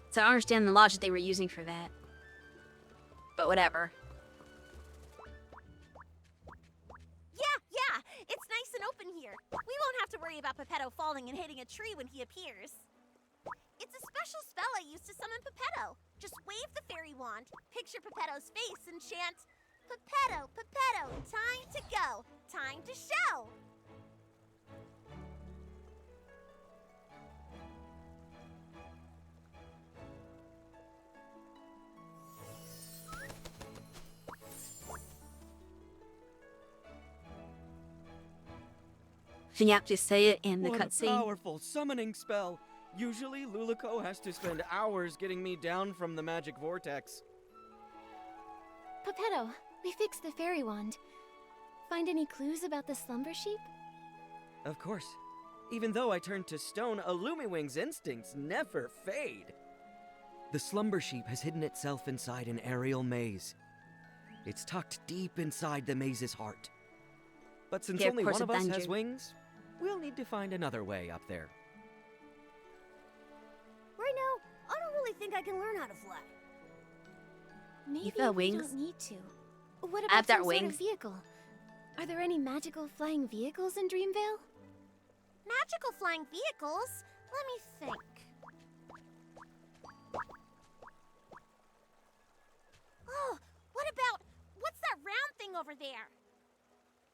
So I don't understand the logic they were using for that. But whatever.
Yeah, it's nice and open here. We won't have to worry about Pepetto falling and hitting a tree when he appears. It's a special spell I use to summon Pepetto. Just wave the fairy wand, picture Pepetto's face, and chant, Pepetto, Pepetto, time to go, time to show.
You have to say it in the
What a
cutscene.
powerful summoning spell! Usually, Lulico has to spend hours getting me down from the magic vortex.
Pepetto, we fixed the fairy wand. Find any clues about the slumber sheep?
Of course. Even though I turned to stone, a Lumiwing's instincts never fade. The slumber sheep has hidden itself inside an aerial maze. It's tucked deep inside the maze's heart. But since only one of us has wings, we'll need to find another way up there.
Right now, I don't really think I can learn how to fly.
Maybe
got
we
wings?
don't need to. What
I've
about
got
some
wings.
sort of vehicle? Are there any magical flying vehicles in Dreamvale?
Magical flying vehicles? Let me think. Oh, what about... what's that round thing over there?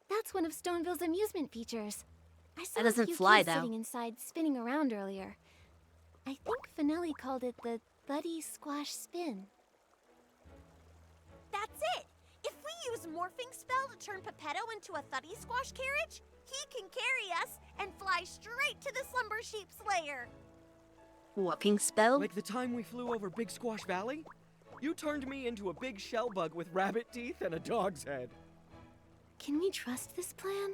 That's one of Stoneville's amusement features. I saw
That doesn't
a few
fly,
kids
though.
sitting inside spinning around earlier. I think Finelli called it the Thuddy Squash Spin.
That's it! If we use Morphing Spell to turn Pepetto into a Thuddy Squash carriage, he can carry us and fly straight to the Slumber Sheep's lair.
Walking spell?
Like the time we flew over Big Squash Valley? You turned me into a big shell bug with rabbit teeth and a dog's head.
Can we trust this plan?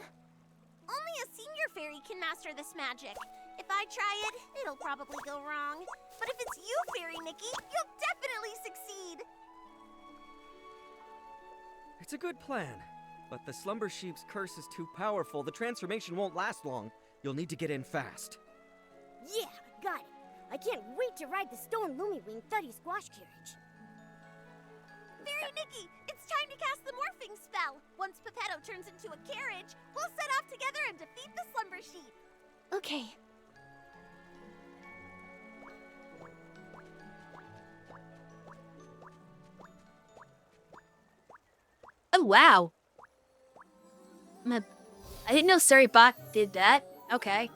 Only a senior fairy can master this magic. If I try it, it'll probably go wrong. But if it's you, Fairy Nikki, you'll definitely succeed.
It's a good plan, but the Slumber Sheep's curse is too powerful. The transformation won't last long. You'll need to get in fast.
Yeah, got it. I can't wait to ride the Stone Lumiwing Thuddy Squash carriage. Fairy Nikki, it's time to cast the morphing spell. Once Pepetto turns into a carriage, we'll set off together and defeat the Slumber Sheep.
Okay.
Oh, wow. I didn't know Surrey-Bot did that. Okay.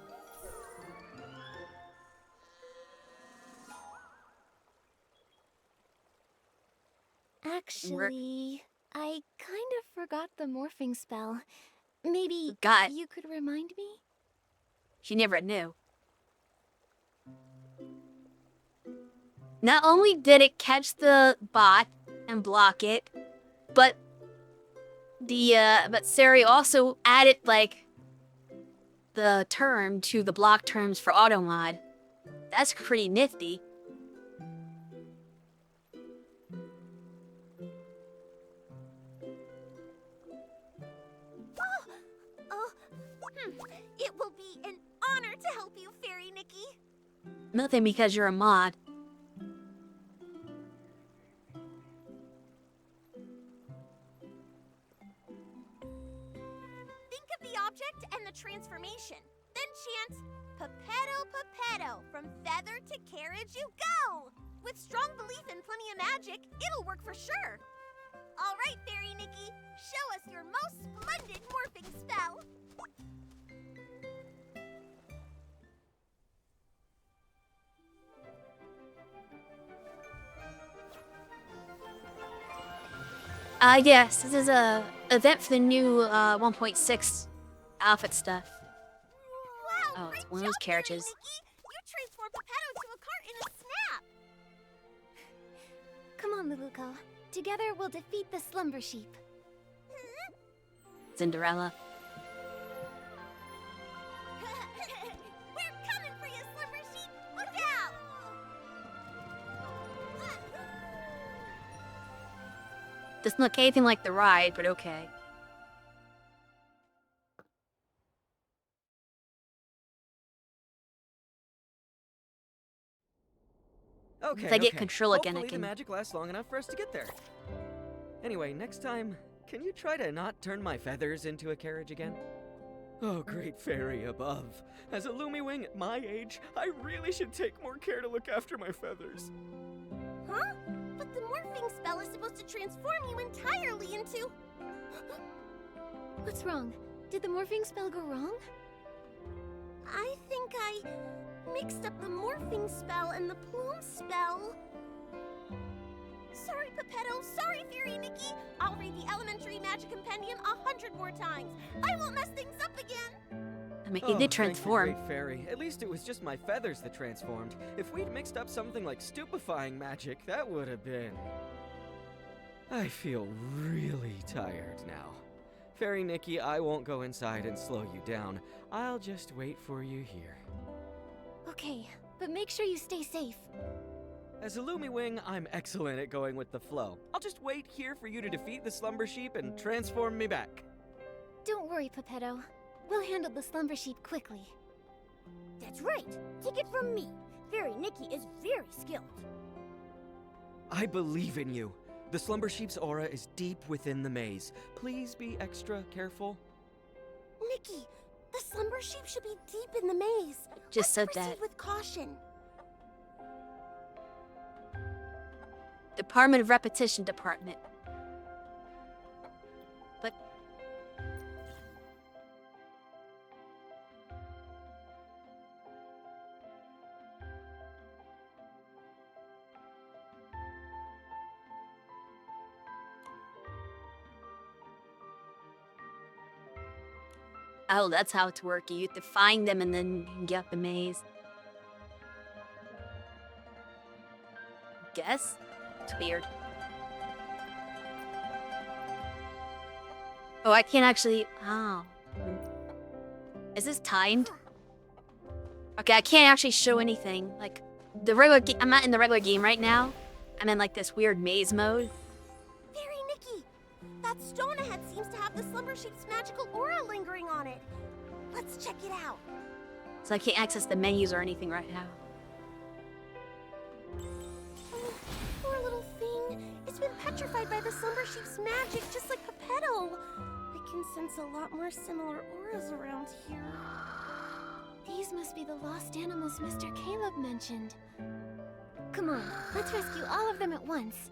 Actually, I kind of forgot the morphing spell. Maybe
Forgot?
you could remind me?
She never knew. Not only did it catch the bot and block it, but Sari also added, like, the term to the block terms for automod. That's pretty nifty.
It will be an honor to help you, Fairy Nikki.
Nothing because you're a mod.
Think of the object and the transformation. Then chant, Pepetto, Pepetto, from feather to carriage you go! With strong belief and plenty of magic, it'll work for sure. All right, Fairy Nikki, show us your most splendid morphing spell.
Yes, this is a event for the new 1.6 outfit stuff.
Wow,
Oh, it's
great
one of those
job, Fairy
carriages.
Nikki. You transformed Pepetto to a cart in a snap.
Come on, Luluko. Together we'll defeat the slumber sheep.
Cinderella.
We're coming for you, Slumber Sheep. Look out!
Doesn't look anything like the ride, but okay.
Okay,
If I get
okay.
control again, I
Hopefully
can-
the magic lasts long enough for us to get there. Anyway, next time, can you try to not turn my feathers into a carriage again? Oh, great fairy above. As a Lumiwing at my age, I really should take more care to look after my feathers.
Huh? But the morphing spell is supposed to transform you entirely into...
What's wrong? Did the morphing spell go wrong?
I think I mixed up the morphing spell and the plume spell. Sorry, Pepetto. Sorry, Fairy Nikki. I'll read the Elementary Magic Compendium 100 more times. I won't mess things up again.
I mean,
Oh,
it did
thank you,
transform.
great fairy. At least it was just my feathers that transformed. If we'd mixed up something like stupefying magic, that would have been... I feel really tired now. Fairy Nikki, I won't go inside and slow you down. I'll just wait for you here.
Okay, but make sure you stay safe.
As a Lumiwing, I'm excellent at going with the flow. I'll just wait here for you to defeat the slumber sheep and transform me back.
Don't worry, Pepetto. We'll handle the slumber sheep quickly.
That's right. Take it from me. Fairy Nikki is very skilled.
I believe in you. The slumber sheep's aura is deep within the maze. Please be extra careful.
Nikki, the slumber sheep should be deep in the maze.
Just said
Let's proceed
that.
with caution.
Department of Repetition Department. But oh, that's how it's working. You have to find them and then you can get up the maze. Guess? It's weird. Oh, I can't actually... Oh. Is this timed? Okay, I can't actually show anything. Like, the regular I'm not in the regular game right now. I'm in, like, this weird maze mode.
Fairy Nikki, that stone ahead seems to have the slumber sheep's magical aura lingering on it. Let's check it out.
So I can't access the menus or anything right now.
Poor little thing. It's been petrified by the slumber sheep's magic, just like Pepetto. I can sense a lot more similar auras around here.
These must be the lost animals Mr. Caleb mentioned. Come on, let's rescue all of them at once.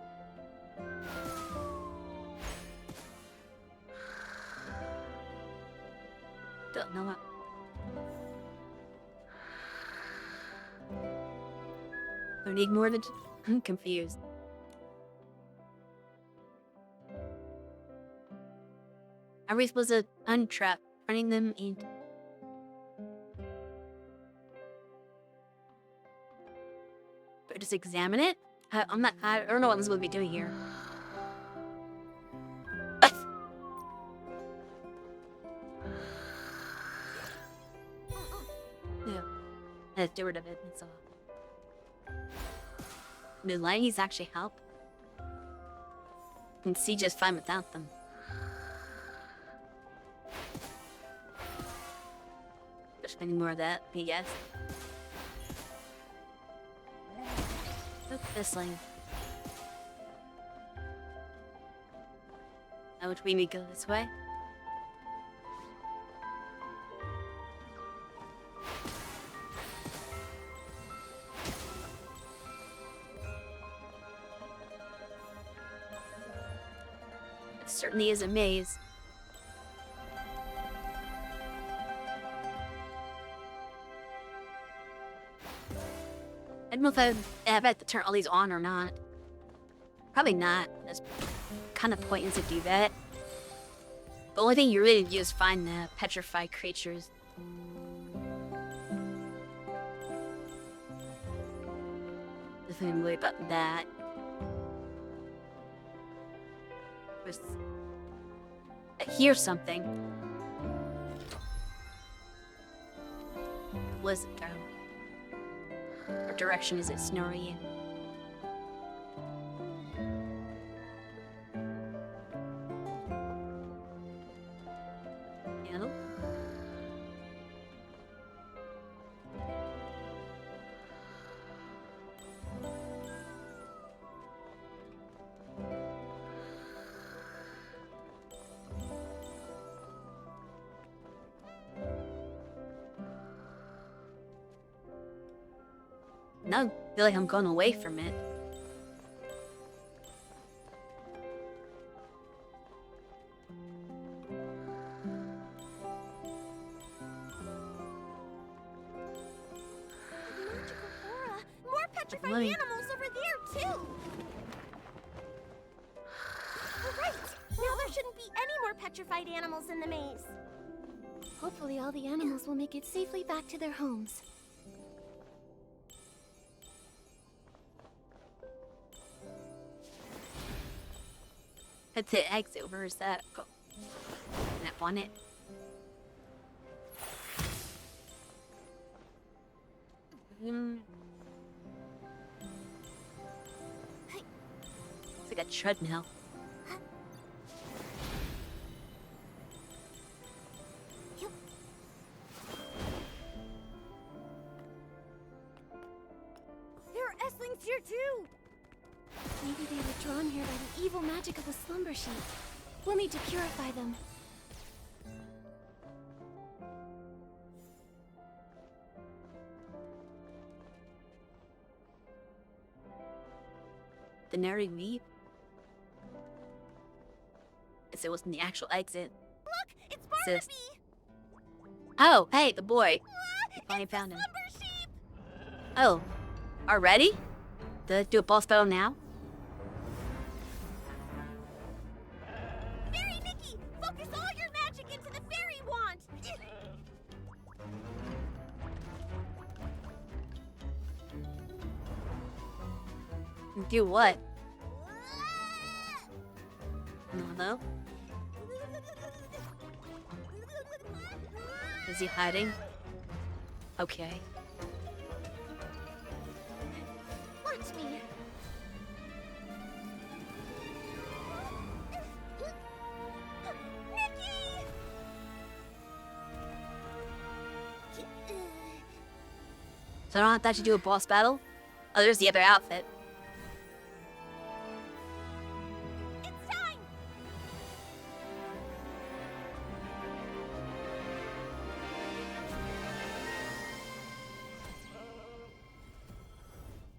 Don't know what. Don't need more than... I'm confused. Are we supposed to untrap, running them in? But just examine it? I don't know what I'm supposed to be doing here. Let's get rid of it, that's all. Do lighties actually help? Can see just fine without them. Just any more of that, I guess. Look, this lane. Now would we go this way? It certainly is a maze. I don't know if I have to turn all these on or not. Probably not. It's kind of pointless to do that. The only thing you really do is find the petrified creatures. Nothing really about that. I hear something. Where's it go? What direction is it snoring in? No? No, I feel like I'm going away from it.
Magical aura! More petrified
Like-
animals over there, too! Right! Now there shouldn't be any more petrified animals in the maze.
Hopefully all the animals will make it safely back to their homes.
That's the exit. Where is that? Oh. That one it. It's like a treadmill.
There are S-Lings here, too!
Maybe they were drawn here by the evil magic of the slumber sheep. We'll need to purify them.
The Neri leave? As it wasn't the actual exit.
Look! It's
Sis.
Barnaby!
Oh, hey, the boy.
Ah,
Finally
it's the
found him.
slumber sheep!
Oh, already? Let's do a boss battle now?
Fairy Nikki! Focus all your magic into the fairy wand!
Do what? No? Is he hiding? Okay.
Watch me! Nikki!
So I don't have to actually do a boss battle? Oh, there's the other outfit.
It's time!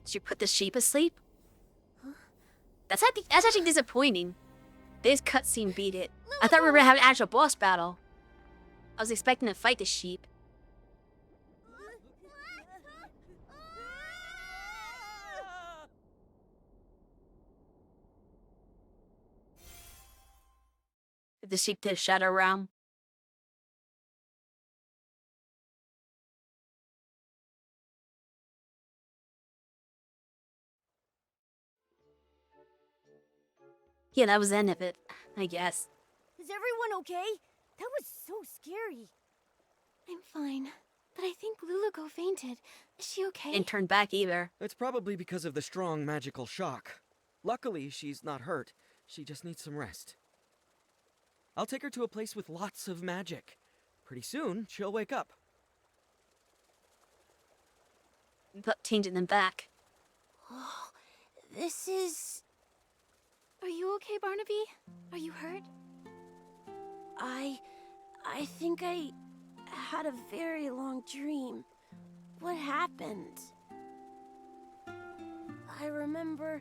Did you put the sheep asleep? That's actually disappointing. This cutscene beat it. I thought we were gonna have an actual boss battle. I was expecting to fight the sheep. The sheep to the Shadow Realm. Yeah, that was the end of it, I guess.
Is everyone okay? That was so scary.
I'm fine. But I think Luluko fainted. Is she okay?
Didn't turn back either.
It's probably because of the strong magical shock. Luckily, she's not hurt. She just needs some rest. I'll take her to a place with lots of magic. Pretty soon, she'll wake up.
Changing them back.
Oh, this is...
Are you okay, Barnaby? Are you hurt?
I think I had a very long dream. What happened? I remember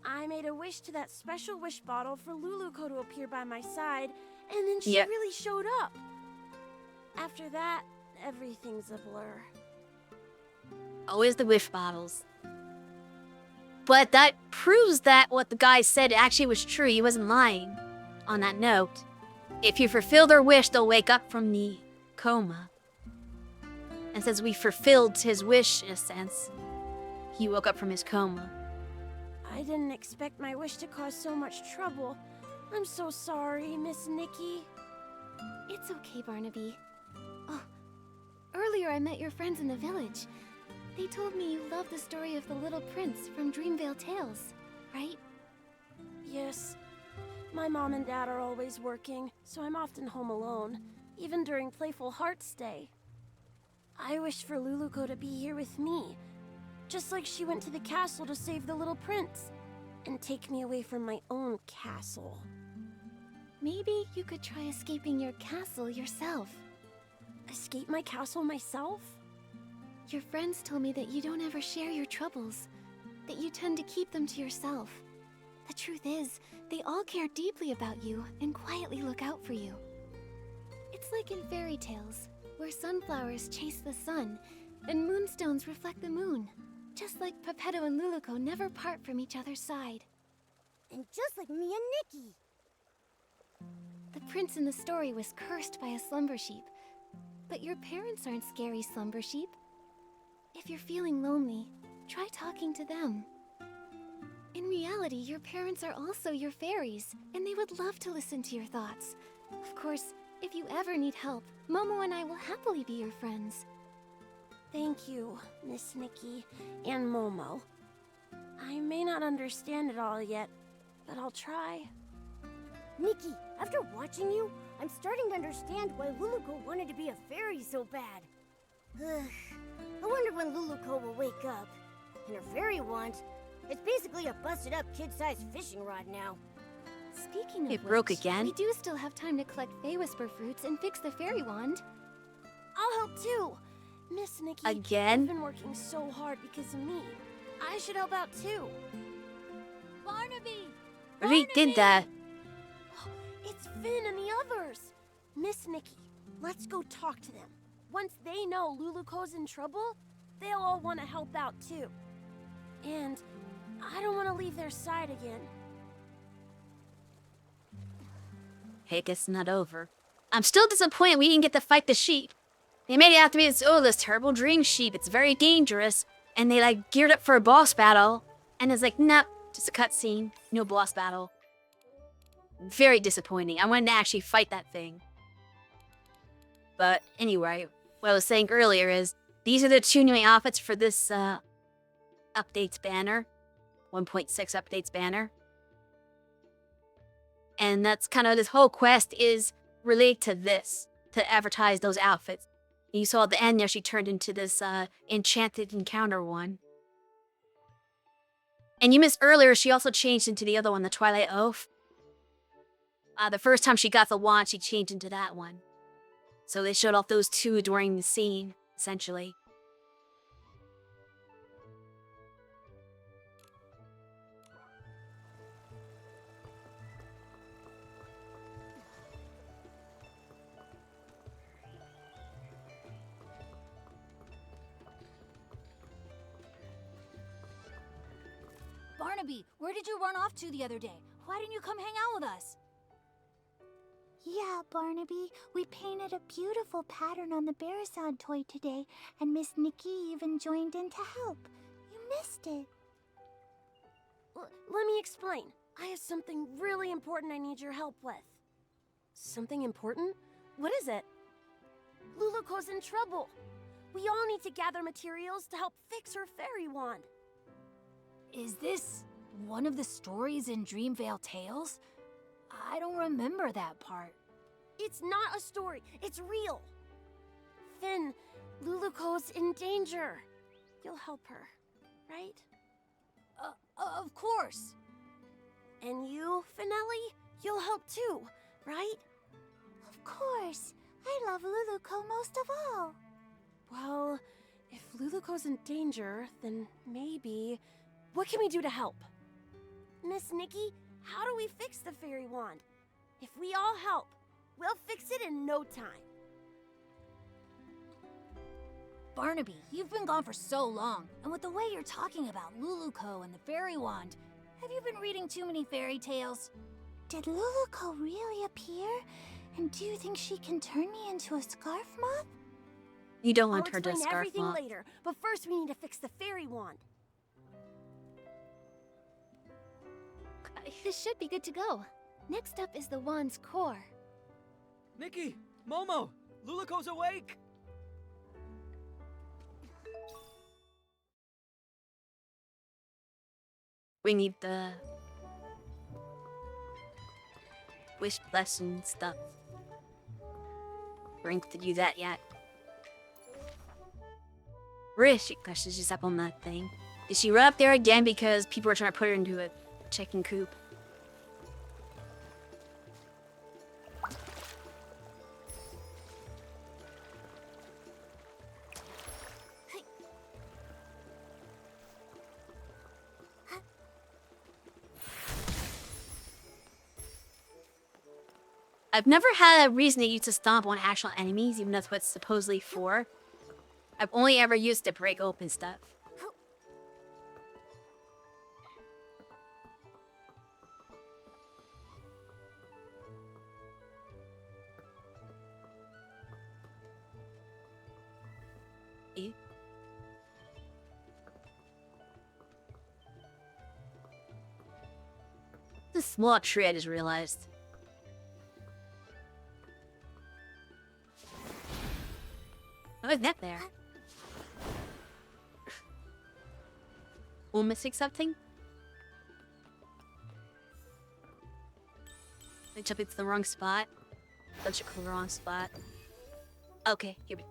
I made a wish to that special wish bottle for Luluko to appear by my side, and then she really showed up. After that, everything's a blur.
Always the wish bottles. But that proves that what the guy said actually was true. He wasn't lying on that note. If you fulfill their wish, they'll wake up from the coma. And since we fulfilled his wish, in a sense, he woke up from his coma.
I didn't expect my wish to cause so much trouble. I'm so sorry, Miss Nikki.
It's okay, Barnaby. Oh, earlier I met your friends in the village. They told me you love the story of the little prince from Dreamvale Tales, right?
Yes. My mom and dad are always working, so I'm often home alone, even during Playful Hearts Day. I wish for Luluko to be here with me, just like she went to the castle to save the little prince, and take me away from my own castle.
Maybe you could try escaping your castle yourself.
Escape my castle myself?
Your friends told me that you don't ever share your troubles, that you tend to keep them to yourself. The truth is, they all care deeply about you and quietly look out for you. It's like in fairy tales, where sunflowers chase the sun and moonstones reflect the moon. Just like Pepetto and Luluko never part from each other's side.
And just like me and Nikki.
The prince in the story was cursed by a slumber sheep. But your parents aren't scary slumber sheep. If you're feeling lonely, try talking to them. In reality, your parents are also your fairies, and they would love to listen to your thoughts. Of course, if you ever need help, Momo and I will happily be your friends.
Thank you, Miss Nikki and Momo. I may not understand it all yet, but I'll try.
Nikki, after watching you, I'm starting to understand why Luluko wanted to be a fairy so bad. Ugh. I wonder when Luluko will wake up. And her fairy wand, it's basically a busted-up kid-sized fishing rod now.
Speaking of
It broke
which,
again?
we do still have time to collect Fey Whisper fruits and fix the fairy wand.
I'll help too. Miss Nikki,
Again?
you've been working so hard because of me. I should help out too.
Barnaby!
We did that.
It's Finn and the others. Miss Nikki, let's go talk to them. Once they know Luluko's in trouble, they'll all want to help out too. And I don't want to leave their side again.
Hey, guess it's not over. I'm still disappointed we didn't get to fight the sheep. They made it out to be this terrible dream sheep. It's very dangerous. And they, like, geared up for a boss battle. And it's like, nope, just a cutscene. No boss battle. Very disappointing. I wanted to actually fight that thing. But anyway, what I was saying earlier is, these are the 2 new outfits for this, updates banner. 1.6 updates banner. And that's kind of, this whole quest is related to this. To advertise those outfits. You saw at the end there she turned into this enchanted encounter one. And you missed earlier, she also changed into the other one, the Twilight Oath. The first time she got the wand, she changed into that one. So they showed off those 2 during the scene, essentially.
Barnaby, where did you run off to the other day? Why didn't you come hang out with us?
Yeah, Barnaby, we painted a beautiful pattern on the Barazon toy today, and Miss Nikki even joined in to help. You missed it.
Let me explain. I have something really important I need your help with.
Something important? What is it?
Luluko's in trouble.
We all need to gather materials to help fix her fairy wand.
Is this one of the stories in Dreamvale Tales? I don't remember that part.
It's not a story, it's real. Finn, Luluko's in danger. You'll help her, right?
Of course.
And you, Finelli, you'll help too, right?
Of course. I love Luluko most of all.
Well, if Luluko's in danger, then maybe... What can we do to help? Miss Nikki, how do we fix the fairy wand? If we all help, we'll fix it in no time.
Barnaby, you've been gone for so long, and with the way you're talking about Luluko and the fairy wand, have you been reading too many fairy tales?
Did Luluko really appear? And do you think she can turn me into a scarf moth?
You don't
I'll
want her to
explain
scarf
everything
moth.
later, but first we need to fix the fairy wand.
This should be good to go. Next up is the wand's core.
Nikki! Momo! Luluko's awake!
We need the wish blessing stuff. We ain't to do that yet. Where is she? Gosh, she's just up on that thing. Did she run up there again because people were trying to put her into a chicken coop? I've never had a reason to use to stomp on actual enemies, even though that's what it's supposedly for. I've only ever used it to break open stuff. Ew. This small tree, I just realized. Oh, is that there? We're missing something? I jumped into the wrong spot. Don't you call the wrong spot? Okay, here we go.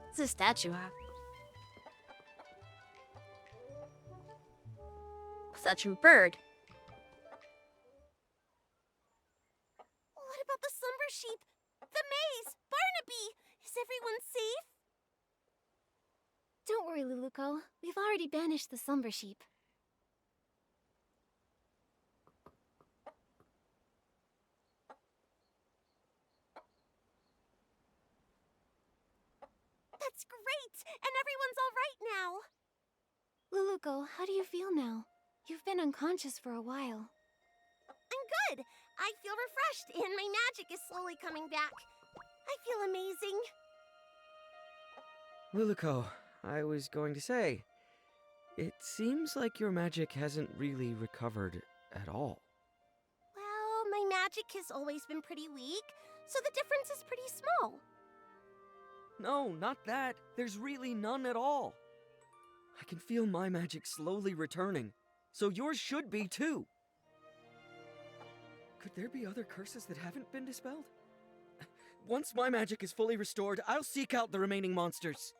It's a statue, huh? Statue of bird.
What about the slumber sheep? The maze! Barnaby! Is everyone safe?
Don't worry, Luluko. We've already banished the slumber sheep.
That's great! And everyone's all right now!
Luluko, how do you feel now? You've been unconscious for a while.
I'm good! I feel refreshed, and my magic is slowly coming back. I feel amazing.
Luluko, I was going to say, it seems like your magic hasn't really recovered at all.
Well, my magic has always been pretty weak, so the difference is pretty small.
No, not that. There's really none at all. I can feel my magic slowly returning, so yours should be too. Could there be other curses that haven't been dispelled? Once my magic is fully restored, I'll seek out the remaining monsters.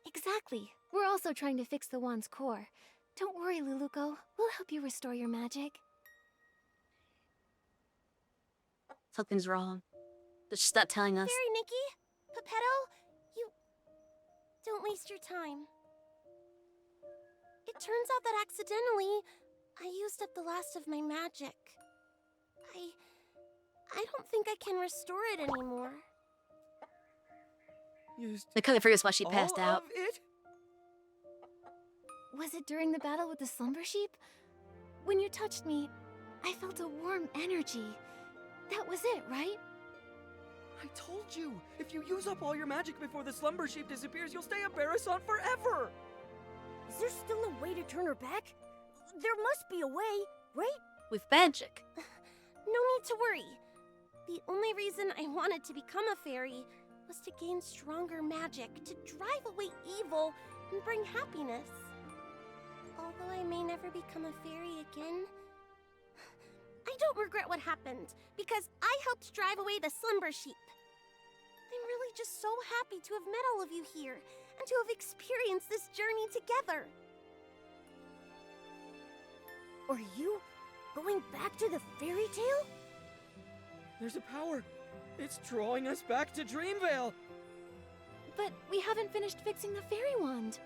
Exactly. We're also trying to fix the wand's core. Don't worry, Luluko. We'll help you restore your magic.
Something's wrong. Just stop telling us.
Fairy Nikki, Pepetto, you... Don't waste your time. It turns out that accidentally, I used up the last of my magic. I don't think I can restore it anymore.
Used
I kind of figures why she passed
all
out.
of it?
Was it during the battle with the slumber sheep? When you touched me, I felt a warm energy. That was it, right?
I told you! If you use up all your magic before the slumber sheep disappears, you'll stay a Barasant forever!
Is there still a way to turn her back? There must be a way, right?
With magic.
No need to worry. The only reason I wanted to become a fairy was to gain stronger magic, to drive away evil, and bring happiness. Although I may never become a fairy again, I don't regret what happened, because I helped drive away the slumber sheep. I'm really just so happy to have met all of you here, and to have experienced this journey together.
Are you going back to the fairy tale?
There's a power. It's drawing us back to Dreamvale.
But we haven't finished fixing the fairy wand.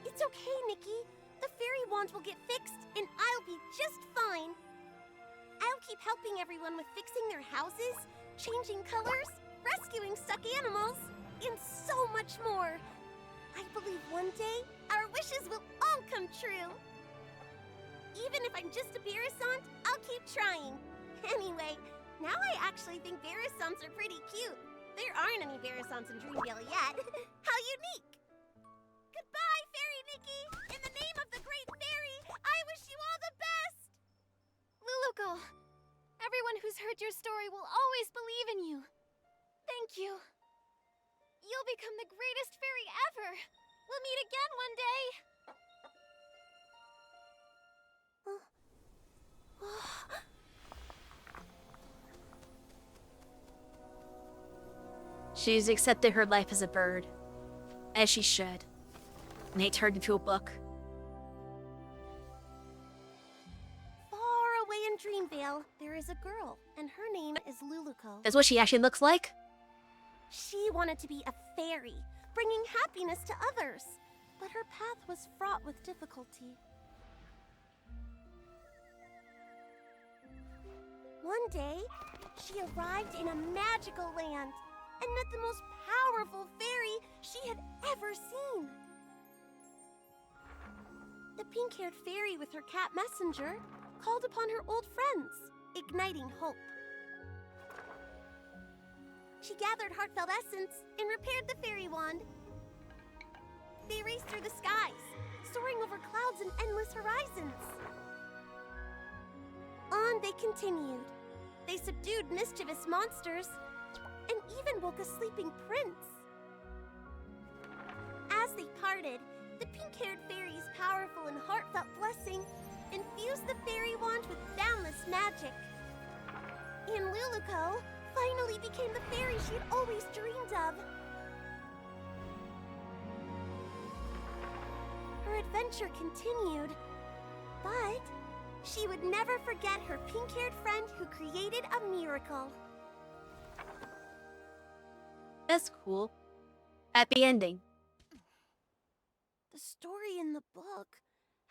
It's okay, Nikki. The fairy wand will get fixed, and I'll be just fine. I'll keep helping everyone with fixing their houses, changing colors, rescuing stuck animals, and so much more. I believe one day our wishes will all come true. Even if I'm just a Barrisant, I'll keep trying. Anyway, now I actually think Barrisants are pretty cute. There aren't any Barrisants in Dreamvale yet. How unique! Goodbye, Fairy Nikki! In the name of the Great Fairy, I wish you all the best!
Luluco, everyone who's heard your story will always believe in you. Thank you. You'll become the greatest fairy ever. We'll meet again one day.
She's accepted her life as a bird, as she should, and it turned into a book.
Far away in Dreamvale, there is a girl, and her name is Luluco.
That's what she actually looks like?
She wanted to be a fairy, bringing happiness to others, but her path was fraught with difficulty. One day, she arrived in a magical land and met the most powerful fairy she had ever seen. The pink-haired fairy with her cat messenger called upon her old friends, igniting hope. She gathered heartfelt essence and repaired the fairy wand. They raced through the skies, soaring over clouds and endless horizons. On they continued. They subdued mischievous monsters and even woke a sleeping prince. As they parted, the pink-haired fairy's powerful and heartfelt blessing infused the fairy wand with boundless magic. And Luluco finally became the fairy she had always dreamed of. Her adventure continued, but she would never forget her pink-haired friend who created a miracle.
That's cool. Happy ending.
The story in the book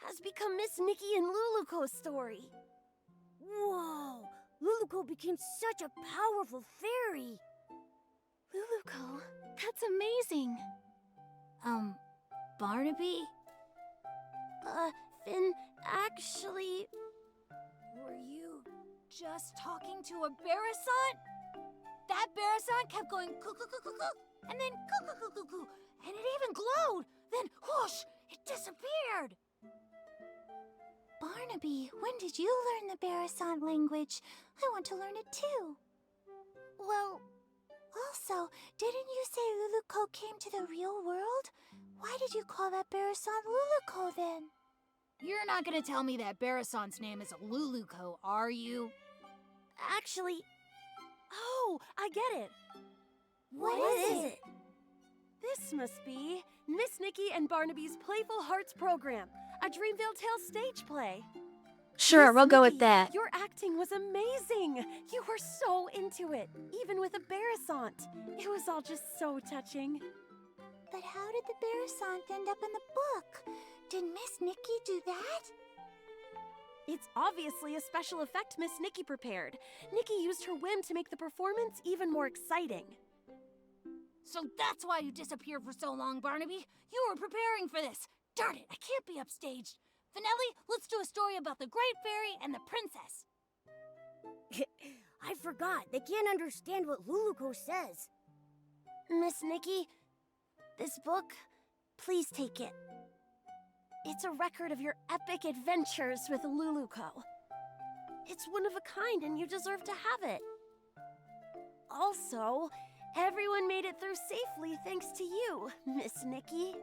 has become Miss Nikki and Luluco's story.
Whoa! Luluco became such a powerful fairy!
Luluco, that's amazing.
Barnaby?
Finn, actually...
Were you just talking to a Barrisant? That Barrisant kept going coo-coo-coo-coo-coo, and then coo-coo-coo-coo-coo, and it even glowed. Then whoosh, it disappeared.
Barnaby, when did you learn the Barrisant language? I want to learn it too.
Well...
Also, didn't you say Luluco came to the real world? Why did you call that Barrisant Luluco then?
You're not gonna tell me that Barrisant's name is Luluco, are you?
Actually...
Oh, I get it.
What is it?
This must be Miss Nikki and Barnaby's Playful Hearts program, a Dreamvale Tales stage play.
Sure,
Miss
we'll go with
Nikki,
that.
Your acting was amazing. You were so into it, even with a Barrisant. It was all just so touching.
But how did the Barrisant end up in the book? Did Miss Nikki do that?
It's obviously a special effect Miss Nikki prepared. Nikki used her whim to make the performance even more exciting.
So that's why you disappeared for so long, Barnaby. You were preparing for this. Darn it, I can't be upstaged. Finelli, let's do a story about the Great Fairy and the Princess.
I forgot. They can't understand what Luluco says.
Miss Nikki, this book, please take it. It's a record of your epic adventures with Luluco.
It's one of a kind and you deserve to have it. Also, everyone made it through safely thanks to you, Miss Nikki.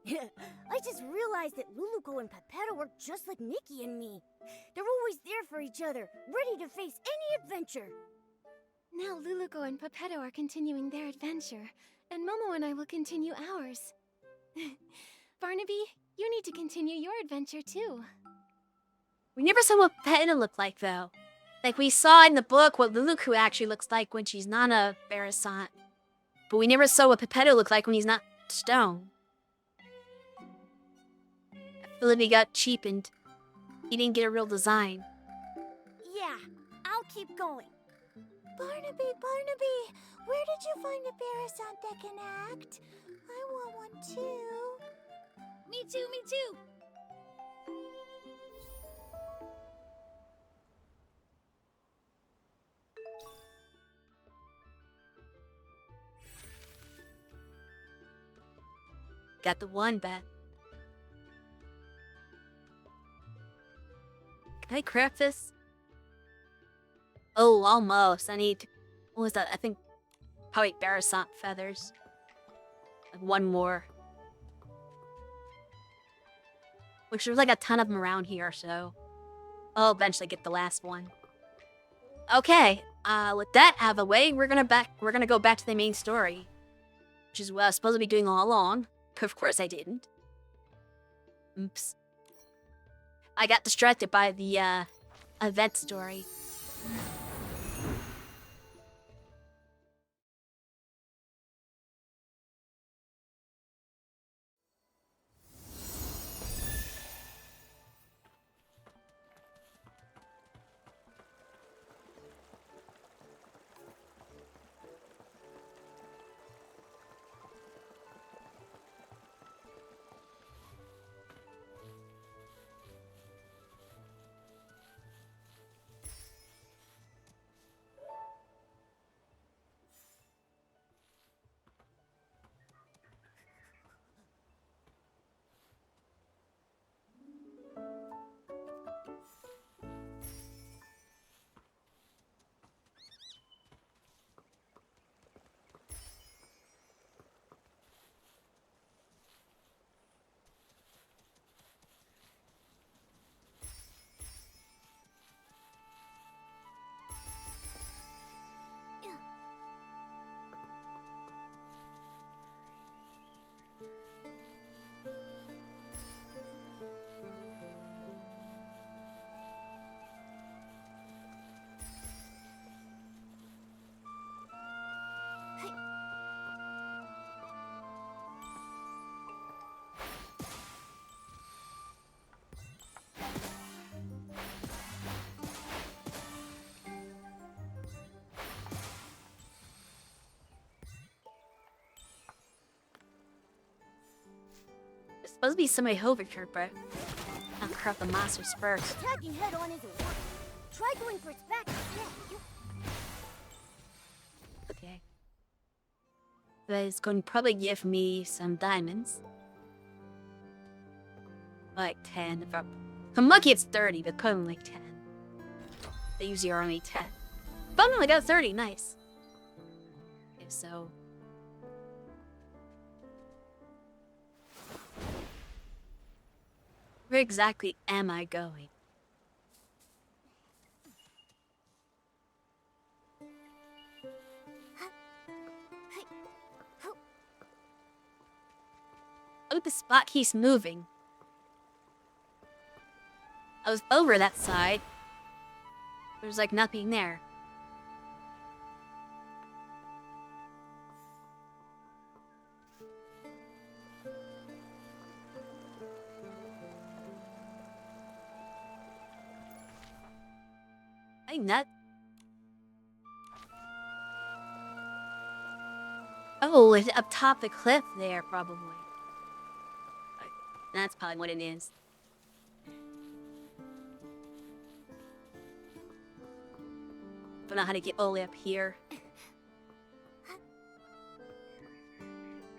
I just realized that Luluco and Pepetto are just like Nikki and me. They're always there for each other, ready to face any adventure.
Now Luluco and Pepetto are continuing their adventure, and Momo and I will continue ours. Barnaby, you need to continue your adventure too.
We never saw what Pepetto looked like, though. Like, we saw in the book what Luluku actually looks like when she's not a Barasant. But we never saw what Pepetto looked like when he's not stone. I feel like he got cheapened. He didn't get a real design.
Yeah, I'll keep going.
Barnaby, where did you find a Barasant that can act? I want one too.
Me too, me too.
Got the one, Beth. Can I craft this? Oh, almost. I need... What was that? I think... Probably Barasant feathers. Like one more. Which there's like a ton of them around here, so... I'll eventually get the last one. Okay, with that out of the way, we're gonna go back to the main story. Which is what I was supposed to be doing all along. But of course I didn't. Oops. I got distracted by the, event story. There's supposed to be somebody over here, but I'll craft the monsters first.
Attacking head-on isn't working. Try going for its back instead.
Okay. That is going to probably give me some diamonds. Like 10. If I'm lucky it's 30, but probably like 10. They usually are only 10. But no, I got 30, nice. Okay, so... Where exactly am I going? Oh, the spot keeps moving. I was over that side. There's like nothing there. I'm not. Oh, it's up top the cliff there, probably. That's probably what it is. Don't know how to get all the way up here.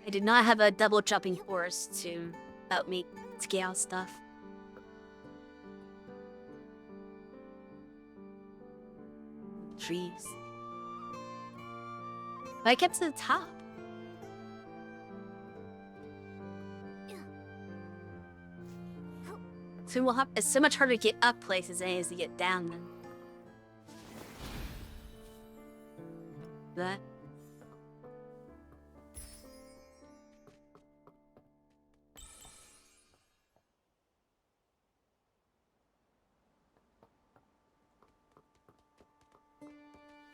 I did not have a double jumping horse to help me scale stuff. trees. But I kept to the top. So we'll have, it's so much harder to get up places than it is to get down them. That.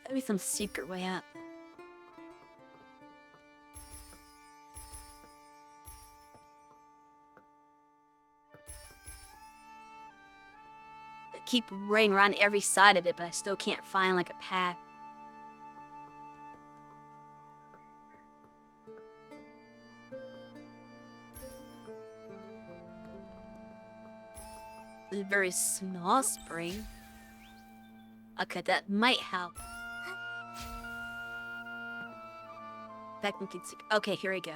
Maybe some secret way up. I keep running around every side of it, but I still can't find like a path. There's a very small spring. Okay, that might help. Back we can see. Okay, here we go.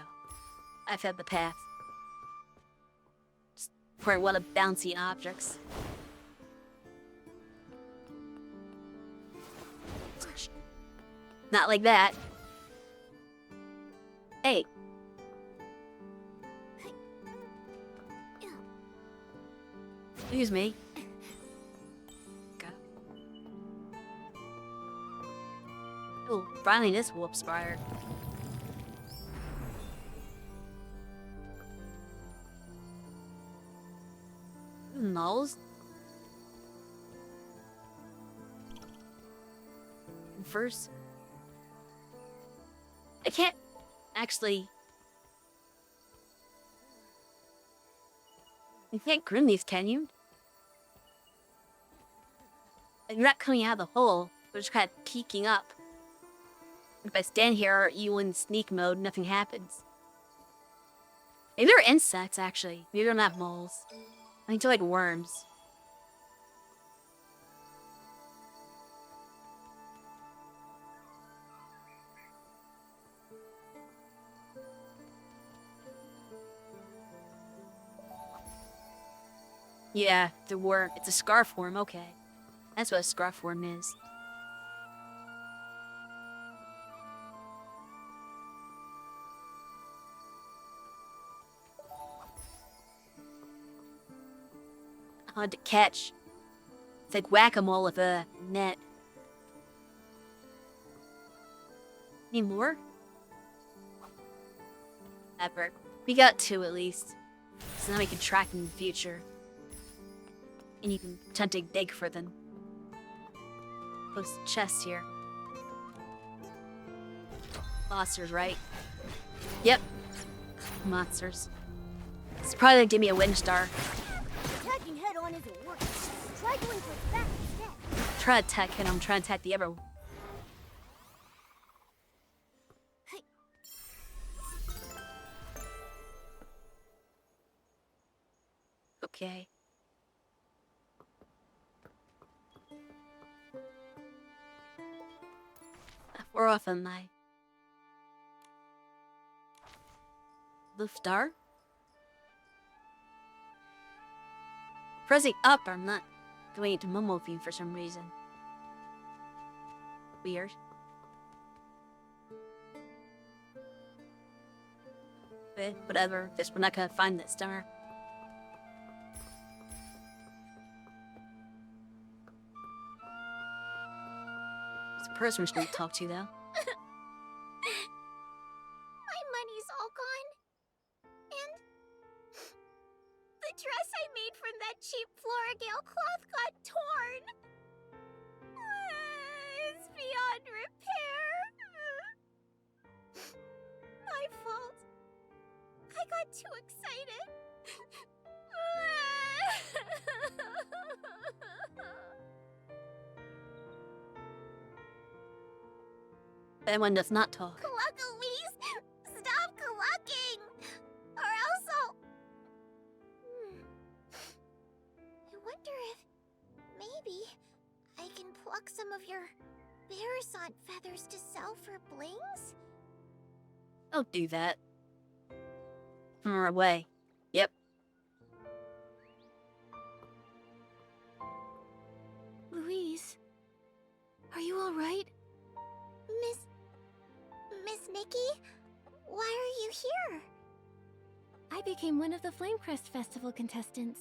I found the path. Just for a lot of bouncy objects. Not like that. Hey. Excuse me. Go. Oh, finally this wolf spire. Moles? First, I can't actually. You can't grim these, can you? You're not coming out of the hole. They're just kind of peeking up. If I stand here, you in sneak mode, nothing happens. Maybe they're insects, actually. Maybe they're not moles. I think they're like worms. Yeah, the worm. It's a scarf worm, okay. That's what a scarf worm is. Hard to catch. It's like whack-a-mole with a net. Any more? Epic. We got 2 at least. So now we can track them in the future. And you can attempt to dig for them. Post chest here. Monsters, right? Yep. Monsters. It's probably gonna give me a wind star.
Attacking head-on isn't working. Try going for his back instead.
Try to attack him, I'm trying to attack the other one. Okay. We're off on my the star. Pressing up, I'm not going into Momo theme for some reason. Weird. But whatever, guess we're not gonna find that star. It's a person we should talk to, though.
My money's all gone. And the dress I made from that cheap Florigale cloth got torn. It's beyond repair. My fault. I got too excited.
That one does not talk.
Cluck-a-wees, stop clucking, or else I'll... I wonder if maybe I can pluck some of your Barasant feathers to sell for blings?
Don't do that. From our way. Yep.
Louise, are you all right? became one of the Flamecrest Festival contestants.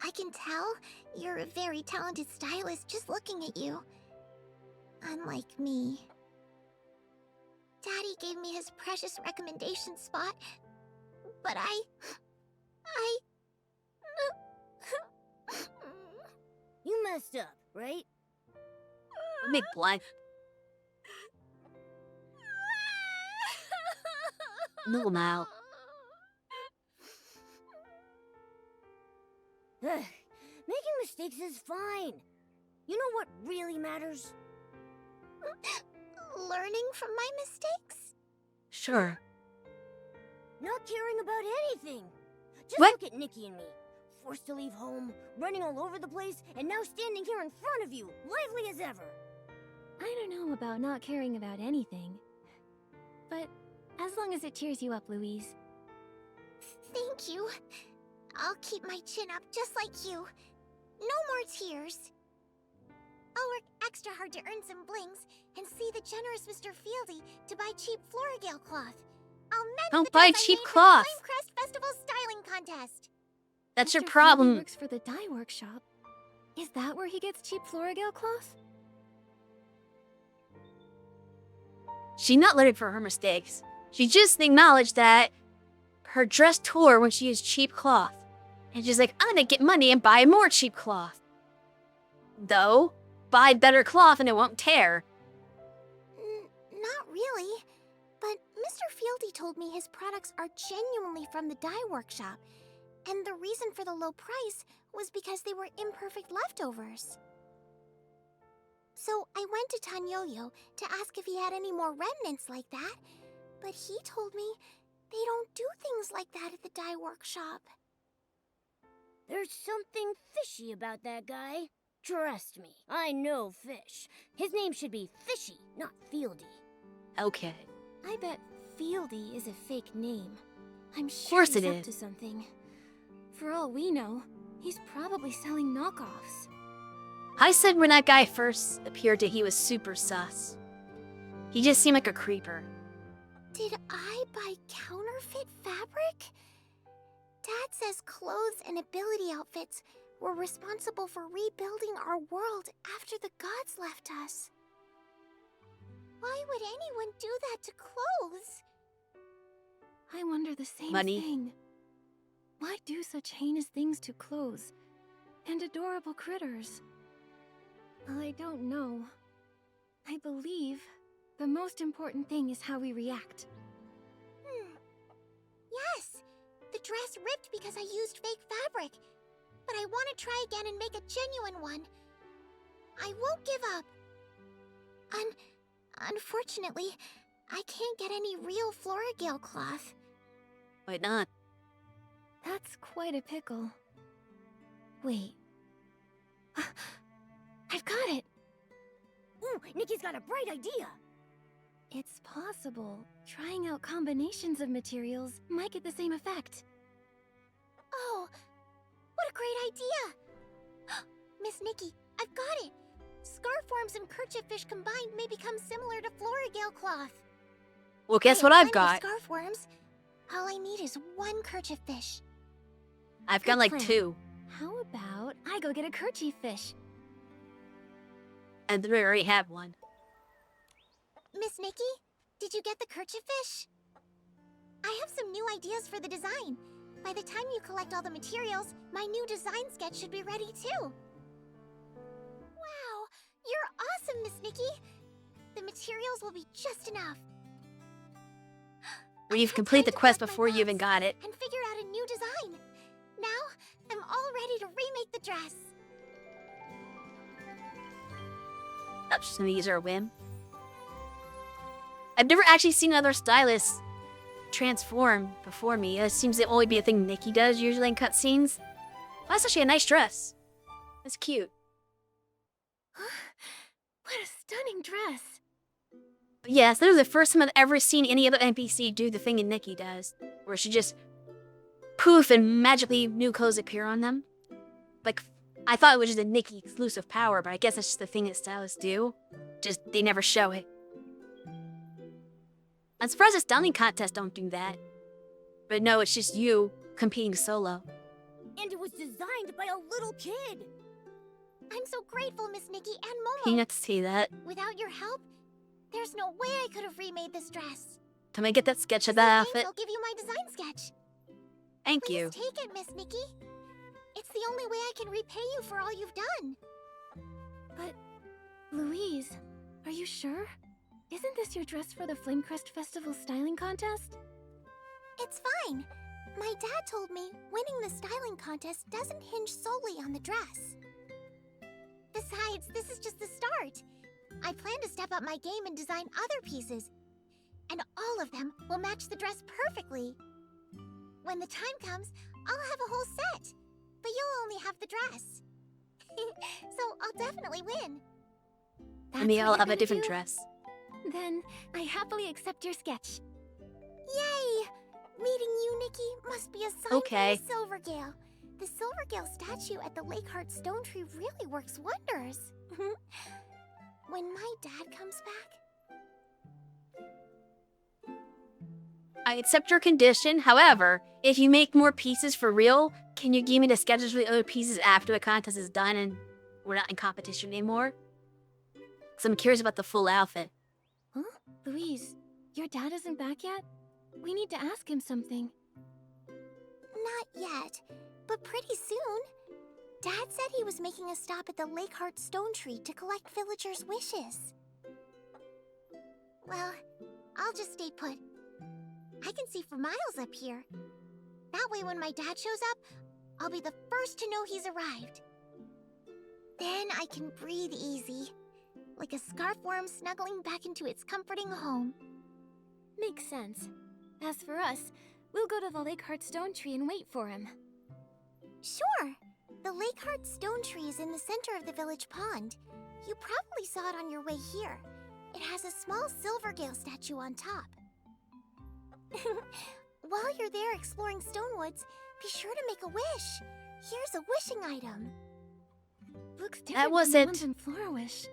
I can tell you're a very talented stylist just looking at you. Unlike me. Daddy gave me his precious recommendation spot, but
You messed up, right?
Big blank. No, now.
Making mistakes is fine. You know what really matters?
Learning from my mistakes?
Sure.
Not caring about anything. Just
What?
look at Nikki and me. Forced to leave home, running all over the place, and now standing here in front of you, lively as ever.
I don't know about not caring about anything. But as long as it cheers you up, Louise.
Thank you. I'll keep my chin up just like you. No more tears. I'll work extra hard to earn some blings and see the generous Mr. Fieldy to buy cheap Florigale cloth. I'll mend
Don't
the
buy
dress I
cheap
made for
cloth.
the Flamecrest Festival styling contest.
That's your
Mr. Fieldy
problem.
works for the dye workshop. Is that where he gets cheap Florigale cloth?
She's not learning for her mistakes. She just acknowledged that her dress tore when she used cheap cloth. And she's like, I'm gonna get money and buy more cheap cloth. Though, buy better cloth and it won't tear.
Not really. But Mr. Fieldy told me his products are genuinely from the dye workshop. And the reason for the low price was because they were imperfect leftovers. So I went to Tanyoyo to ask if he had any more remnants like that. But he told me they don't do things like that at the dye workshop.
There's something fishy about that guy. Trust me, I know fish. His name should be Fishy, not Fieldy.
Okay.
I bet Fieldy is a fake name. I'm sure
Course
he's
it
up
is.
to something. For all we know, he's probably selling knockoffs.
I said when that guy first appeared he was super sus. He just seemed like a creeper.
Did I buy counterfeit fabric? Dad says clothes and ability outfits were responsible for rebuilding our world after the gods left us. Why would anyone do that to clothes?
I wonder the same
Money.
thing. Why do such heinous things to clothes and adorable critters? I don't know. I believe the most important thing is how we react.
Yes, the dress ripped because I used fake fabric. But I want to try again and make a genuine one. I won't give up. Unfortunately, I can't get any real Florigale cloth.
Why not?
That's quite a pickle. Wait. I've got it!
Ooh, Nikki's got a bright idea.
It's possible. Trying out combinations of materials might get the same effect.
Oh, what a great idea! Miss Nikki, I've got it! Scarf worms and kerchief fish combined may become similar to Florigale cloth.
Well, guess
I
what
have
I've
plenty of
got?
Scarf worms. All I need is one kerchief fish.
I've got like
plan.
2.
How about I go get a kerchief fish?
And we already have one.
Miss Nikki, did you get the kerchief fish? I have some new ideas for the design. By the time you collect all the materials, my new design sketch should be ready too. Wow, you're awesome, Miss Nikki. The materials will be just enough.
We've completed the quest before you even got it.
And figured out a new design. Now, I'm all ready to remake the dress.
I'm just gonna use our whim. I've never actually seen another stylist transform before me. It seems to only be a thing Nikki does usually in cutscenes. Well, that's actually a nice dress. That's cute.
What a stunning dress!
But yes, this is the first time I've ever seen any other NPC do the thing that Nikki does, where she just poof and magically new clothes appear on them. Like, I thought it was just a Nikki exclusive power, but I guess that's just the thing that stylists do. Just, they never show it. I'm surprised the styling contests don't do that. But no, it's just you competing solo.
And it was designed by a little kid.
I'm so grateful, Miss Nikki and Momo.
Can you not see that?
Without your help, there's no way I could have remade this dress.
Can I get that sketch of
This
that
is
outfit?
I'll give you my design sketch.
Thank
Please
you.
take it, Miss Nikki. It's the only way I can repay you for all you've done.
But, Louise, are you sure? Isn't this your dress for the Flamecrest Festival styling contest?
It's fine. My dad told me winning the styling contest doesn't hinge solely on the dress. Besides, this is just the start. I plan to step up my game and design other pieces. And all of them will match the dress perfectly. When the time comes, I'll have a whole set. But you'll only have the dress. So I'll definitely win.
And me,
That's
I'll
what
have
you're
a different
gonna do?
dress.
Then, I happily accept your sketch.
Yay! Meeting you, Nikki, must be a sign
Okay.
from the Silvergale. The Silvergale statue at the Lakeheart Stone Tree really works wonders. When my dad comes back,
I accept your condition. However, if you make more pieces for real, can you give me the sketches for the other pieces after the contest is done and we're not in competition anymore? Because I'm curious about the full outfit.
Huh? Louise, your dad isn't back yet? We need to ask him something.
not yet, but pretty soon. Dad said he was making a stop at the Lakeheart Stone Tree to collect villagers' wishes. Well, I'll just stay put. I can see for miles up here. That way when my dad shows up, I'll be the first to know he's arrived. Then I can breathe easy, like a scarf worm snuggling back into its comforting home.
Makes sense. As for us, we'll go to the Lakeheart Stone Tree and wait for him.
Sure. The Lakeheart Stone Tree is in the center of the village pond. You probably saw it on your way here. It has a small Silvergale statue on top. While you're there exploring Stonewoods, be sure to make a wish. Here's a wishing item.
Looks different
That
from
wasn't-
the ones in Florawish.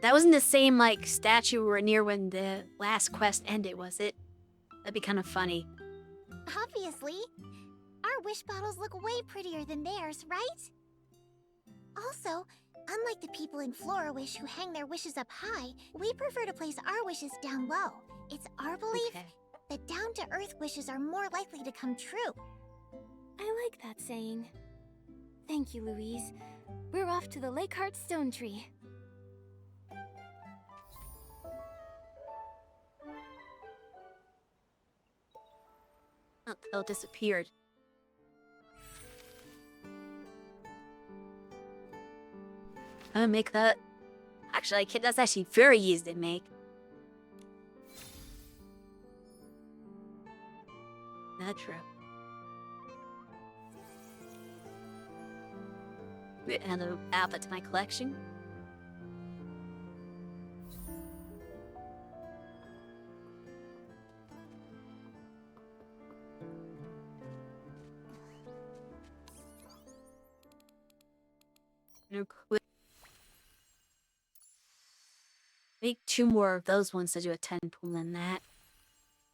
That wasn't the same, like, statue we were near when the last quest ended, was it? That'd be kind of funny.
Obviously. Our wish bottles look way prettier than theirs, right? Also, unlike the people in Florawish who hang their wishes up high, we prefer to place our wishes down low. It's our belief
Okay.
that down-to-earth wishes are more likely to come true.
I like that saying. Thank you, Louise. We're off to the Lakeheart Stone Tree.
Oh, the hell disappeared. I'm gonna make that. Actually, that's actually very easy to make. That's true. Another outfit to my collection. No clue. Make 2 more of those ones to do a 10 pool than that.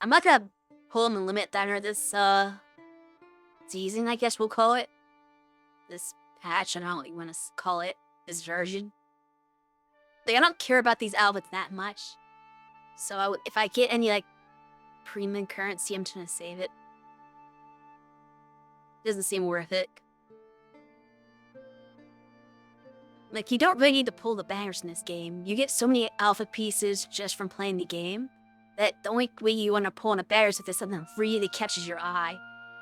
I'm not gonna pull them and limit that or this season, I guess we'll call it. This patch, I don't know what you want to call it. This version. Like, I don't care about these outfits that much. So if I get any like premium currency, I'm just gonna save it. Doesn't seem worth it. Like, you don't really need to pull the bangers in this game. You get so many alpha pieces just from playing the game that the only way you want to pull in a banger is if there's something that really catches your eye.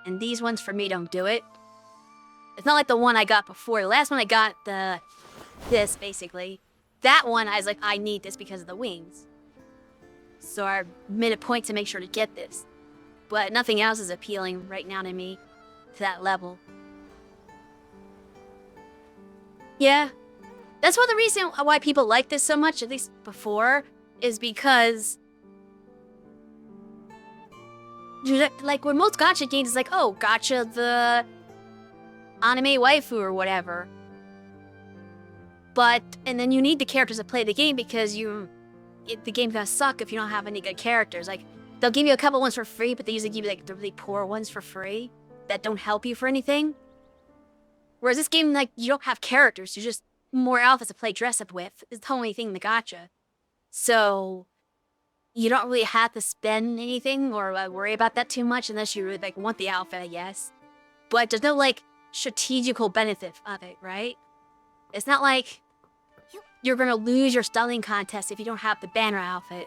And these ones, for me, don't do it. It's not like the one I got before. The last one I got, this, basically. That one, I was like, I need this because of the wings. So I made a point to make sure to get this. But nothing else is appealing right now to me to that level. Yeah. That's one of the reasons why people like this so much, at least before, is because... like, when most gacha games is like, oh, gacha the anime waifu or whatever. But, and then you need the characters to play the game because the game's gonna suck if you don't have any good characters. Like, they'll give you a couple ones for free, but they usually give you like the really poor ones for free that don't help you for anything. Whereas this game, like, you don't have characters, you're just more outfits to play dress up with. It's the only thing that gotcha. So you don't really have to spend anything or worry about that too much unless you really like want the outfit, I guess. But there's no like strategical benefit of it, right? It's not like you're gonna lose your styling contest if you don't have the banner outfit.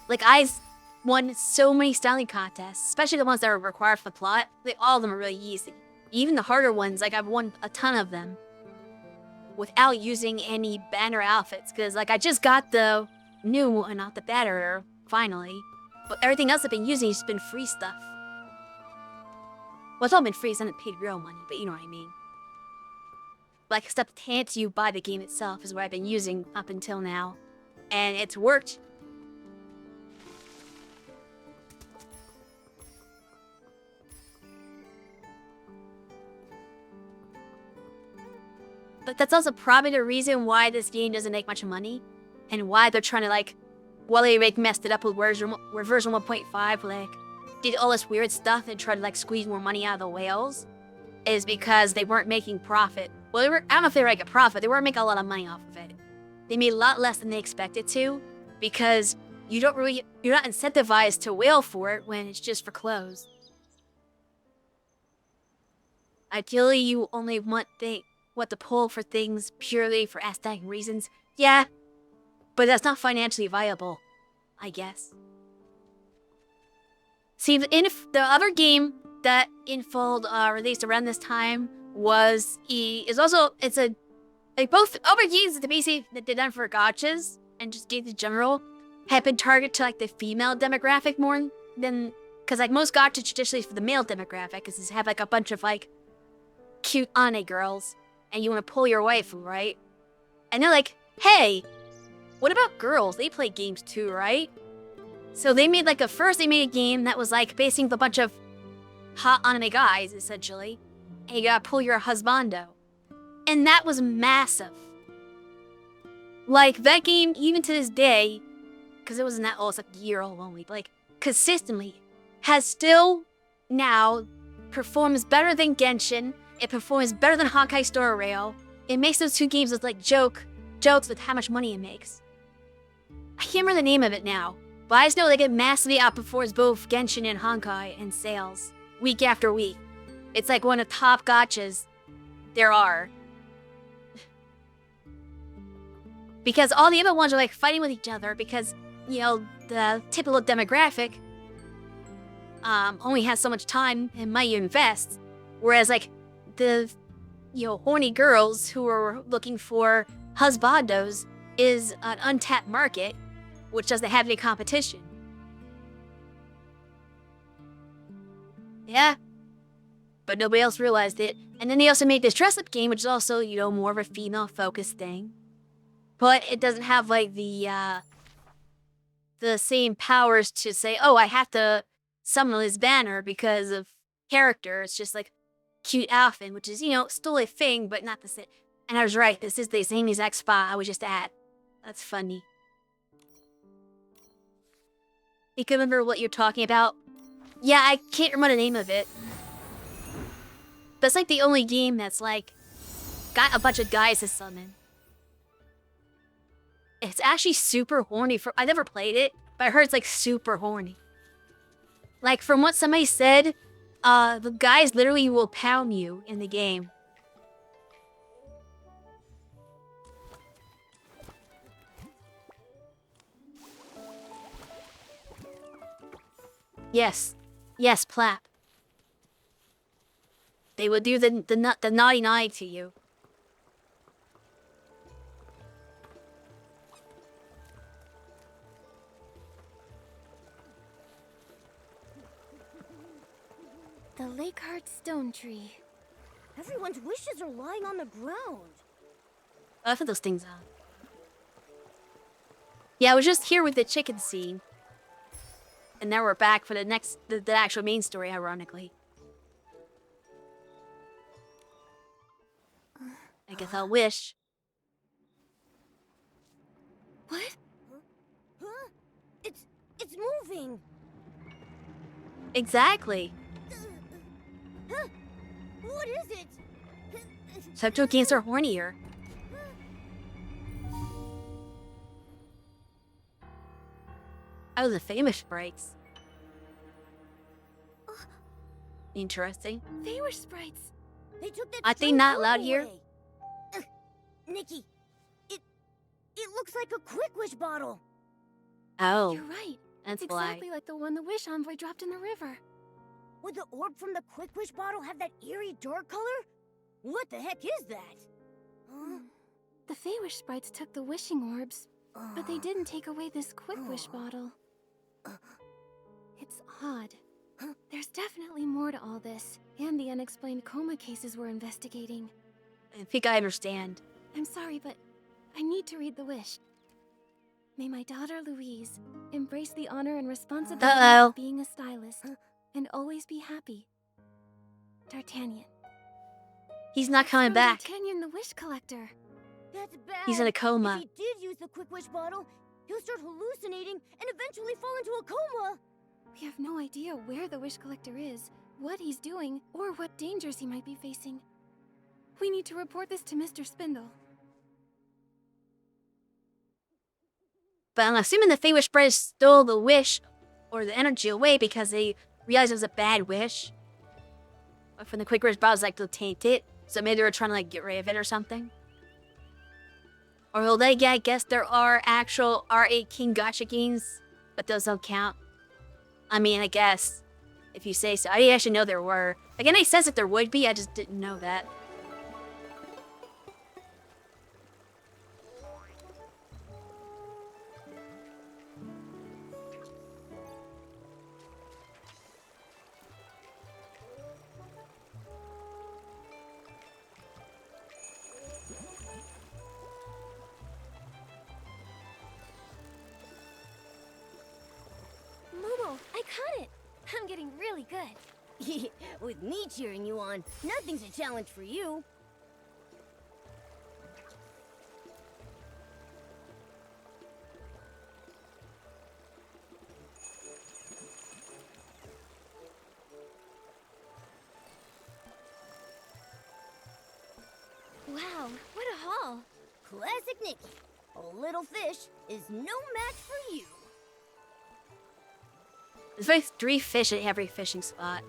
Like, I've won so many styling contests, especially the ones that are required for the plot. Like, all of them are really easy. Even the harder ones, like, I've won a ton of them without using any banner outfits, because, like, I just got the new one, not the banner, finally. But everything else I've been using has just been free stuff. Well, it's all been free, it's not paid real money, but you know what I mean. Like, stuff handed to you by the game itself is what I've been using up until now. And it's worked. But that's also probably the reason why this game doesn't make much money. And why they're trying to, like, well, they like messed it up with version 1.5, like, did all this weird stuff and tried to, like, squeeze more money out of the whales. Is because they weren't making profit. Well, I don't know if they were making a profit, they weren't making a lot of money off of it. They made a lot less than they expected to, because you're not incentivized to whale for it when it's just for clothes. Ideally, you only want to pull for things purely for aesthetic reasons. Yeah, but that's not financially viable, I guess. See, the other game that Infold released around this time was both other games that basically that did done for gotchas and just games in general have been targeted to like the female demographic more than, because like most gotchas traditionally for the male demographic, because they have like a bunch of like cute anime girls and you want to pull your waifu, right? And they're like, hey, what about girls? They play games too, right? So they made like they made a game that was like basing a bunch of hot anime guys, essentially. And you gotta pull your husbando. And that was massive. Like, that game, even to this day, because it wasn't that old, it's like a year old only, but like, consistently, has still now performs better than Genshin. It performs better than Honkai Star Rail. It makes those two games with like jokes with how much money it makes. I can't remember the name of it now, but I just know like it massively outperforms both Genshin and Honkai in sales, week after week. It's like one of the top gotchas there are. Because all the other ones are like fighting with each other because, you know, the typical demographic only has so much time and money to invest. Whereas like the, you know, horny girls who are looking for husbandos is an untapped market, which doesn't have any competition. Yeah. But nobody else realized it. And then they also made this dress-up game, which is also, you know, more of a female-focused thing. But it doesn't have, like, the same powers to say, oh, I have to summon this banner because of character. It's just, like, cute outfit, which is, you know, still a thing, but not the same. And I was right, this is the same exact spot I was just at. That's funny. You can remember what you're talking about? Yeah, I can't remember the name of it. But it's like the only game that's like got a bunch of guys to summon. It's actually super horny. I never played it, but I heard it's like super horny. Like from what somebody said, the guys literally will pound you in the game. Yes, Plap. They would do the naughty naughty to you.
The Lakeheart Stone Tree.
Everyone's wishes are lying on the ground.
I put those things on. Yeah, I was just here with the chicken scene. And now we're back for the actual main story, ironically. I guess I'll wish.
What?
Huh? It's moving.
Exactly.
Huh? What is it?
Septogans are hornier. Oh, the famous sprites. Interesting.
They were sprites.
They took that
Are they
strong
not
orb
allowed here?
away. Nikki, it looks like a Quick Wish bottle.
Oh,
You're right.
that's
It's
why.
exactly like the one the Wish Envoy dropped in the river.
Would the orb from the Quick Wish bottle have that eerie dark color? What the heck is that? Huh?
The Feywish sprites took the wishing orbs, but they didn't take away this Quick Wish bottle. It's odd. There's definitely more to all this, and the unexplained coma cases we're investigating.
I think I understand.
I'm sorry, but I need to read the wish. May my daughter Louise embrace the honor and responsibility
Uh-oh.
of being a stylist and always be happy. D'Artagnan.
He's not coming
From
back.
D'Artagnan the Wish Collector.
That's bad.
He's in a coma.
If he did use the Quick Wish bottle, he'll start hallucinating and eventually fall into a coma.
We have no idea where the Wish Collector is, what he's doing, or what dangers he might be facing. We need to report this to Mr. Spindle.
But I'm assuming the Feywish sprites stole the wish or the energy away because they realized it was a bad wish. Or from the Quick Wish bottles like to taint it. So maybe they were trying to like get rid of it or something. Or will they? Yeah, I guess there are actual R8 King Gacha games, but those don't count. I mean, I guess if you say so. I actually know there were. Again, it says that there would be. I just didn't know that.
Momo, I caught it! I'm getting really good.
With me cheering you on, nothing's a challenge for you.
Wow, what a haul!
Classic Nikki. A little fish is no match for you.
There's like 3 fish at every fishing spot.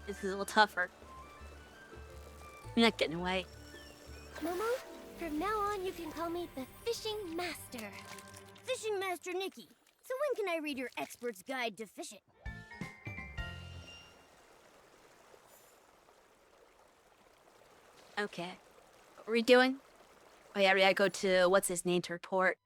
This is a little tougher. You're not getting away.
Momo, from now on you can call me the Fishing Master.
Fishing Master Nikki. So when can I read your expert's guide to fishing?
Okay. What are we doing? Oh yeah, we gotta go to what's his name to report.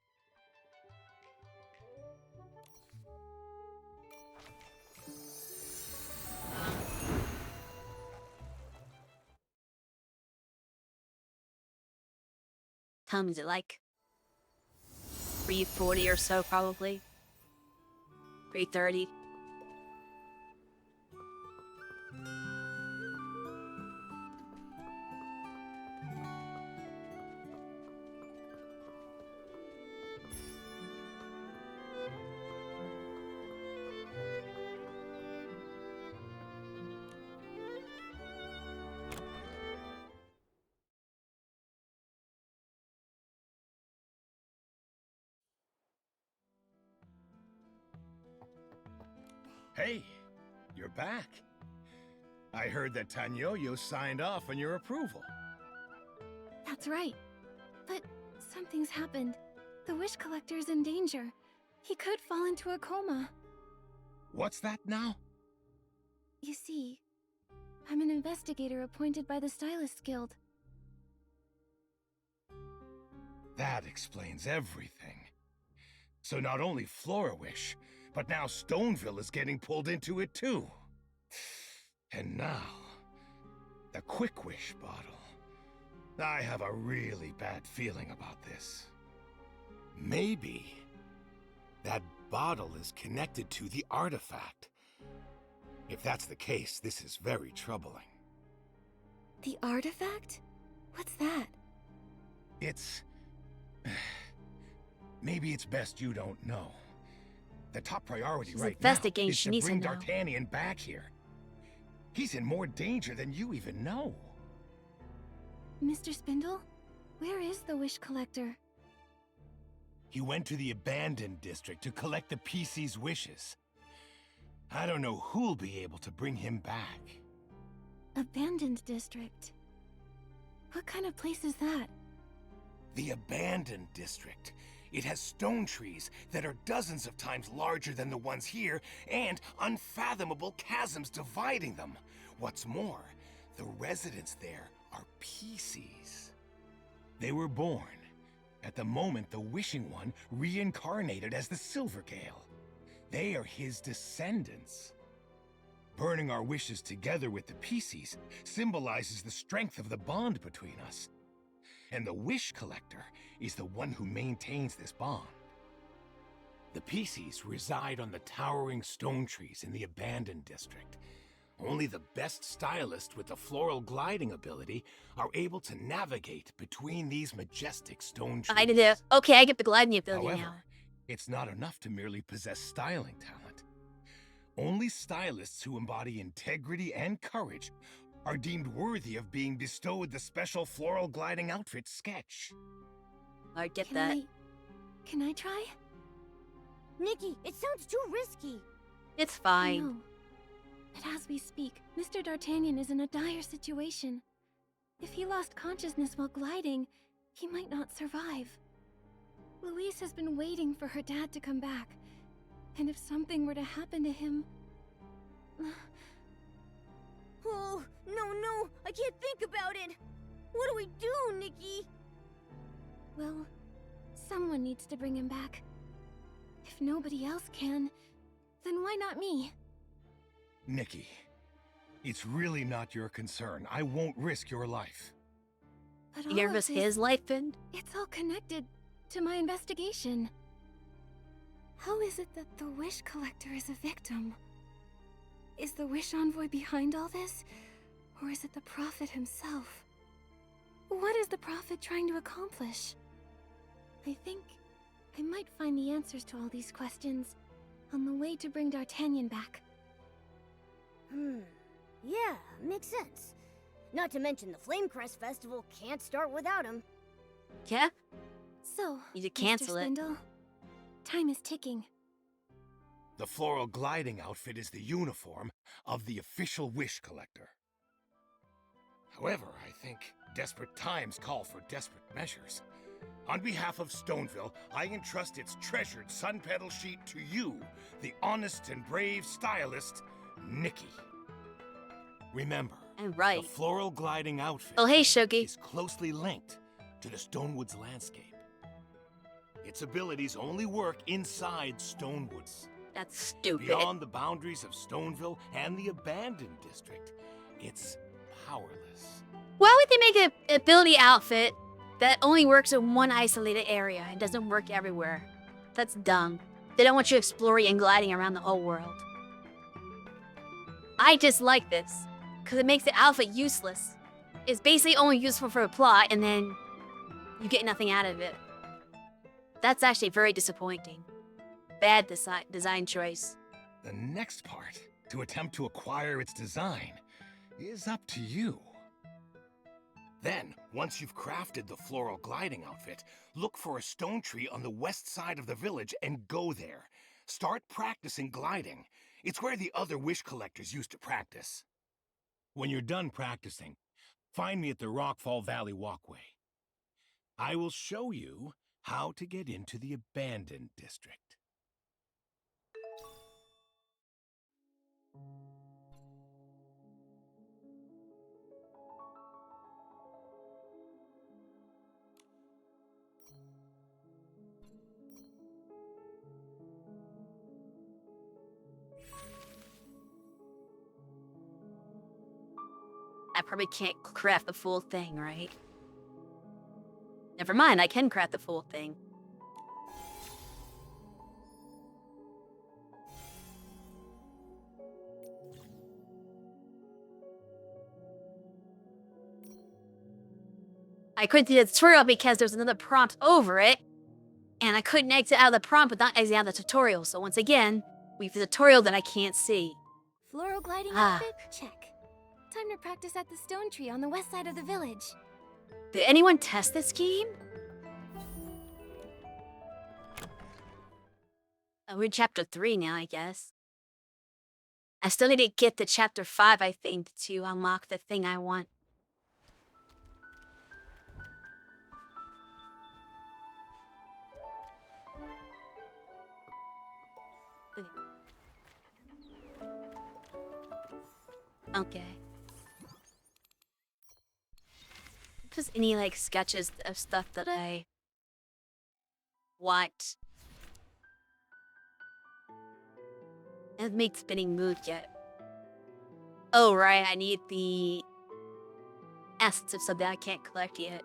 Tell me, is it like 340 or so, probably? 330.
Hey, you're back. I heard that Tanyoyo signed off on your approval.
That's right. But something's happened. The Wish Collector's in danger. He could fall into a coma.
What's that now?
You see, I'm an investigator appointed by the Stylists Guild.
That explains everything. So not only Flora Wish, but now Stoneville is getting pulled into it too. And now, the Quick Wish bottle. I have a really bad feeling about this. Maybe that bottle is connected to the artifact. If that's the case, this is very troubling.
The artifact? What's that?
It's... Maybe it's best you don't know. The top priority
She's
right now
investigating.
is
She
to
needs to
bring
know.
D'Artagnan back here. He's in more danger than you even know.
Mr. Spindle? Where is the Wish Collector?
He went to the abandoned district to collect the PC's wishes. I don't know who'll be able to bring him back.
Abandoned district. What kind of place is that?
The abandoned district. It has stone trees that are dozens of times larger than the ones here, and unfathomable chasms dividing them. What's more, the residents there are PCs. They were born at the moment the Wishing One reincarnated as the Silvergale. They are his descendants. Burning our wishes together with the PCs symbolizes the strength of the bond between us. And the Wish Collector is the one who maintains this bond. The PCs reside on the towering stone trees in the abandoned district. Only the best stylists with the floral gliding ability are able to navigate between these majestic stone trees.
I did it. Okay, I get the gliding ability
However,
now.
it's not enough to merely possess styling talent. Only stylists who embody integrity and courage are deemed worthy of being bestowed the special floral gliding outfit sketch.
I get that.
Can I try?
Nikki, it sounds too risky.
It's
I
fine.
know. But as we speak, Mr. D'Artagnan is in a dire situation. If he lost consciousness while gliding, he might not survive. Louise has been waiting for her dad to come back. And if something were to happen to him...
Oh, no, I can't think about it. What do we do, Nikki?
Well, someone needs to bring him back. If nobody else can, then why not me?
Nikki, it's really not your concern. I won't risk your life.
But
You
all
gonna
of
risk
this,
his life, Finn?
it's all connected to my investigation. How is it that the Wish Collector is a victim? Is the Wish Envoy behind all this? Or is it the Prophet himself? What is the Prophet trying to accomplish? I think I might find the answers to all these questions on the way to bring D'Artagnan back.
Yeah, makes sense. Not to mention the Flamecrest Festival can't start without him.
Yeah?
So,
You should cancel
Mr.
it.
Spindle, time is ticking.
The floral gliding outfit is the uniform of the official Wish Collector. However, I think desperate times call for desperate measures. On behalf of Stoneville, I entrust its treasured sun petal sheet to you, the honest and brave stylist, Nikki. Remember,
And right.
the floral gliding outfit
Oh, hey, Shogi.
is closely linked to the Stonewood's landscape. Its abilities only work inside Stonewoods.
That's stupid.
Beyond the boundaries of Stoneville and the abandoned district, it's powerless.
Why would they make an ability outfit that only works in one isolated area and doesn't work everywhere? That's dumb. They don't want you exploring and gliding around the whole world. I just like this, because it makes the outfit useless. It's basically only useful for a plot, and then you get nothing out of it. That's actually very disappointing. Bad design choice.
The next part, to attempt to acquire its design, is up to you. Then, once you've crafted the floral gliding outfit, look for a stone tree on the west side of the village and go there. Start practicing gliding. It's where the other wish collectors used to practice. When you're done practicing, find me at the Rockfall Valley Walkway. I will show you how to get into the abandoned district.
I probably can't craft the full thing, right? Never mind, I can craft the full thing. I couldn't do the tutorial because there's another prompt over it, and I couldn't exit out of the prompt without exiting out of the tutorial. So once again, we have the tutorial that I can't see.
Floral gliding
Ah.
outfit? Check. Time to practice at the stone tree on the west side of the village.
Did anyone test this game? We're in chapter 3 now, I guess. I still need to get to chapter 5, I think, to unlock the thing I want. Okay. Just any, like, sketches of stuff that I want. I haven't made spinning mood yet. Oh, right, I need the essence of something I can't collect yet.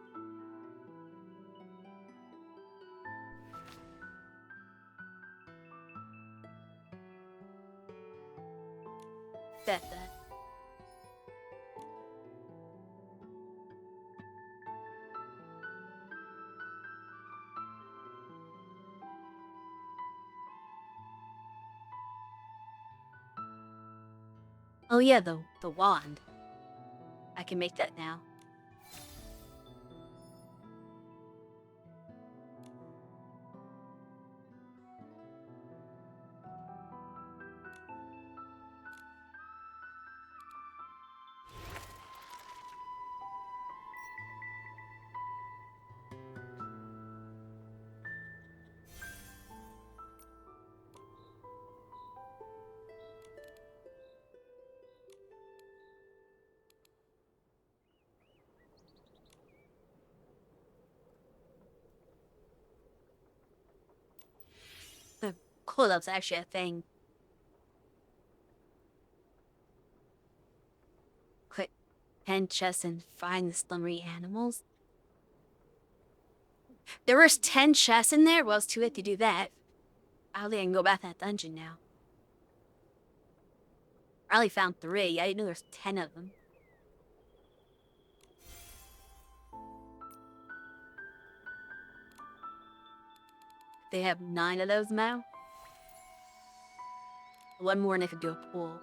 Bet that. Oh yeah, the wand. I can make that now. The close-up's actually a thing. Click 10 chests and find the slumbery animals. There was 10 chests in there? Well, it's too late to do that. I only can go back to that dungeon now. I only found 3. I didn't know there's 10 of them. They have 9 of those now. One more and I could do a pool.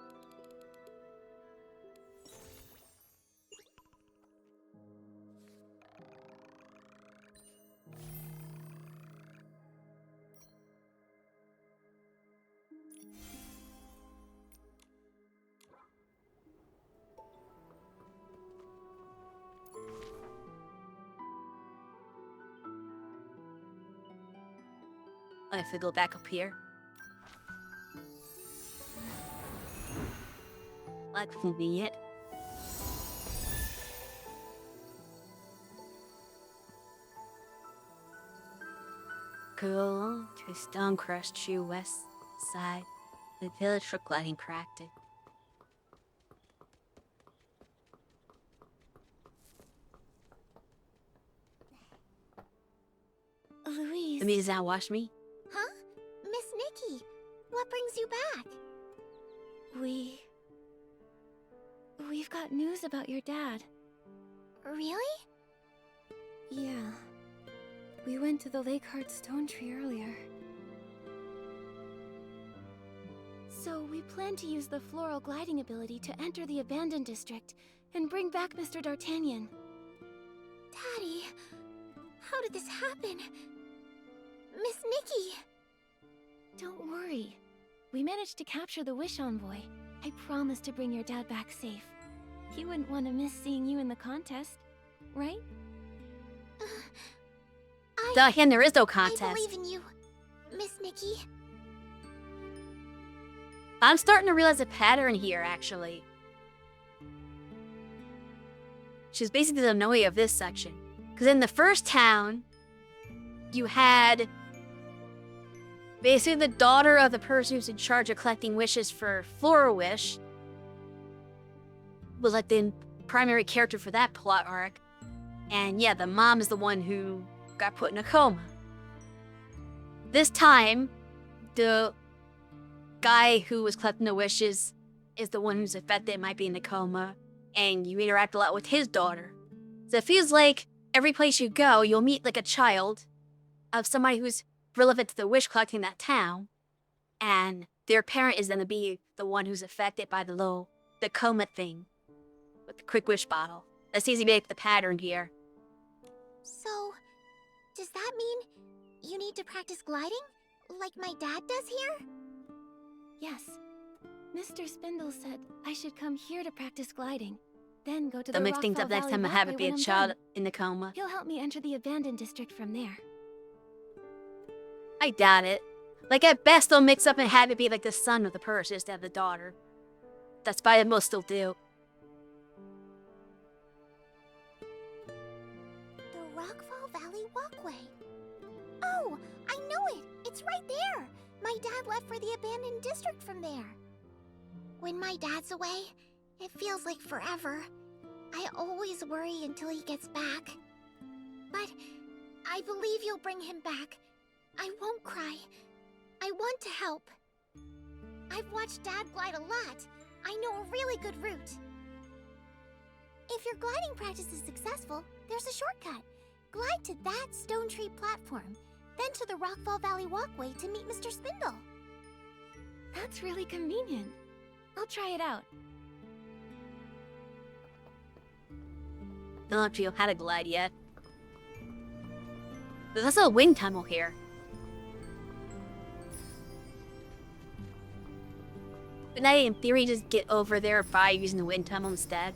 I have to go back up here. Like convenient. Go to Stonecrest Tree west side. The village for gliding practice.
Louise.
The meat does not wash me.
Huh? Miss Nikki, what brings you back?
We've got news about your dad.
Really?
Yeah. We went to the Lakeheart Stone Tree earlier. So we plan to use the floral gliding ability to enter the abandoned district and bring back Mr. D'Artagnan.
Daddy, how did this happen? Miss Nikki!
Don't worry. We managed to capture the Wish Envoy. I promise to bring your dad back safe. He wouldn't want to miss seeing you in the contest, right?
D'Artagnan, there is no contest.
I believe in you, Miss Nikki.
I'm starting to realize a pattern here, actually. She's basically the Noe of this section. Because in the first town, you had basically the daughter of the person who's in charge of collecting wishes for Floral Wish. Was like the primary character for that plot arc. And yeah, the mom is the one who got put in a coma. This time, the guy who was collecting the wishes is the one who's affected, might be in a coma, and you interact a lot with his daughter. So it feels like every place you go, you'll meet like a child of somebody who's relevant to the wish collecting in that town, and their parent is gonna be the one who's affected by the coma thing with the quick wish bottle. That seems to be the pattern here.
So, does that mean you need to practice gliding? Like my dad does here?
Yes. Mr. Spindle said I should come here to practice gliding, then go to
That
the
makes things
Rockfall
up next
Valley
time I have
Walkway
it be
when
a
I'm
child
done.
in the coma.
He'll help me enter the abandoned district from there.
I doubt it. Like, at best, they'll mix up and have it be like the son of the person instead of the daughter. That's probably what most still do.
The Rockfall Valley Walkway. Oh, I know it! It's right there! My dad left for the abandoned district from there. When my dad's away, it feels like forever. I always worry until he gets back. But I believe you'll bring him back. I won't cry. I want to help. I've watched Dad glide a lot. I know a really good route. If your gliding practice is successful, there's a shortcut. Glide to that stone tree platform, then to the Rockfall Valley Walkway to meet Mr. Spindle.
That's really convenient. I'll try it out.
Don't know if you know how to glide yet. There's also a wind tunnel here. Couldn't I, in theory, just get over there by using the wind tunnel instead?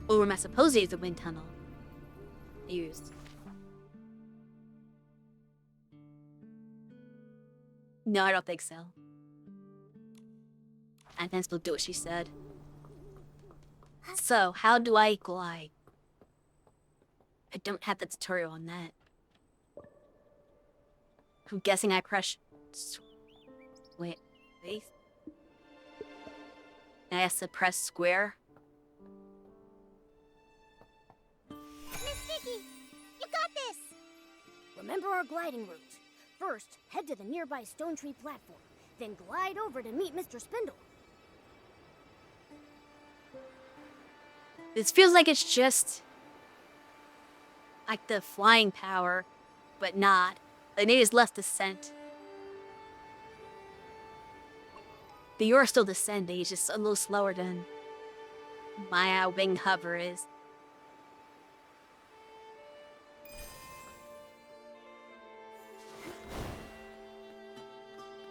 Or am I supposed to use the wind tunnel? Used. No, I don't think so. I can still do what she said. So, how do I glide? I don't have the tutorial on that. I'm guessing I press... Wait. I have to press square.
Miss Nikki, you got this! Remember our gliding route. First, head to the nearby stone tree platform, then glide over to meet Mr. Spindle.
This feels like it's just... like the flying power, but not. Like, maybe it's less descent. But you're still descending, it's just a little slower than my wing hover is.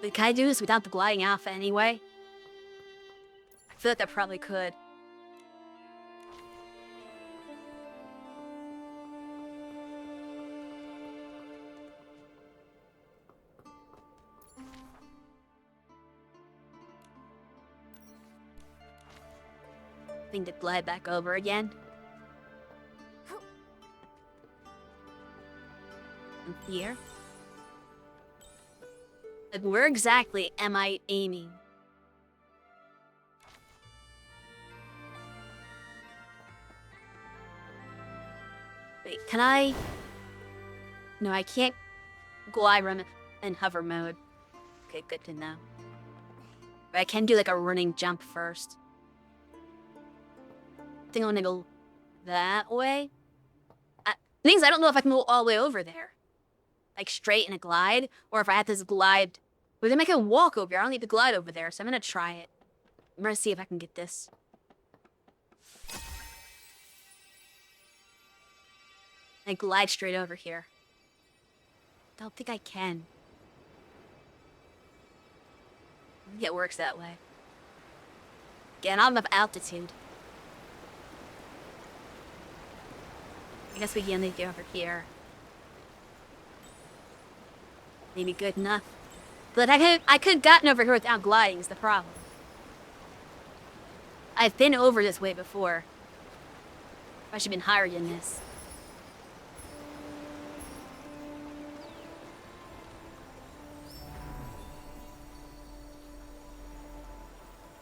But can I do this without the gliding alpha anyway? I feel like I probably could. Thing to glide back over again. And here. Like, where exactly am I aiming? Wait, can I? No, I can't glide run in hover mode. Okay, good to know. But I can do like a running jump first. I think I'm gonna go that way. Things I don't know if I can go all the way over there. Like straight in a glide, or if I have to glide. But then I can walk over here. I don't need to glide over there, so I'm gonna try it. I'm gonna see if I can get this. I glide straight over here. Don't think I can. Maybe it works that way. Again, I don't have altitude. I guess we can only get over here. Maybe good enough. But I could have gotten over here without gliding is the problem. I've been over this way before. I should have been higher than this.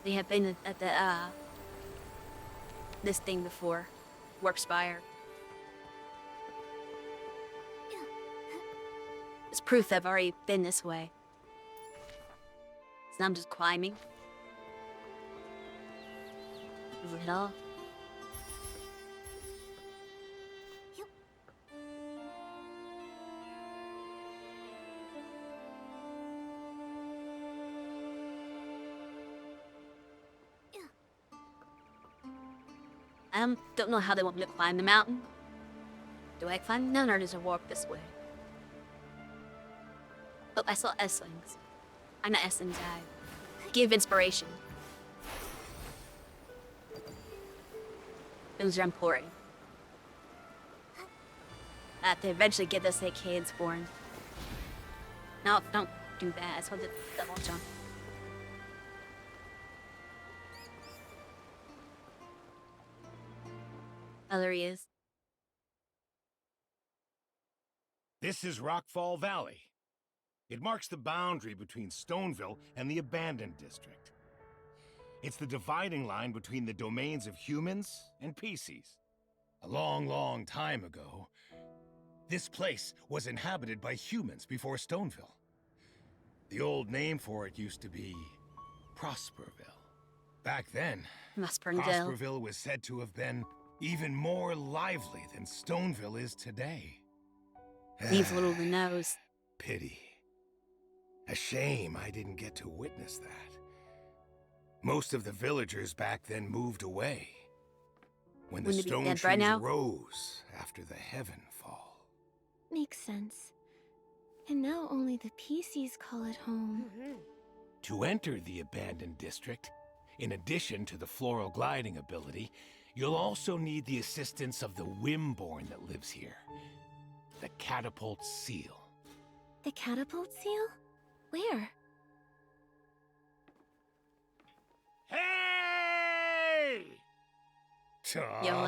They have been at the this thing before. Warp Spire. It's proof I've already been this way. So now I'm just climbing. Little. Don't know how they want me to climb the mountain. Do I climb? No, or does it walk this way? Oh, I saw S-Lings. I'm not S-Lings, I give inspiration. Things are important. I have to eventually get those kids born. No, don't do that. I just want to double jump. Oh, there he is.
This is Rockfall Valley. It marks the boundary between Stoneville and the Abandoned District. It's the dividing line between the domains of humans and PCs. A long, long time ago, this place was inhabited by humans before Stoneville. The old name for it used to be Prosperville. Back then, Prosperville was said to have been even more lively than Stoneville is today.
Leaves a little the nose.
Pity. A shame I didn't get to witness that. Most of the villagers back then moved away. When the stone trees rose after the heaven fall.
Makes sense. And now only the PCs call it home.
To enter the Abandoned District, in addition to the floral gliding ability, you'll also need the assistance of the Wimborn that lives here. The Catapult Seal.
The Catapult Seal? Where?
Hey!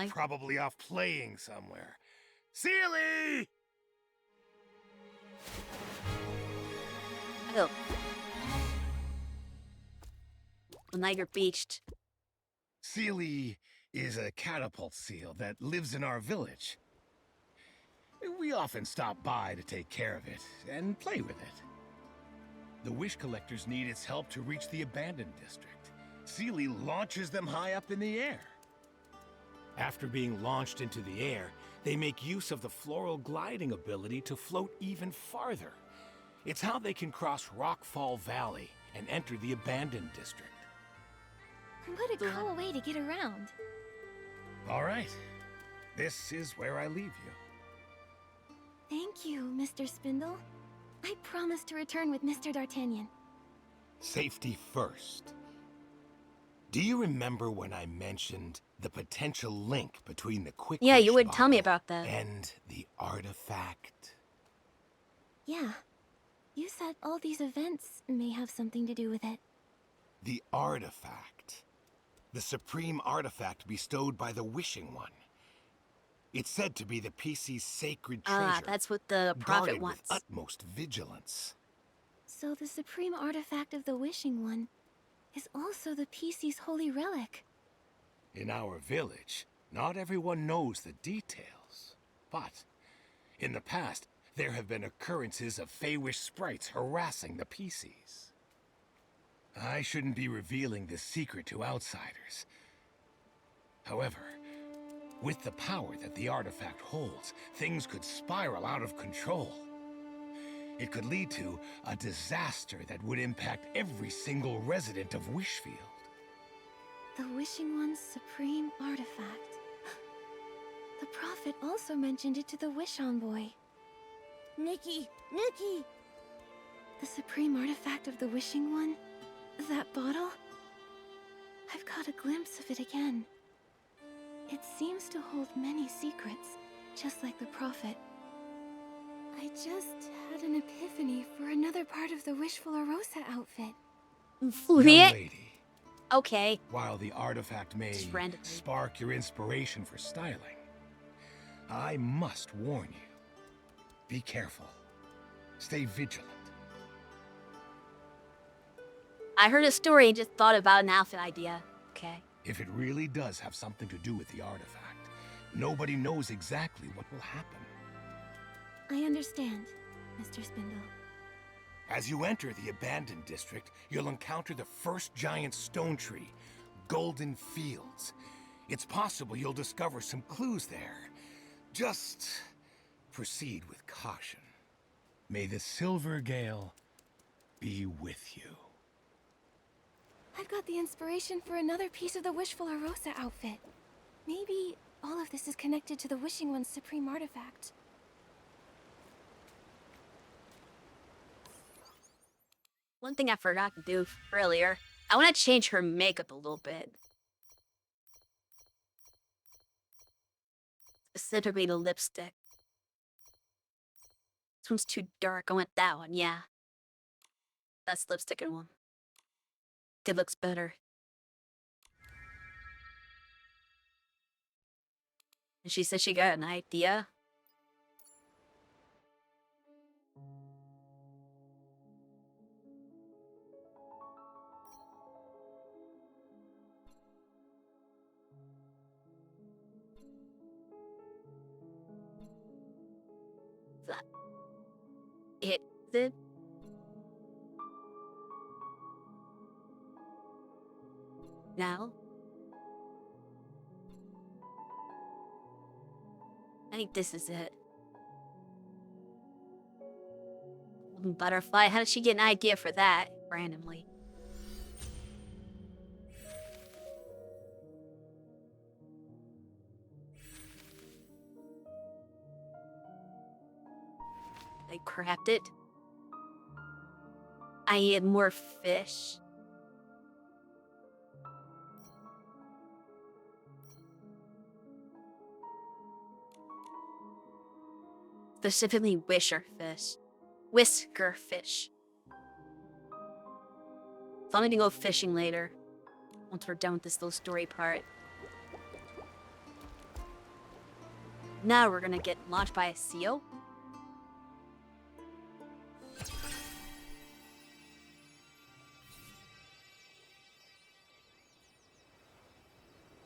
Probably off playing somewhere. Sealy!
Oh. Well, now you're beached.
Sealy is a catapult seal that lives in our village. We often stop by to take care of it and play with it. The wish collectors need its help to reach the Abandoned District. Sealy launches them high up in the air. After being launched into the air, they make use of the floral gliding ability to float even farther. It's how they can cross Rockfall Valley and enter the Abandoned District.
What a cool way to get around.
All right. This is where I leave you.
Thank you, Mr. Spindle. I promise to return with Mr. D'Artagnan.
Safety first. Do you remember when I mentioned the potential link between the quick
Yeah, you would tell me about that.
And the artifact?
Yeah. You said all these events may have something to do with it.
The artifact. The supreme artifact bestowed by the Wishing One. It's said to be the PC's sacred treasure.
Ah, that's what the prophet wants.
With utmost vigilance.
So the supreme artifact of the Wishing One is also the PC's holy relic.
In our village, not everyone knows the details. But in the past, there have been occurrences of Feywish sprites harassing the PCs. I shouldn't be revealing this secret to outsiders. However, with the power that the artifact holds, things could spiral out of control. It could lead to a disaster that would impact every single resident of Wishfield.
The Wishing One's supreme artifact. The prophet also mentioned it to the Wish Envoy.
Nikki!
The supreme artifact of the Wishing One? That bottle? I've caught a glimpse of it again. It seems to hold many secrets, just like the prophet. I just had an epiphany for another part of the Wishful Arosa outfit.
Young lady.
Okay.
While the artifact may spark your inspiration for styling, I must warn you. Be careful. Stay vigilant.
I heard a story and just thought about an outfit idea. Okay.
If it really does have something to do with the artifact, nobody knows exactly what will happen.
I understand, Mr. Spindle.
As you enter the Abandoned District, you'll encounter the first giant stone tree, golden fields. It's possible you'll discover some clues there. Just proceed with caution. May the Silver Gale be with you.
I've got the inspiration for another piece of the Wishful Rosa outfit. Maybe all of this is connected to the Wishing One's supreme artifact.
One thing I forgot to do earlier, I want to change her makeup a little bit. Specifically the lipstick. This one's too dark. I went that one, yeah. That's the lipstick one. It looks better. And she said she got an idea. It. Now? I think this is it. Butterfly, how did she get an idea for that randomly? I cracked it. I need more fish. Specifically whisker fish. So I'm gonna go fishing later. Once we're done with this little story part. Now we're gonna get launched by a seal.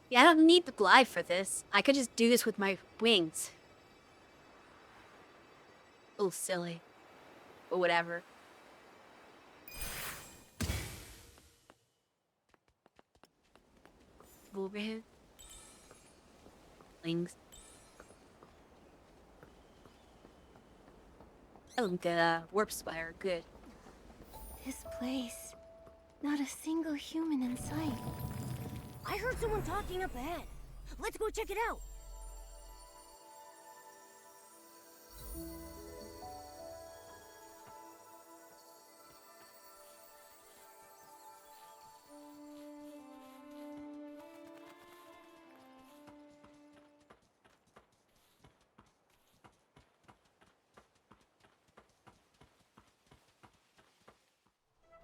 Yeah, I don't need to glide for this. I could just do this with my wings. A little silly. But whatever. Over here. Wings. Oh, the warp spire. Good.
This place. Not a single human in sight.
I heard someone talking up ahead. Let's go check it out.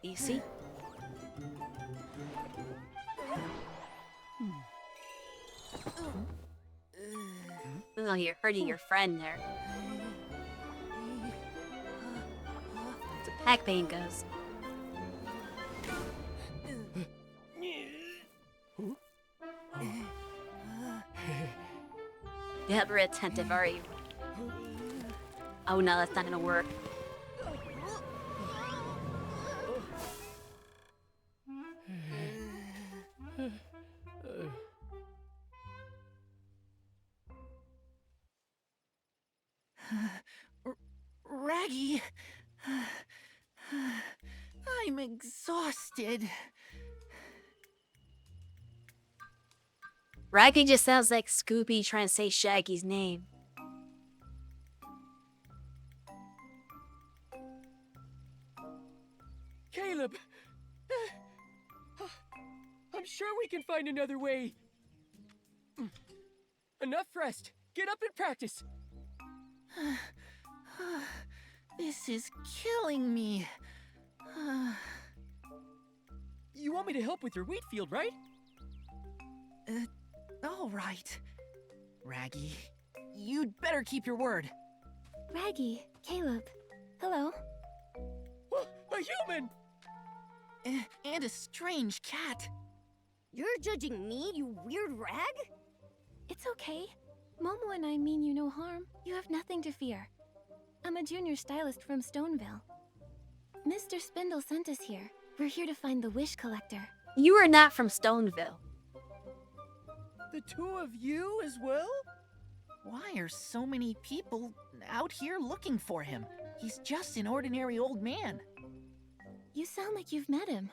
Easy. Oh, you're hurting your friend there. The pack pain goes. You're not very attentive, are you? Oh no, that's not gonna work.
Raggy, I'm exhausted.
Raggy just sounds like Scooby trying to say Shaggy's name.
Caleb! I'm sure we can find another way. Enough rest. Get up and practice.
This is killing me.
You want me to help with your wheat field, right?
All right. Raggy, you'd better keep your word.
Raggy, Caleb, hello.
A human!
And a strange cat.
You're judging me, you weird rag?
It's okay. Momo and I mean you no harm. You have nothing to fear. I'm a junior stylist from Stoneville. Mr. Spindle sent us here. We're here to find the Wish Collector.
You are not from Stoneville.
The two of you as well? Why are so many people out here looking for him? He's just an ordinary old man.
You sound like you've met him.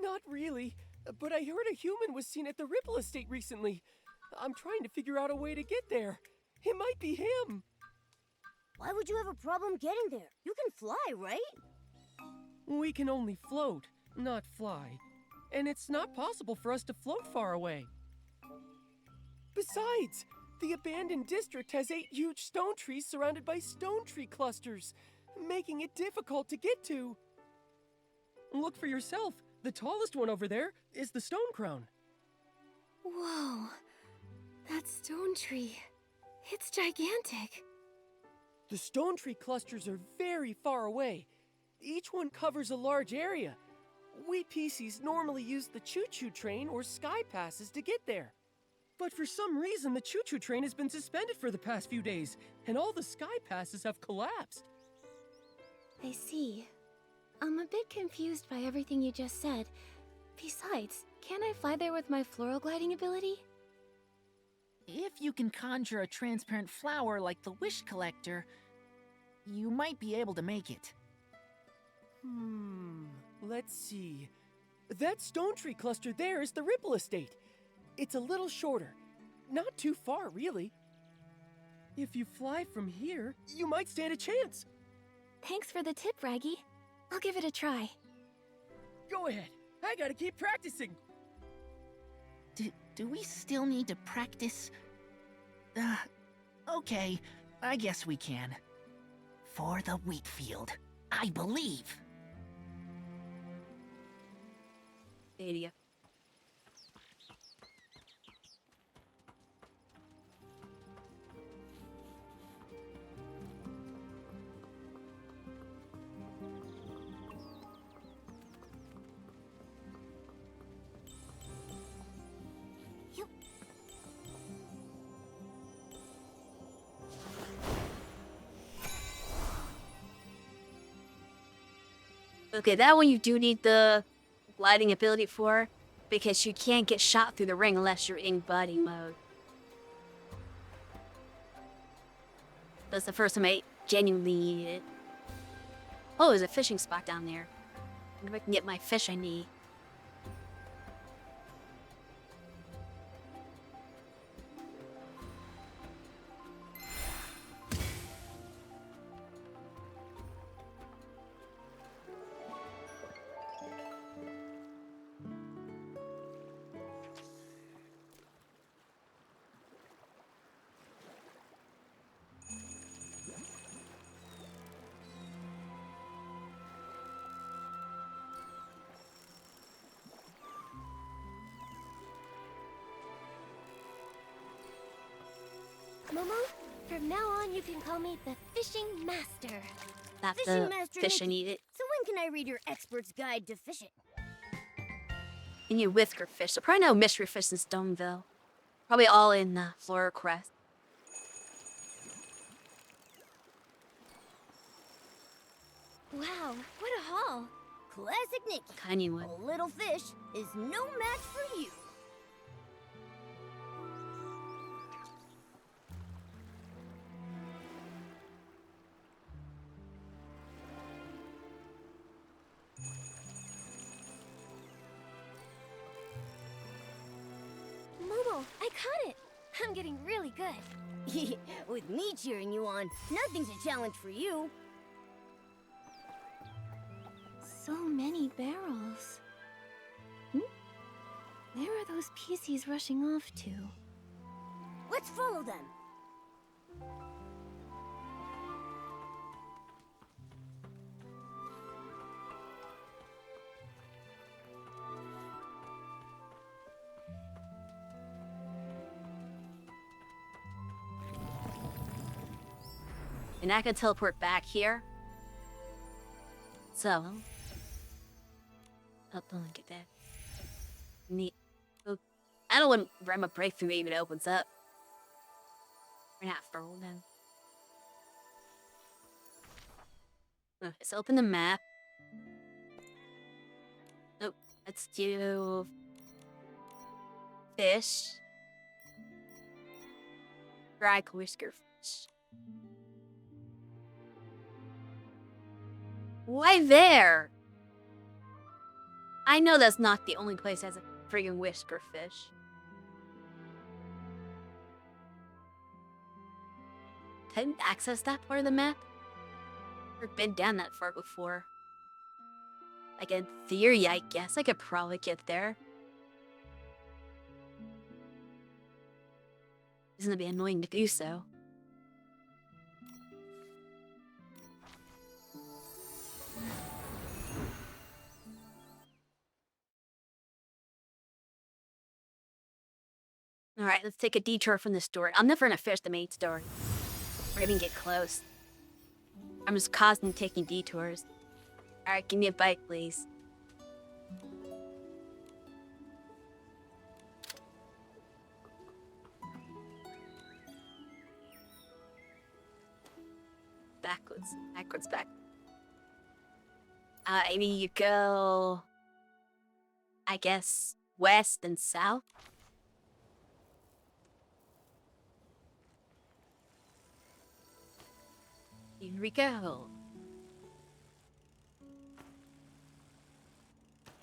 Not really, but I heard a human was seen at the Ripple Estate recently. I'm trying to figure out a way to get there. It might be him.
Why would you have a problem getting there? You can fly, right?
We can only float, not fly. And it's not possible for us to float far away. Besides, the abandoned district has 8 huge stone trees surrounded by stone tree clusters, making it difficult to get to. Look for yourself. The tallest one over there is the stone crown.
Whoa, that stone tree. It's gigantic.
The stone tree clusters are very far away. Each one covers a large area. We PCs normally use the choo-choo train or sky passes to get there. But for some reason, the choo-choo train has been suspended for the past few days, and all the sky passes have collapsed.
I see. I'm a bit confused by everything you just said. Besides, can't I fly there with my floral gliding ability?
If you can conjure a transparent flower like the Wish Collector, you might be able to make it.
Let's see. That stone tree cluster there is the Ripple Estate. It's a little shorter. Not too far, really. If you fly from here, you might stand a chance.
Thanks for the tip, Raggy. I'll give it a try.
Go ahead. I gotta keep practicing.
Do we still need to practice? Okay, I guess we can. For the wheat field, I believe.
Idiot. Okay, that one you do need the gliding ability for, because you can't get shot through the ring unless you're in buddy mode. That's the first time I genuinely needed it. Oh, there's a fishing spot down there. I wonder if I can get my fish I need.
Momo, from now on you can call me the Fishing Master.
Not
Fishing
the
Master
fish I
Nikki.
needed.
So when can I read your expert's guide to fishing?
And you whisker fish. So probably no mystery fish in Stoneville. Probably all in Flora Crest.
Wow, what a haul. Classic Nikki.
Canyon wood.
A little fish is no match for you.
Momo, I caught it. I'm getting really good.
With me cheering you on, nothing's a challenge for you.
So many barrels. Where are those PCs rushing off to?
Let's follow them.
And I can teleport back here. So. Oh, don't look at that. Neat. Oh, I don't want Rema Breakthrough even opens up. We're not frozen. Let's open the map. Nope, let's do fish. Dry whisker fish. Why there? I know that's not the only place that has a friggin' whisker fish. Couldn't access that part of the map? Never been down that far before. Like, in theory, I guess I could probably get there. It's gonna be annoying to do so. Alright, let's take a detour from the story. I'm never gonna finish the main story. Or even get close. I'm just constantly taking detours. Alright, give me a bite, please. Backwards, back. Maybe you go, I guess, west and south. Here we go.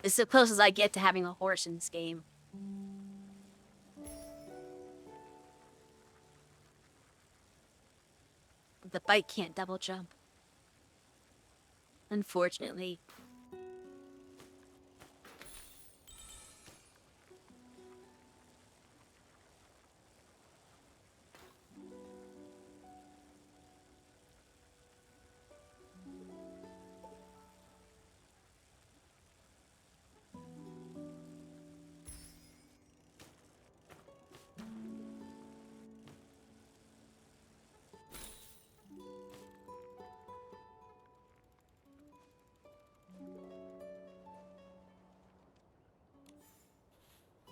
This is the closest I get to having a horse in this game. The bike can't double jump. Unfortunately.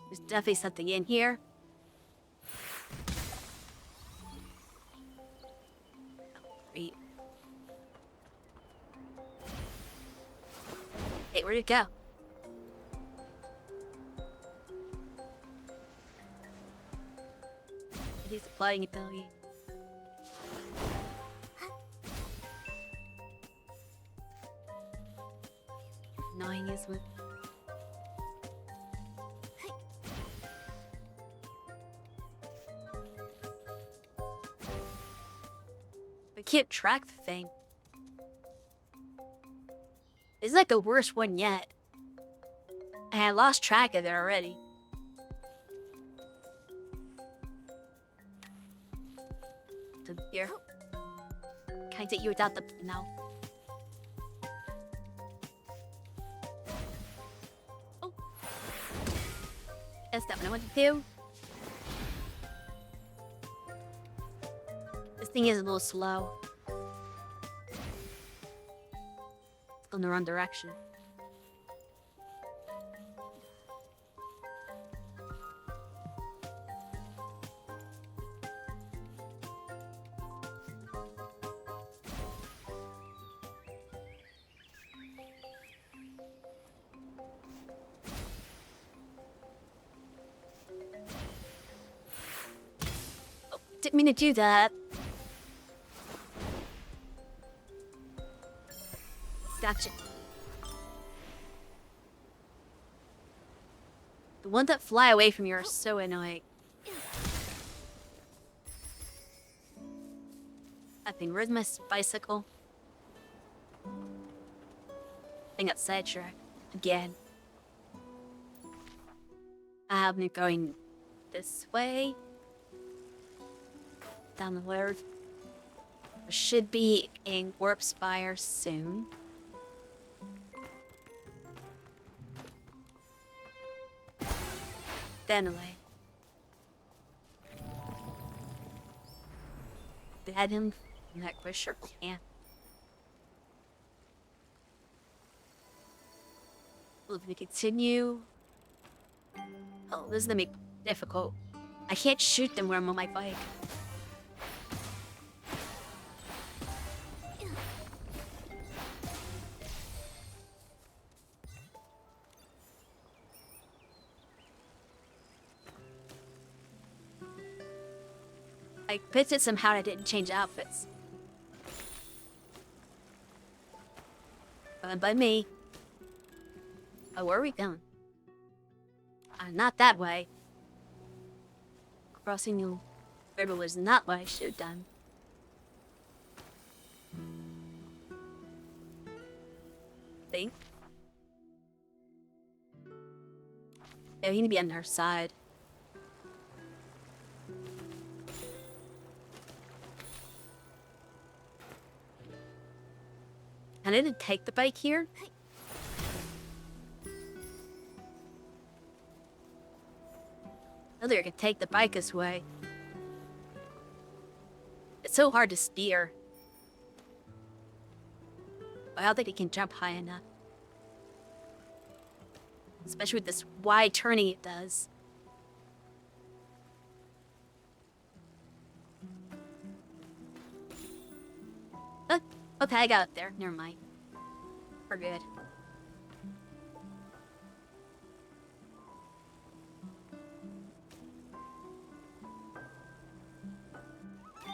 There's definitely something in here. Great. Hey, where'd it go? It is applying ability. Annoying is with. I can't track the thing. It's like the worst one yet. And I lost track of it already. To here. Can I take you without the... No. Oh. That's not what I wanted to do. This thing is a little slow. It's going the wrong direction. Oh, didn't mean to do that. Gotcha. The ones that fly away from you are so annoying. I think, where's my bicycle? I got sidetracked again. I have been going this way. Down the road. There should be a warp spire soon. Then away. Dead him? I'm not quite sure. Yeah. Well, if we continue. Oh, this is gonna be difficult. I can't shoot them when I'm on my bike. I fixed it somehow and I didn't change outfits. By me. Oh, where are we going? Not that way. Crossing the river was not what I should have done. Think. Yeah, we need to be on her side. I didn't take the bike here. Earlier, I could take the bike this way. It's so hard to steer. I don't think it can jump high enough. Especially with this wide turning it does. Oh, okay, I got up there. Never mind. We're good.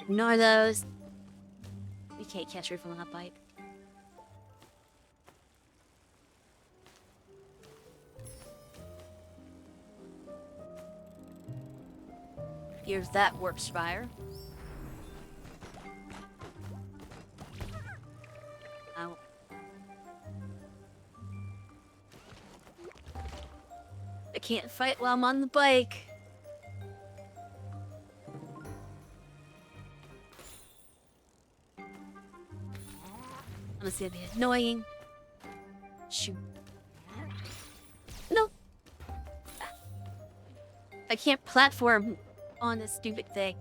Ignore those. We can't catch her from that bike. Here's that warp spire. Ow. I can't fight while I'm on the bike. Honestly, it'd be annoying. Shoot. No. I can't platform on this stupid thing.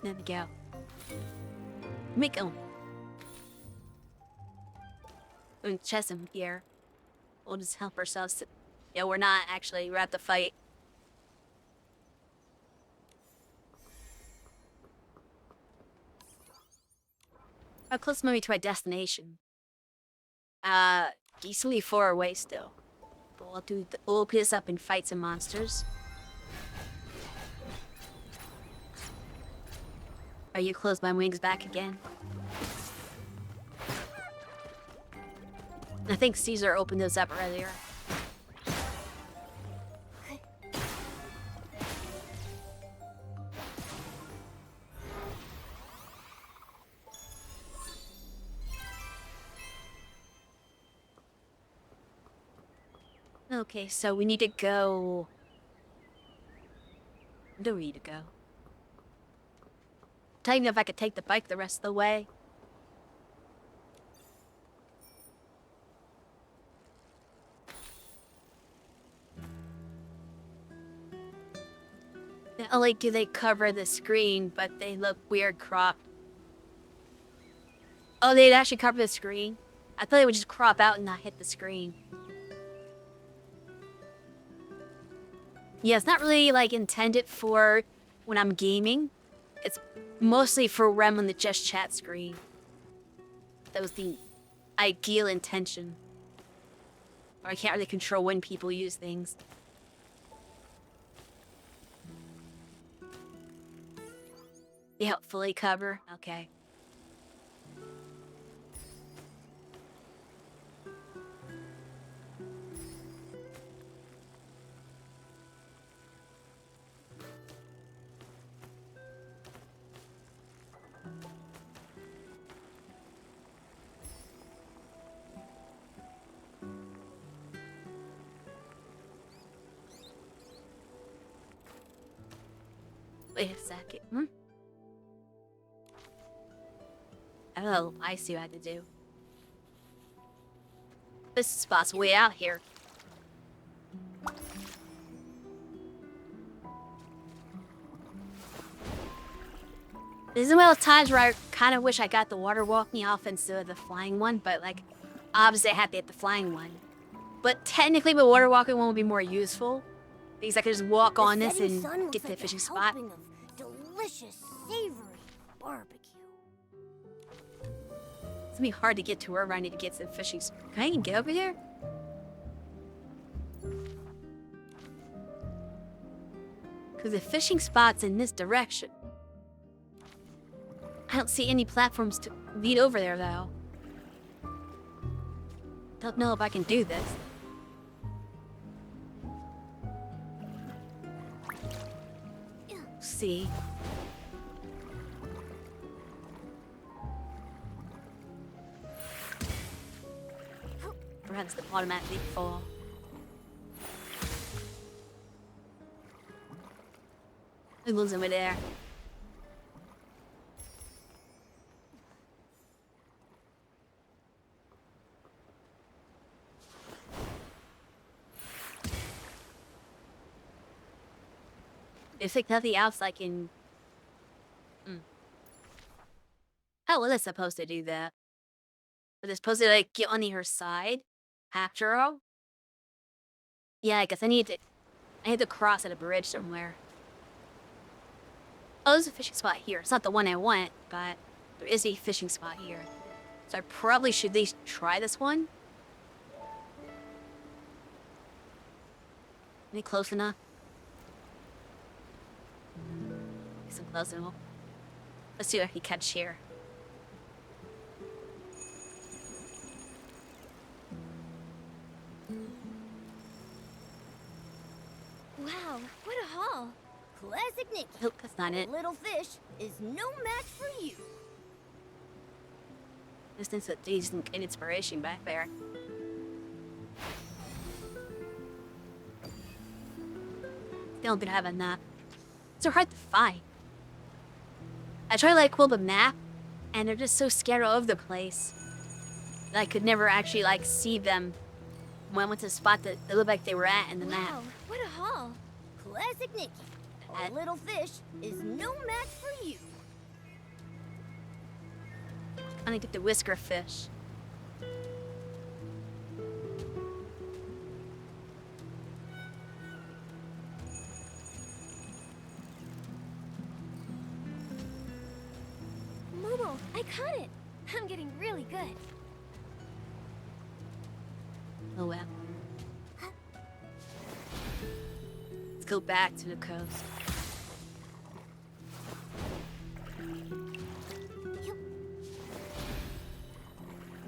There we go. Make them. And chest him here. We'll just help ourselves. Yeah, we're not actually. We're at the fight. How close am I to my destination? Decently far away still. But we'll put this up and fight some monsters. Are you close my wings back again? I think Caesar opened those up earlier. Okay, so we need to go... Where do we need to go? Tell me if I could take the bike the rest of the way. Not only do they cover the screen, but they look weird cropped. Oh, they'd actually cover the screen? I thought they would just crop out and not hit the screen. Yeah, it's not really, like, intended for when I'm gaming. It's mostly for when on the just chat screen. That was the ideal intention. Or I can't really control when people use things. They help fully cover? Okay. Wait a second. I don't know. I see what I had to do. This spot's way out here. This is one of those times where I kind of wish I got the water walking off instead of the flying one, but like, obviously I had to get the flying one. But technically the water walking one would be more useful. Because I could just walk on this and get to the fishing spot.
Delicious, savory barbecue.
It's gonna be hard to get to wherever I need to get to the fishing spot. Can I even get over here? Because the fishing spot's in this direction. I don't see any platforms to lead over there, though. Don't know if I can do this. See. Perhaps the automatically fall. It goes over there. It's like nothing else I can. How was I supposed to do that? Was I supposed to like get on her side after all? Yeah, I guess I need to cross at a bridge somewhere. Oh, there's a fishing spot here. It's not the one I want, but there is a fishing spot here. So I probably should at least try this one. Any close enough? Guess I'm close enough. Let's see what I can catch here.
Wow, what a haul. Classic Nikki.
Nope, that's not it.
Little fish is no match for you.
This is a decent inspiration back there. Still don't have enough. So hard to find. I try to like pull the map, and they're just so scattered all over the place that I could never actually like see them when I went to the spot that they looked like they were at in the map.
Wow, what a haul. Classic Nikki. A little fish is no match for you.
I need to get the whisker fish.
Momo, I caught it. I'm getting really good.
Oh well. Let's go back to the coast.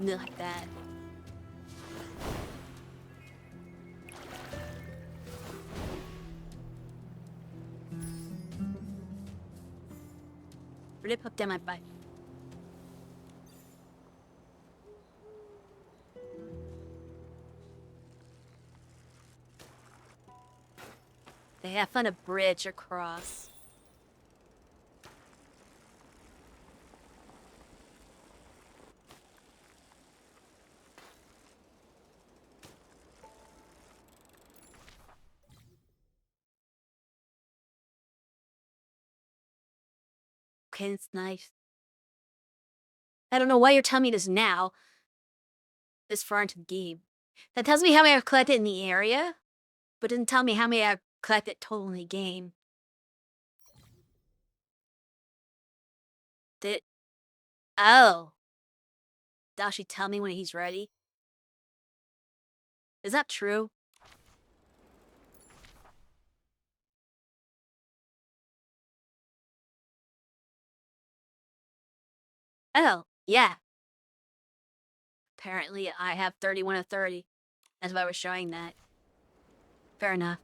Like that. Rip up down my butt. They have found a bridge across. Okay, it's nice. I don't know why you're telling me this now. This far into the game. That tells me how many I've collected in the area, but doesn't tell me how many I've collected total in the game. Oh. Does she tell me when he's ready? Is that true? Oh, yeah. Apparently, I have 31 of 30. That's why we're showing that. Fair enough.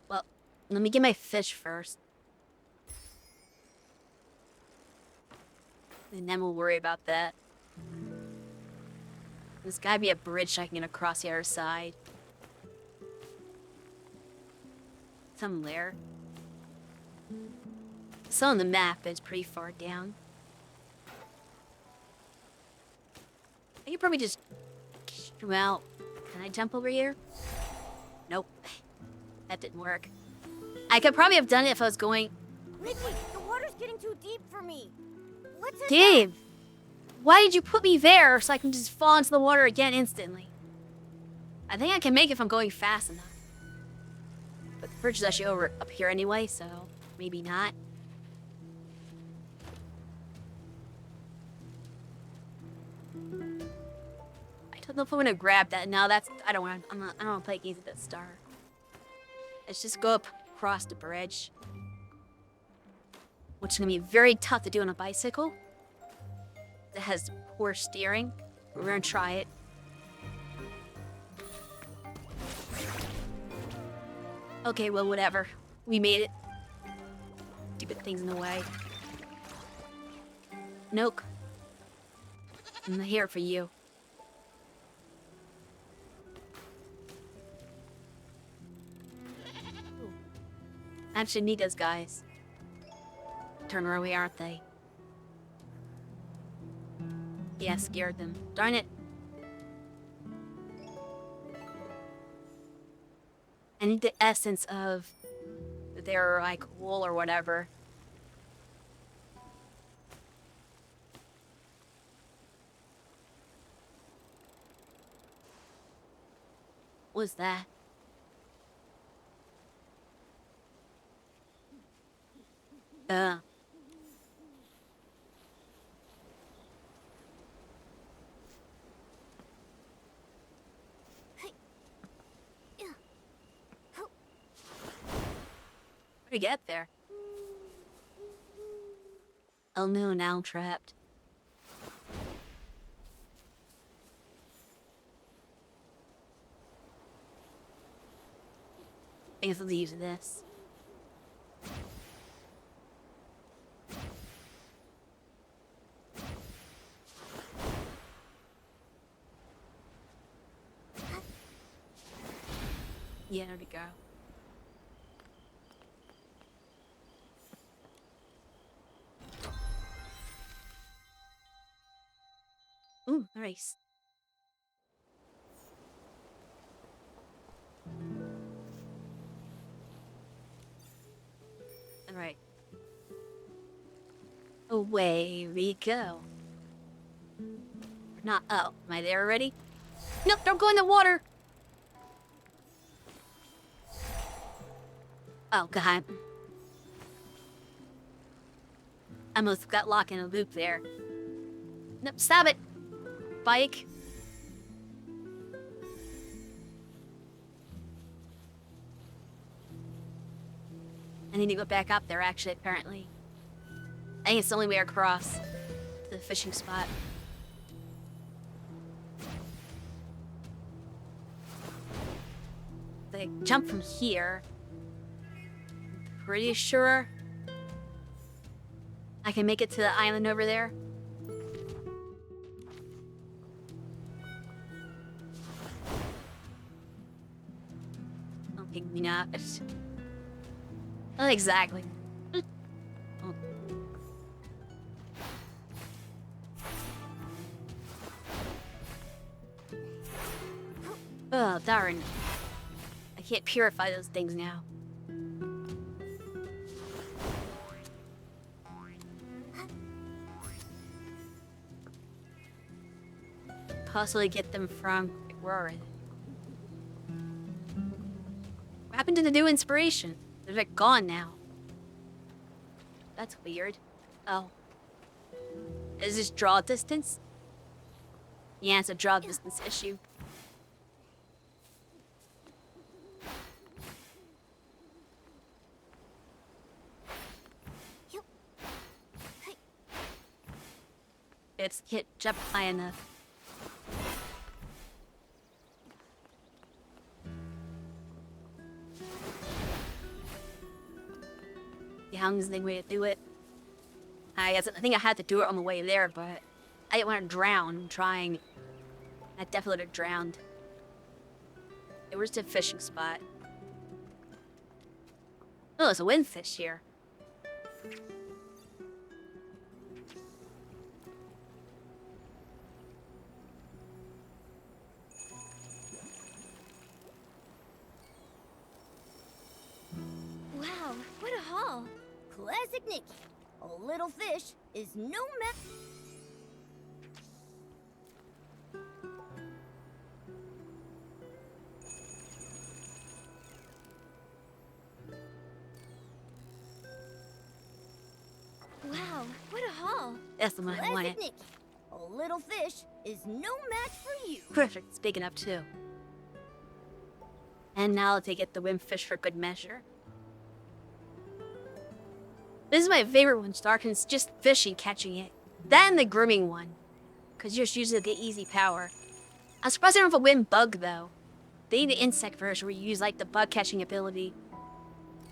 Well, let me get my fish first. And then we'll worry about that. There's gotta be a bridge I can get across the other side. Somewhere. It's on the map, but it's pretty far down. I could probably just... Well, can I jump over here? Nope. That didn't work. I could probably have done it if I was going...
Nikki, the water's getting too deep for me. Let's head
Dave! Why did you put me there so I can just fall into the water again instantly? I think I can make it if I'm going fast enough. But the bridge is actually over up here anyway, so maybe not. I don't know if I'm gonna grab that. No, that's I don't want to play games at that start. Let's just go up across the bridge. which is gonna be very tough to do on a bicycle that has poor steering. We're gonna try it. Okay, well, whatever. We made it. Stupid things in the way. Nope. I'm here for you. Actually need those guys. Turn our way, aren't they? Yeah, scared them. Darn it. I need the essence of their, like, wool or whatever. What was that? Uh. How do we get there? Oh no, now I'm trapped. I guess I'll use this. Yeah, there we go. Ooh, nice. Alright. Away we go. Not. Oh, am I there already? Nope, don't go in the water! Oh, God. I almost got locked in a loop there. Nope, stop it! Bike. I need to go back up there, actually, apparently. I think it's the only way across to the fishing spot. They jump from here. Pretty sure I can make it to the island over there. Okay, me not. Not exactly. Oh. Oh, darn. I can't purify those things now. Possibly get them from... Where are they? What happened to the new inspiration? They're like gone now. That's weird. Oh. Is this draw distance? Yeah, it's a draw distance issue. It's can't jump high enough. The only way to do it. I think I had to do it on the way there, but I didn't want to drown trying. I definitely would have drowned. It was the fishing spot. Oh, there's a windfish here.
Wow, what a haul. Classic Nikki. A little fish is no match. Wow, what a haul.
That's the one I wanted.
Classic Nikki. A little fish is no match for you.
Perfect, it's big enough too. And now to get the windfish for good measure. This is my favorite one, Stark, and it's just fishing catching it. That and the grooming one. Because you just use it to get easy power. I'm surprised they don't have a wind bug, though. They need the insect version where you use, like, the bug catching ability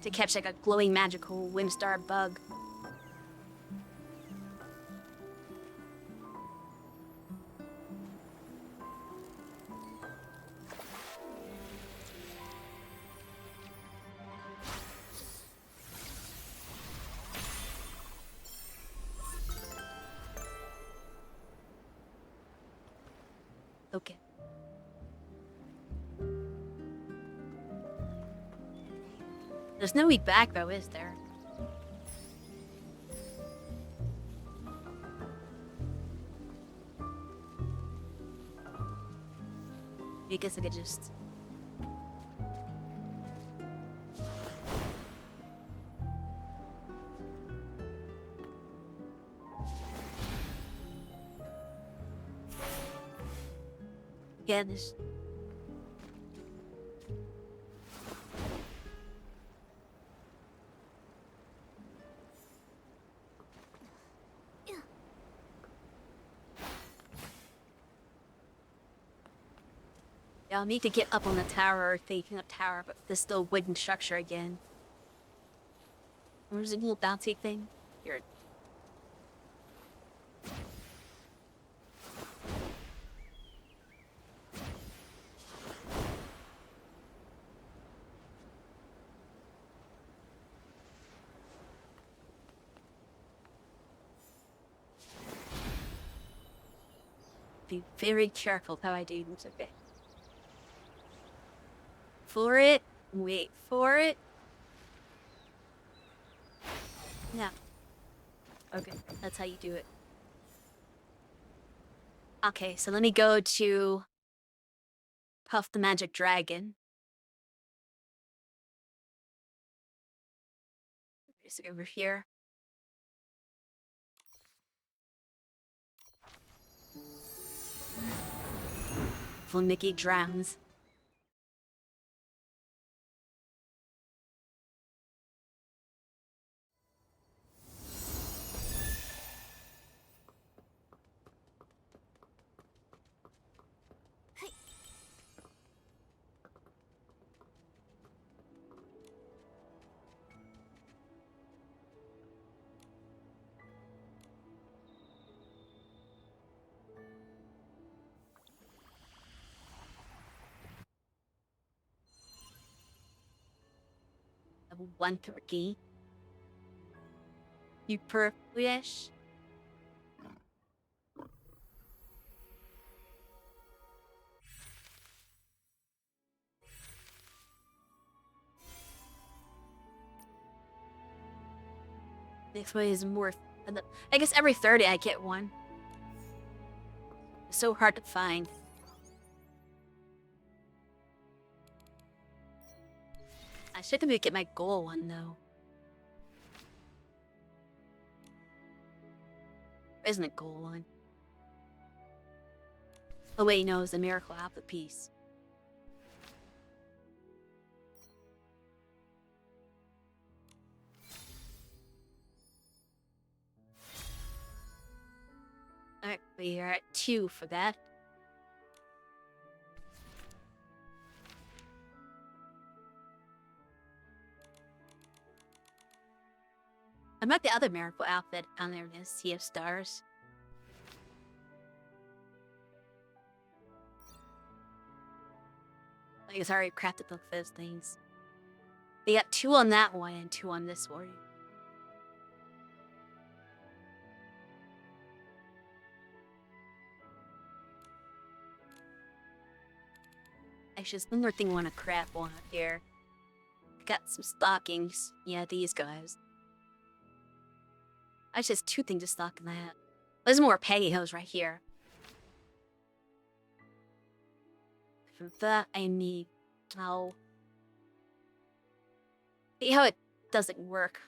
to catch, like, a glowing magical wind star bug. Okay. There's no way back, though, is there? I guess I could just... Yeah, this... Yeah, I'll need to get up on the tower or taking a tower, but this still wooden structure again. Where's the little bouncy thing? Here. Be very careful how I do this, okay? For it, wait for it. Yeah. Okay, that's how you do it. Okay, so let me go to Puff the Magic Dragon. Just over here. Before Nikki drowns. Level 1 turkey. You purplish. This way is more. I guess every 30 I get one. It's so hard to find. I should maybe get my goal one though. Isn't it goal one? Oh wait, no, it's the miracle apple piece. Alright, we are at 2 for that. I'm at the other miracle outfit down there in the Sea of Stars. I guess I already crafted both those things. We got 2 on that one and 2 on this one. Actually, there's one more thing I want to craft one up here. Got some stockings. Yeah, these guys. Actually, there's 2 things to stock in that. There's more pantyhose right here. For that, I need... Oh. See how it doesn't work.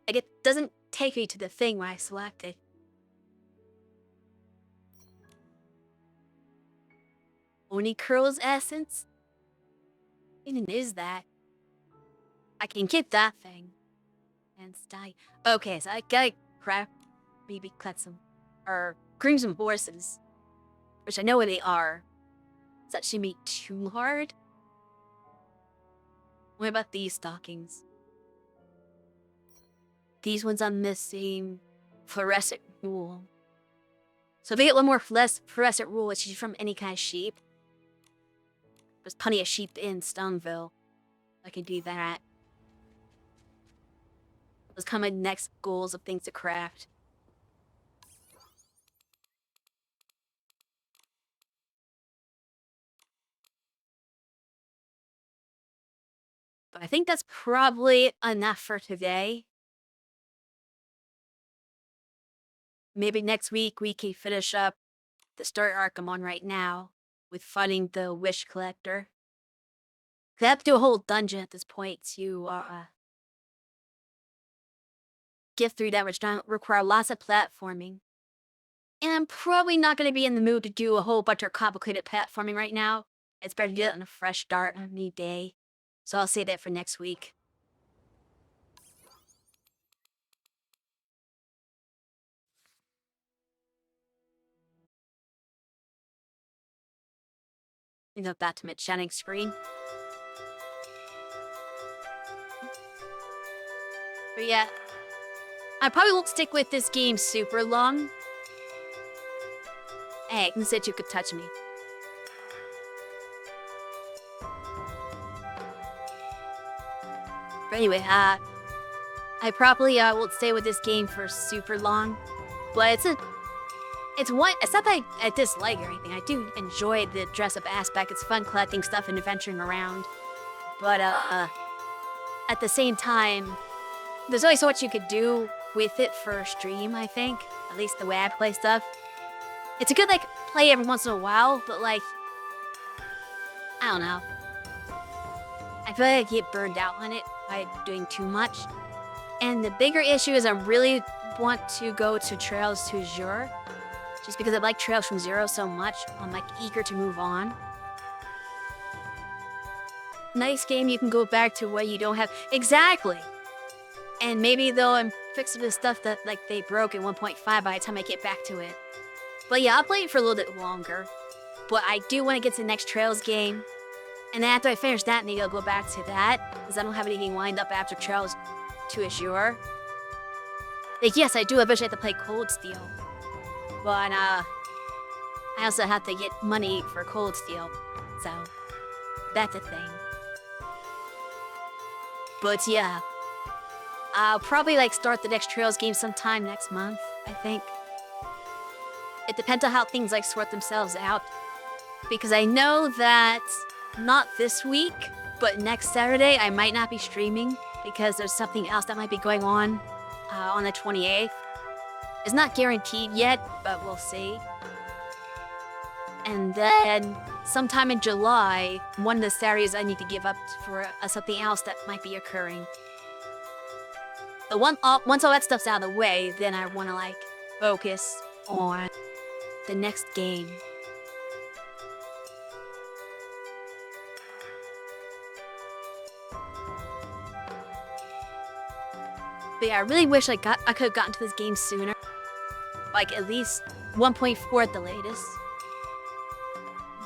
Like, it doesn't take me to the thing when I select it. Oni Curls Essence? What even is that? I can get that thing. And die. Okay, so I gotta craft maybe collect some or crimson horses, which I know what they are. That shouldn't be too hard. What about these stockings? These ones are missing fluorescent wool. So if they get one more fluorescent wool, which is from any kind of sheep. There's plenty of sheep in Stoneville. I can do that. Those kind of my next goals of things to craft. But I think that's probably enough for today. Maybe next week we can finish up the story arc I'm on right now with fighting the Wish Collector. I have to do a whole dungeon at this point to get through that, which don't require lots of platforming. And I'm probably not going to be in the mood to do a whole bunch of complicated platforming right now. It's better to do it on a fresh start on a new day. So I'll save that for next week. You know, back to my chatting screen. But yeah, I probably won't stick with this game super long. Hey, you said you could touch me. But anyway, I probably won't stay with this game for super long. But it's not that I dislike or anything. I do enjoy the dress-up aspect. It's fun collecting stuff and adventuring around. But at the same time, there's only so much you could do with it for a stream, I think. At least the way I play stuff. It's a good, like, play every once in a while, but, like, I don't know. I feel like I get burned out on it by doing too much. And the bigger issue is I really want to go to Trails to Azure. Just because I like Trails from Zero so much, I'm, like, eager to move on. Nice game you can go back to where you don't have... Exactly! And maybe though I'm fixing the stuff that, like, they broke in 1.5 by the time I get back to it. But yeah, I'll play it for a little bit longer. But I do want to get to the next Trails game. And then after I finish that, maybe I'll go back to that. Because I don't have anything lined up after Trails to Azure. Like, yes, I do eventually have to play Cold Steel. But, I also have to get money for Cold Steel. So, that's a thing. But yeah. I'll probably, like, start the next Trails game sometime next month, I think. It depends on how things, like, sort themselves out. Because I know that, not this week, but next Saturday, I might not be streaming. Because there's something else that might be going on the 28th. It's not guaranteed yet, but we'll see. And then, sometime in July, one of the Saturdays I need to give up for something else that might be occurring. But once all that stuff's out of the way, then I want to, like, focus on the next game. But yeah, I really wish I could have gotten to this game sooner. Like, at least 1.4 at the latest.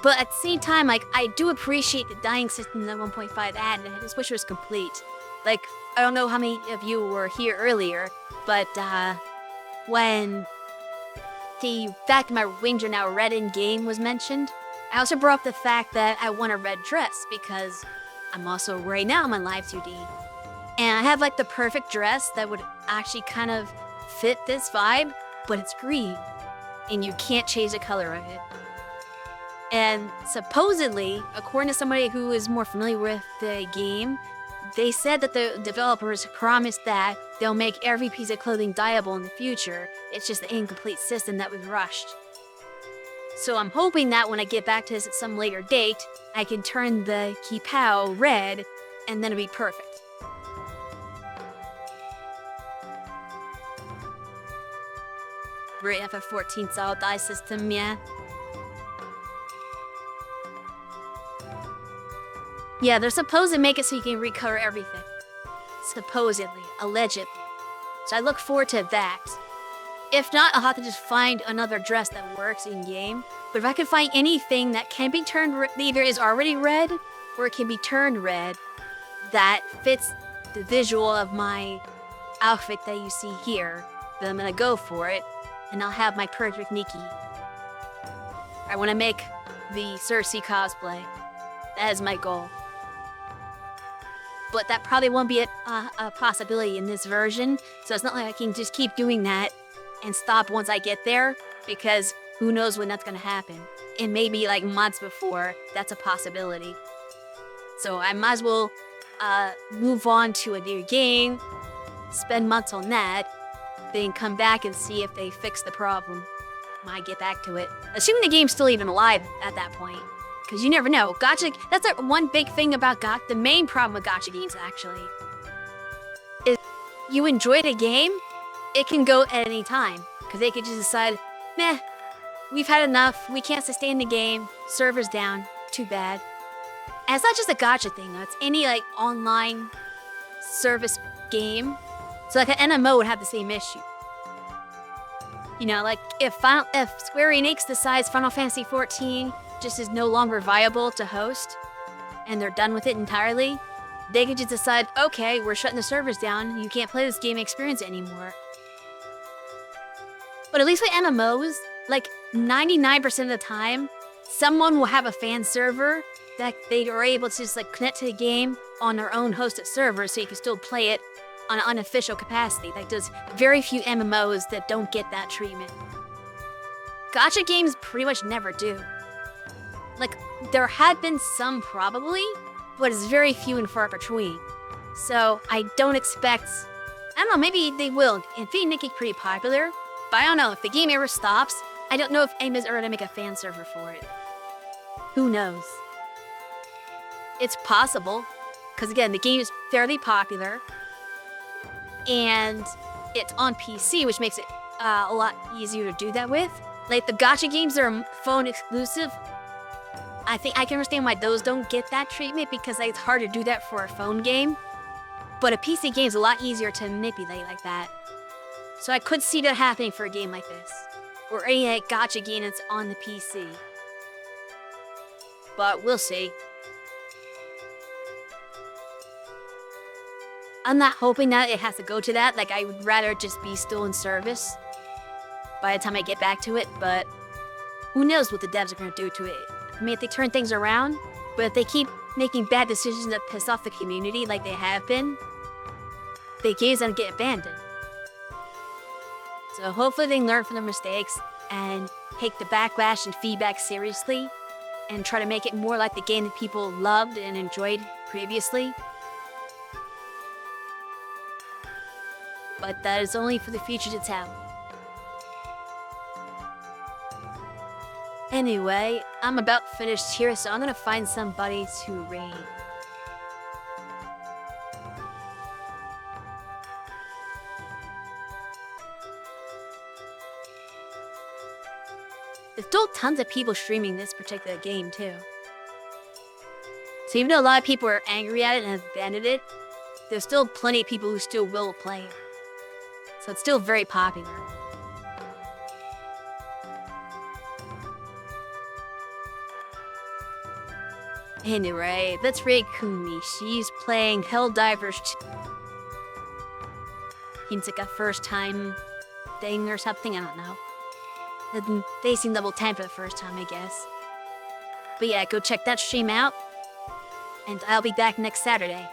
But at the same time, like, I do appreciate the dying system that 1.5 added. I just wish it was complete. Like, I don't know how many of you were here earlier, but when the fact my wings are now red in game was mentioned, I also brought up the fact that I want a red dress because I'm also right now I'm on Live 2D. And I have like the perfect dress that would actually kind of fit this vibe, but it's green and you can't change the color of it. And supposedly, according to somebody who is more familiar with the game, they said that the developers promised that they'll make every piece of clothing dyeable in the future. It's just the incomplete system that was rushed. So I'm hoping that when I get back to this at some later date, I can turn the Kipao red, and then it'll be perfect. Right, FF14 solid dye system, yeah. Yeah, they're supposed to make it so you can recolor everything. Supposedly, allegedly. So I look forward to that. If not, I'll have to just find another dress that works in-game. But if I can find anything that can be turned either is already red, or it can be turned red, that fits the visual of my outfit that you see here, then I'm gonna go for it, and I'll have my perfect Nikki. I want to make the Circe cosplay. That is my goal. But that probably won't be a possibility in this version, so it's not like I can just keep doing that and stop once I get there, because who knows when that's gonna happen. It may be like months before that's a possibility. So I might as well move on to a new game, spend months on that, then come back and see if they fix the problem. Might get back to it. Assuming the game's still even alive at that point. Because you never know. Gacha, that's one big thing about gacha. The main problem with gacha games, actually, is you enjoy the game, it can go at any time. Because they could just decide, meh, we've had enough, we can't sustain the game, server's down, too bad. And it's not just a gacha thing, though. It's any, like, online service game. So, like, an MMO would have the same issue. You know, like, if Square Enix decides Final Fantasy XIV just is no longer viable to host, and they're done with it entirely, they could just decide, okay, we're shutting the servers down, you can't play this game experience anymore. But at least with MMOs, like, 99% of the time, someone will have a fan server that they are able to just, like, connect to the game on their own hosted server, so you can still play it on an unofficial capacity. Like, there's very few MMOs that don't get that treatment. Gacha games pretty much never do. Like, there have been some probably, but it's very few and far between. So I don't expect, I don't know, maybe they will. Infinity Nikki's pretty popular, but I don't know, if the game ever stops, I don't know if anybody's ever gonna make a fan server for it. Who knows? It's possible, because again, the game is fairly popular, and it's on PC, which makes it a lot easier to do that with. Like, the gacha games that are phone exclusive, I think I can understand why those don't get that treatment, because it's hard to do that for a phone game. But a PC game is a lot easier to manipulate like that. So I could see that happening for a game like this. Or any like, gacha game that's on the PC. But we'll see. I'm not hoping that it has to go to that. Like, I would rather just be still in service by the time I get back to it, but who knows what the devs are going to do to it. I mean, if they turn things around, but if they keep making bad decisions that piss off the community like they have been, the game's going to get abandoned. So hopefully they learn from their mistakes and take the backlash and feedback seriously and try to make it more like the game that people loved and enjoyed previously. But that is only for the future to tell. Anyway, I'm about finished here, so I'm gonna find somebody to raid. There's still tons of people streaming this particular game, too. So even though a lot of people are angry at it and have abandoned it, there's still plenty of people who still will play it. So it's still very popular. Anyway, let's raid Kumi. She's playing Helldivers 2. Seems like a first time thing or something, I don't know. They seem level 10 for the first time, I guess. But yeah, go check that stream out. And I'll be back next Saturday.